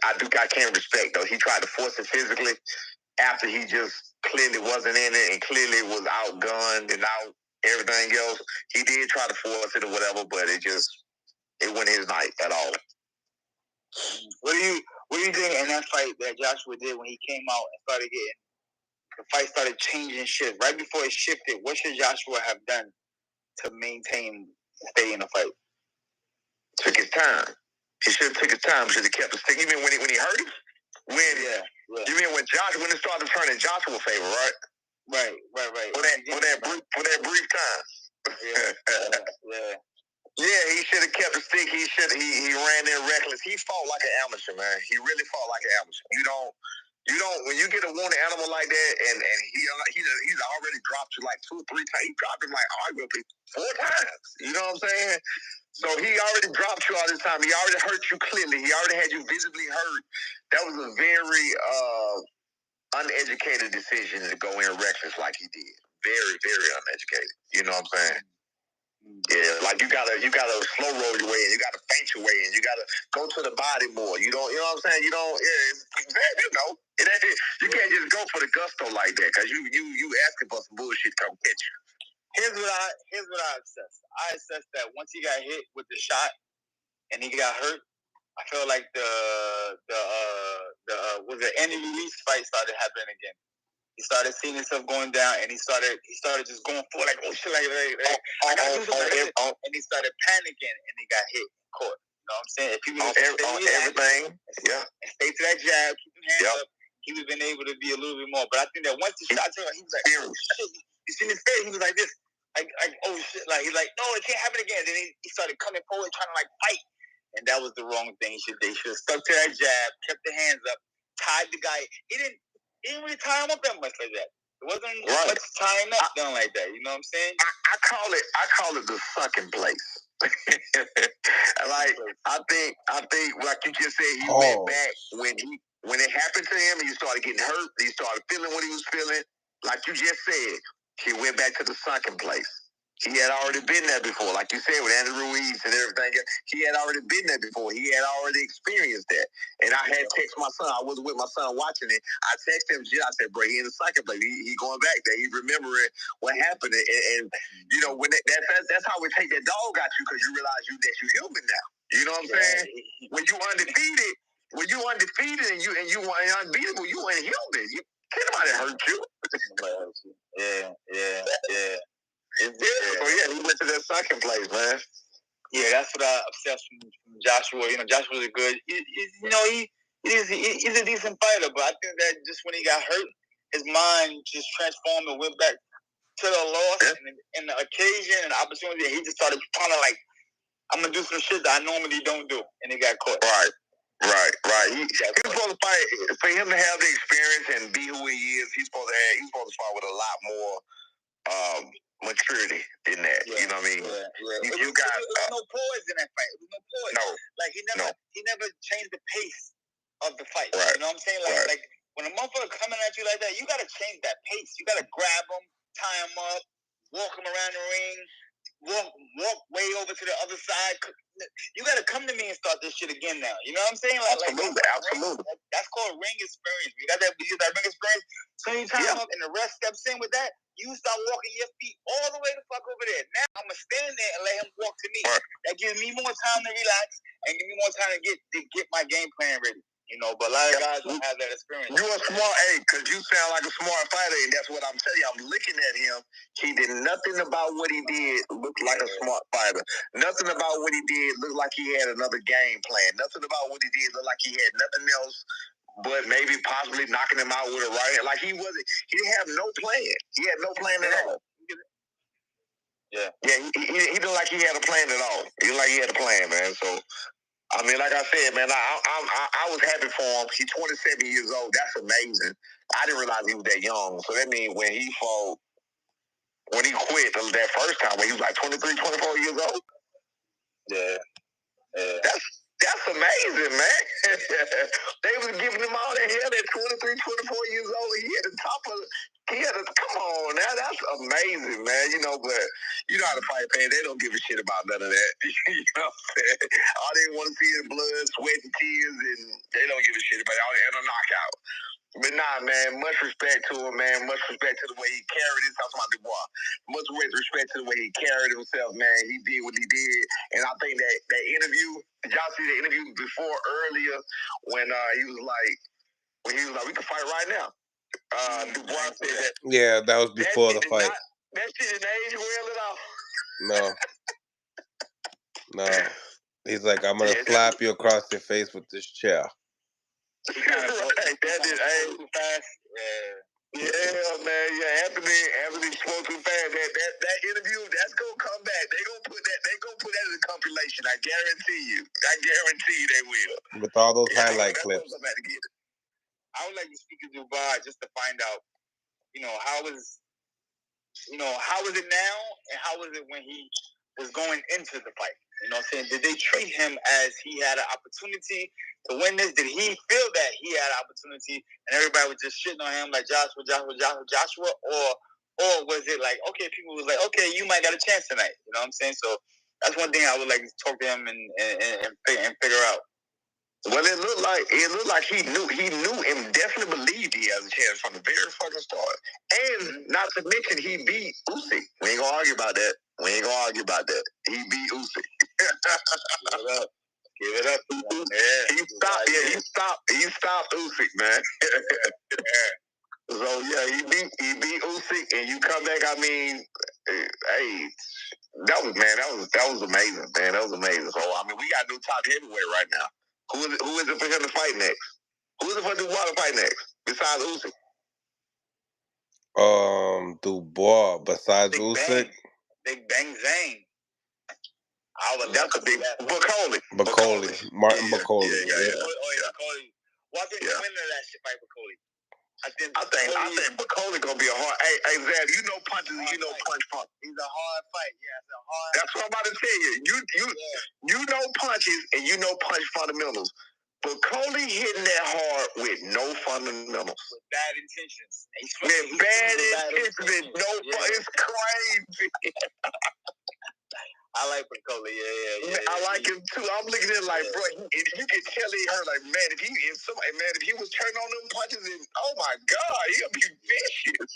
Speaker 3: can't respect though. He tried to force it physically after he just clearly wasn't in it and clearly was outgunned and out everything else. He did try to force it or whatever, but it wasn't his night at all. What do you think in that fight that Joshua did when he came out and started getting the fight started changing shit right before it shifted? What should Joshua have done to maintain stay in the fight? Took his time. He should have took his time. Should have kept the stick. You mean when he hurt him? You mean when it started turning Joshua favor, right? Right. For that brief time. Yeah. Yeah, he should have kept the stick. He ran there reckless. He fought like an amateur, man. He really fought like an amateur. You don't when you get a wounded animal like that and he's already dropped you like 2 or 3 times. He dropped him like arguably 4 times. You know what I'm saying? So he already dropped you all this time. He already hurt you clearly. He already had you visibly hurt. That was a very uneducated decision to go in reckless like he did. Very, very uneducated. You know what I'm saying? Yeah, like you gotta slow roll your way in. You gotta feint your way in. You gotta go to the body more. You know what I'm saying? You don't. Yeah, you can't just go for the gusto like that because you asking for some bullshit to come catch you. Here's what I assess. I assess that once he got hit with the shot and he got hurt, I feel like the Ennis release fight started happening again. He started seeing himself going down, and he started just going forward like, oh shit, like I gotta do something. And he started panicking, and he got hit, caught.
Speaker 4: You know what I'm saying? If he was
Speaker 3: on everything,
Speaker 4: and stay to that jab, keep him hands up, he would have been able to be a little bit more. But I think that once the shot came out, he was like, oh shit. You seen his face? He was like this. Like, oh shit. Like, he's like, no, it can't happen again. Then he started coming forward, trying to like fight. And that was the wrong thing. They should have stuck to that jab, kept the hands up, tied the guy. He didn't really tie him up that much like that. It wasn't much tying up done like that. You know what I'm saying?
Speaker 3: I call it the sunken place. Like I think like you just said, he went back when it happened to him and he started getting hurt, he started feeling what he was feeling. Like you just said, he went back to the sunken place. He had already been there before, like you said, with Andy Ruiz and everything. He had already been there before. He had already experienced that. And I had text my son. I was with my son watching it. I texted him. I said, bro, he in the second place. He going back there. He remembering what happened. And you know, when that's how we take that dog at you, because you realize that you're human now. You know what I'm saying? When you undefeated and you unbeatable, you ain't human. Can't nobody hurt you.
Speaker 4: Yeah.
Speaker 3: So yeah, he went to that second place, man.
Speaker 4: Yeah, that's what I obsessed from Joshua. You know, Joshua's good. He's a decent fighter, but I think that just when he got hurt, his mind just transformed and went back to the loss and the occasion and the opportunity. He just started trying to like, I'm gonna do some shit that I normally don't do, and he got caught.
Speaker 3: Right. He's supposed to fight. For him to have the experience and be who he is, he's supposed to fight with a lot more maturity in that. Yeah. You know what I mean?
Speaker 4: Yeah. There was no poise in that fight. There was no poise.
Speaker 3: No.
Speaker 4: Like he never changed the pace of the fight.
Speaker 3: Right.
Speaker 4: You know what I'm saying? Like when a motherfucker coming at you like that, you gotta change that pace. You gotta grab him, tie him up, walk him around the ring, walk way over to the other side. You gotta come to me and start this shit again now. You know what I'm saying?
Speaker 3: Absolutely.
Speaker 4: That's called ring experience. You got that ring experience. So you tie him up and the rest steps in with that. You start walking your feet all the way the fuck over there. Now I'm gonna stand there and let him walk to me. Right. That gives me more time to relax and give me more time to get my game plan ready. You know, but a lot of guys don't have that experience.
Speaker 3: You a smart, because you sound like a smart fighter, and that's what I'm telling you. I'm looking at him. He did nothing about what he did look like a smart fighter. Nothing about what he did looked like he had another game plan. Nothing about what he did looked like he had nothing else but maybe possibly knocking him out with a right hand. Like he didn't have no plan. He had no plan at all.
Speaker 4: Yeah,
Speaker 3: he didn't like he had a plan at all. He didn't like he had a plan, man. So, I mean, like I said, man, I was happy for him. He's 27 years old. That's amazing. I didn't realize he was that young. So that means when he quit that first time, when he was like 23, 24 years old.
Speaker 4: Yeah.
Speaker 3: That's amazing, man. They was giving him all that hell at 23, 24 years old. Come on now, that's amazing, man. You know, but you know how to fight, man. They don't give a shit about none of that. You know what I'm saying? All they want to see is blood, sweat, and tears, and they don't give a shit about it. And a knockout. But nah, man, much respect to him, man. Much respect to the way he carried himself. I'm talking about Dubois. Much respect to the way he carried himself, man. He did what he did. And I think that interview, did y'all see the interview before earlier when he was like, we can fight right now. Dubois said that.
Speaker 1: Yeah, that was before the fight.
Speaker 3: That shit didn't age well at all.
Speaker 1: No. He's like, I'm going to slap you across your face with this chair.
Speaker 3: Right. That did age too fast. Yeah, man. Yeah, Anthony spoke too fast. That interview, that's gonna come back. They gonna put that in a compilation. I guarantee you. They will.
Speaker 1: With all those highlight clips.
Speaker 4: I would like to speak to Dubois just to find out, how is it now and how was it when he was going into the fight? You know what I'm saying? Did they treat him as he had an opportunity to win this? Did he feel that he had an opportunity and everybody was just shitting on him like Joshua? Or was it like, okay, people was like, okay, you might got a chance tonight. You know what I'm saying? So that's one thing I would like to talk to him and figure out.
Speaker 3: Well, it looked like he knew and definitely believed he has a chance from the very fucking start. And not to mention, he beat Usyk. We ain't gonna argue about that. He beat Usyk.
Speaker 4: Give it up.
Speaker 3: Yeah. He stopped Usyk, man. So yeah, he beat Usyk, and you come back. I mean,
Speaker 4: Hey, that was amazing, man. That was amazing. So I mean, we got a new top heavyweight right now. Who is it for him to fight next? Who is it for Dubois to fight next besides Usyk?
Speaker 1: Dubois besides Usyk.
Speaker 4: Big Bang Zane. That's a big Bacoli.
Speaker 1: Martin Bacoli.
Speaker 4: Yeah. Bacoli. Well, I think the winner of that shit fight Bacoli. I think Bacoli gonna be a hard. Hey, Zad, you know punches and you know punch funk. He's a hard fight. Yeah, it's a hard. That's what I'm about to tell you. You know punches and you know punch fundamentals. Bacoli hitting that hard with no fundamentals. With bad intentions. With bad intentions. No fun. It's crazy. I like Bacoli, yeah. I like him too. I'm looking at it like, bro, if you can tell he hurt, like, man, if he was turning on them punches, and oh my God, he'll be vicious.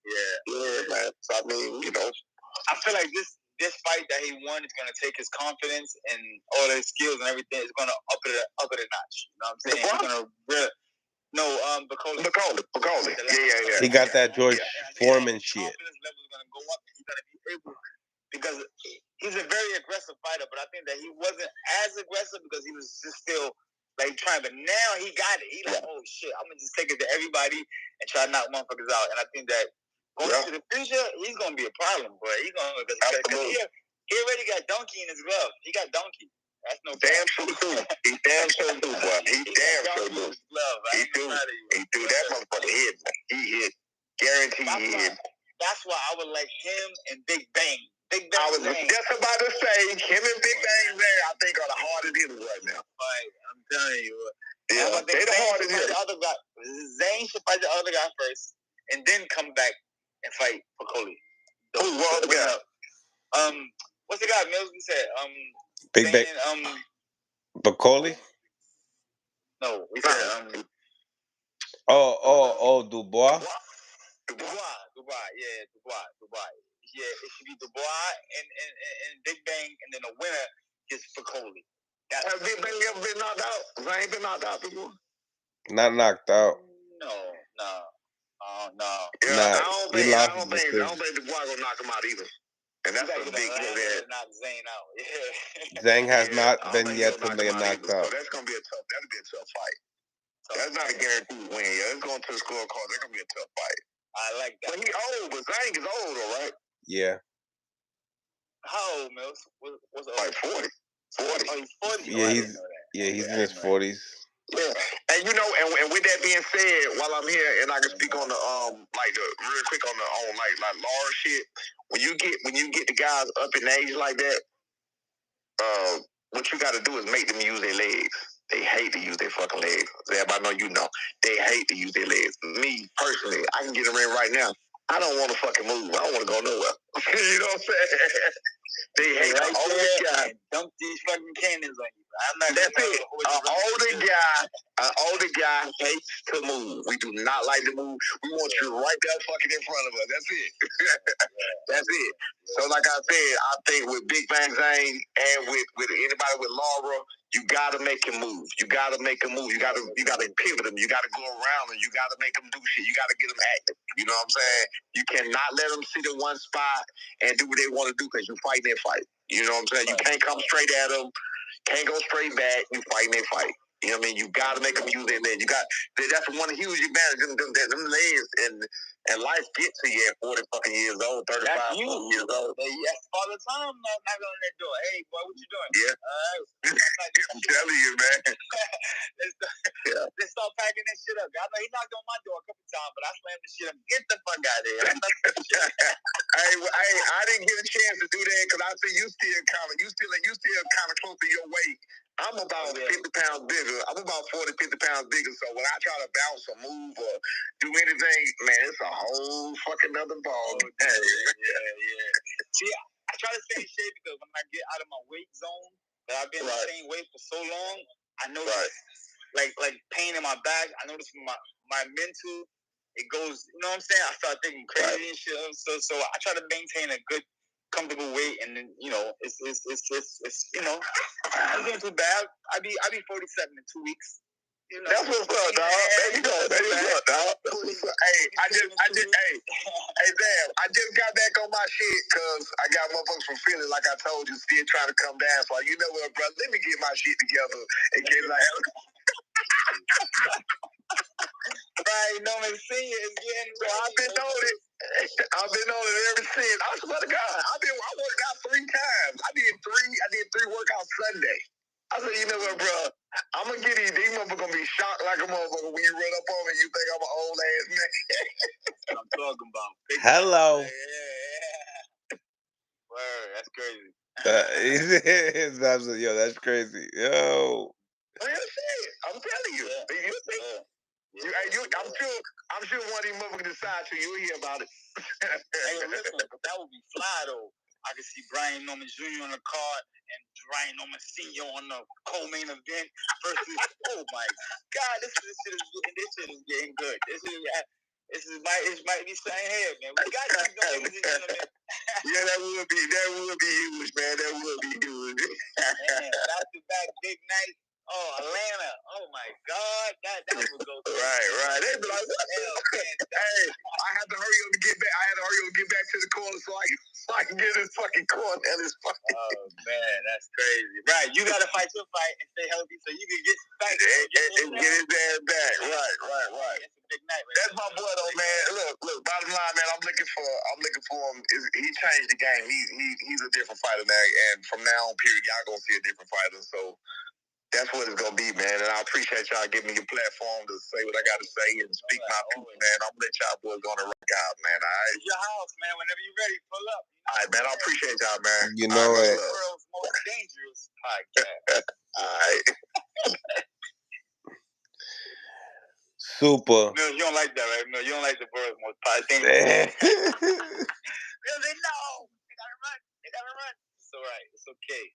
Speaker 4: Yeah, man. So I mean, I feel like this fight that he won is gonna take his confidence and all his skills and everything. It's gonna up it a notch. You know what I'm saying? He's gonna Bacoli. Yeah.
Speaker 1: He got that George Foreman shit.
Speaker 4: Confidence level is gonna go up. And he's gonna be able. Because he's a very aggressive fighter, but I think that he wasn't as aggressive because he was just still like trying. But now he got it. He's like, oh shit, I'm gonna just take it to everybody and try to knock motherfuckers out. And I think that going into the future, he's gonna be a problem, but he's gonna because he already got donkey in his glove. He got donkey. That's no damn sure do. He damn sure do, boy. He damn sure do. He do that motherfucker hit. He hit. Guaranteed he hit. That's why I would like him and Big Bang. I was just about to say, him and Big Bang there, I think, are the hardest hitters right now. Right, I'm telling you. Yeah, they're the hardest hitters. Zane should fight the other guy first, and then come back and fight Bacoli. Who's the guy? What's the guy Mills? We said
Speaker 1: Big Bang. Bacoli.
Speaker 4: No, we said
Speaker 1: Dubois. Dubois. Yeah, it should be Dubois and Big Bang, and then the winner is Bacoli. Has Big Bang ever been knocked out? Zane been knocked out before? Not knocked out. No. Yeah, I don't think Dubois gonna knock him out either. And that's a big thing that knock Zane out. Yeah. Zane has not been yet to be knocked out. So that's gonna be that'll be a tough fight. That's not a guaranteed win. Yeah, it's going to the scorecard. That's gonna be a tough fight. I like that. But he old, but Zane is old, all right. Yeah. How old, Mills? What's old? Like 40. 40. Oh, he's 40? Yeah, he's in his 40s. Yeah. And and with that being said, while I'm here and I can speak on the real quick on the like Laura shit, when you get the guys up in age like that, what you gotta do is make them use their legs. They hate to use their fucking legs. Everybody know they hate to use their legs. Me, personally, I can get in the ring right now. I don't want to fucking move. I don't want to go nowhere. You know what I'm saying? They hate the older guy. Dump these fucking cannons on you. That's it. An older guy hates to move. We do not like to move. We want you right there fucking in front of us. That's it. That's it. So like I said, I think with Big Bang Zane and with anybody with Laura, you gotta make him move. You gotta make him move. You gotta pivot him. You gotta go around him. You gotta make him do shit. You gotta get him active. You know what I'm saying? You cannot let them sit in one spot and do what they want to do because you fighting their fight. You know what I'm saying? You can't come straight at them. Can't go straight back. You fighting their fight. You know what I mean? You gotta make them use their legs. That's one huge advantage. Them legs and life gets to you at 40 fucking years old, 35 years old. Yes, all the time, knocking on that door. Hey, boy, what you doing? Yeah. I'm telling you, man. Let's start packing that shit up. I know he knocked on my door a couple times, but I slammed the shit up. Get the fuck out of here. I didn't get a chance to do that because I see you still kind of close to your weight. I'm about 50 pounds bigger. I'm about 40, 50 pounds bigger. So when I try to bounce or move or do anything, man, it's a whole fucking other ball. Yeah. See, I try to stay in shape because when I get out of my weight zone, that I've been the same weight for so long, I notice like pain in my back. I notice my mental, it goes, you know what I'm saying? I start thinking crazy and shit. So I try to maintain a good, comfortable weight, and then it's I'm getting too bad. I be 47 in 2 weeks.
Speaker 4: That's what's up, dog. There you go, dog. That's what's up. Hey, I just, damn, I just got back on my shit because I got motherfuckers from Philly, like I told you, still trying to come down. So, you know what, bro? Let me get my shit together and get like. Right, no man, Senior is getting. So I've been on it. I've been on it ever since. I swear to God, I worked out 3 times. I did three workouts Sunday. I said, you know what, bro? I'm gonna get these motherfuckers gonna be shocked like a motherfucker when you run up on me. You think I'm an old ass man? That's what I'm talking about.
Speaker 1: Hello.
Speaker 4: Yeah. Word, that's crazy.
Speaker 1: It's absolutely, yo, that's crazy. Yo.
Speaker 4: I'm telling you. Yeah. You think? I'm sure one of these motherfuckers decide to. You'll hear about it. Hey, listen, but that would be fly though. I could see Brian Norman Jr. on the card and Brian Norman Sr. on the co-main event versus. Oh my God, this shit is getting good. It might be saying here, man. We got these ladies and gentlemen. Yeah, that would be huge, man. That would be huge. Man, back-to-back big night. Oh, Atlanta. Oh my God. That would go through. Right. They'd be like, what the hell, man? Hey, I had to hurry up to get back to the corner so I can get this fucking corner and this fucking. Oh man, that's crazy. Right. You gotta fight your fight and stay healthy so you can get back and get his ass back. Right. It's a big night, man. That's my boy though, man. Look, bottom line, man, I'm looking for him. He changed the game. He's a different fighter now, and from now on, period, y'all gonna see a different fighter. So that's what it's gonna be, man. And I appreciate y'all giving me a platform to say what I gotta say and speak my piece, man. I'm gonna let y'all boys go to rock out, man. All right. It's your house, man. Whenever you're ready, pull up. All right, man. I appreciate y'all, man.
Speaker 1: You know it.
Speaker 4: The world's most dangerous podcast. All right.
Speaker 1: Super.
Speaker 4: No, you don't like that, right? No, you don't like the world's most dangerous. They know. They gotta run. It's all right. It's okay.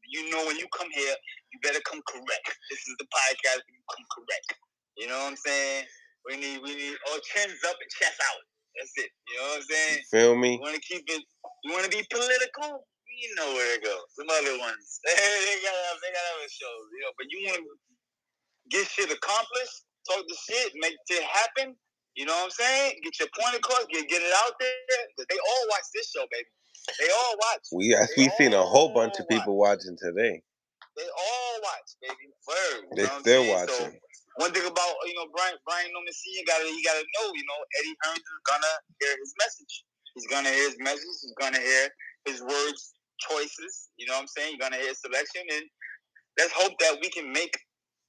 Speaker 4: You know, when you come here, you better come correct. This is the podcast. You come correct. You know what I'm saying? We need all chins up and chest out. That's it. You know what I'm saying?
Speaker 1: Feel me?
Speaker 4: You want to keep it. You want to be political? You know where to go. Some other ones. they gotta have shows. You know, but you want to get shit accomplished, talk the shit, make it happen. You know what I'm saying? Get your point across. Get it out there. Because they all watch this show, baby. They all watch.
Speaker 1: We seen a whole bunch of people watching today.
Speaker 4: They all watch, baby. Word.
Speaker 1: They still watching.
Speaker 4: So, one thing about Brian Norman Sr. You gotta know, Eddie Hearns is gonna hear his message. He's gonna hear his message. He's gonna hear his words, choices. You know what I'm saying? You're gonna hear his selection, and let's hope that we can make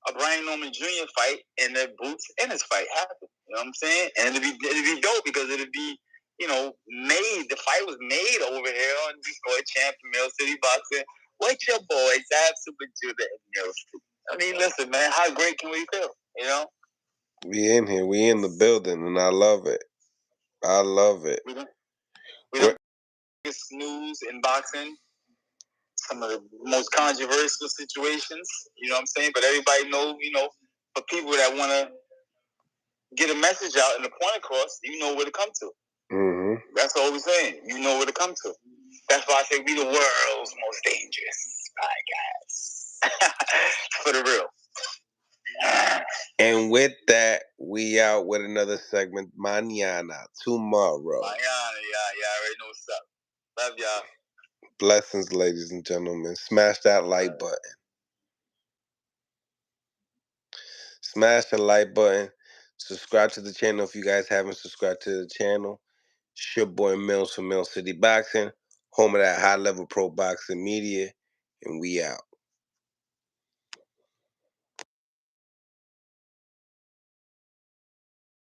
Speaker 4: a Brian Norman Jr. fight and the Boots Ennis fight happen. You know what I'm saying? And it'd be dope because it'd be. Made. The fight was made over here on Detroit Champ in Mill City Boxing. With your boys, absolutely do that in Mill City. I mean, listen, man, how great can we feel?
Speaker 1: We in here. We in the building, and I love it.
Speaker 4: We don't biggest news in boxing. Some of the most controversial situations. You know what I'm saying? But everybody knows, for people that want to get a message out and the point across, you know where to come to.
Speaker 1: Mm-hmm.
Speaker 4: That's all we're saying. You know where to come to. That's why I say we the world's most dangerous podcast. For the real.
Speaker 1: And with that, we out with another segment. Mañana, tomorrow.
Speaker 4: Mañana, y'all already know what's up. Love y'all.
Speaker 1: Blessings, ladies and gentlemen. Smash that like button. Smash the like button. Subscribe to the channel if you guys haven't subscribed to the channel. It's your boy Mills from Mill City Boxing, home of that high level pro boxing media, and we out.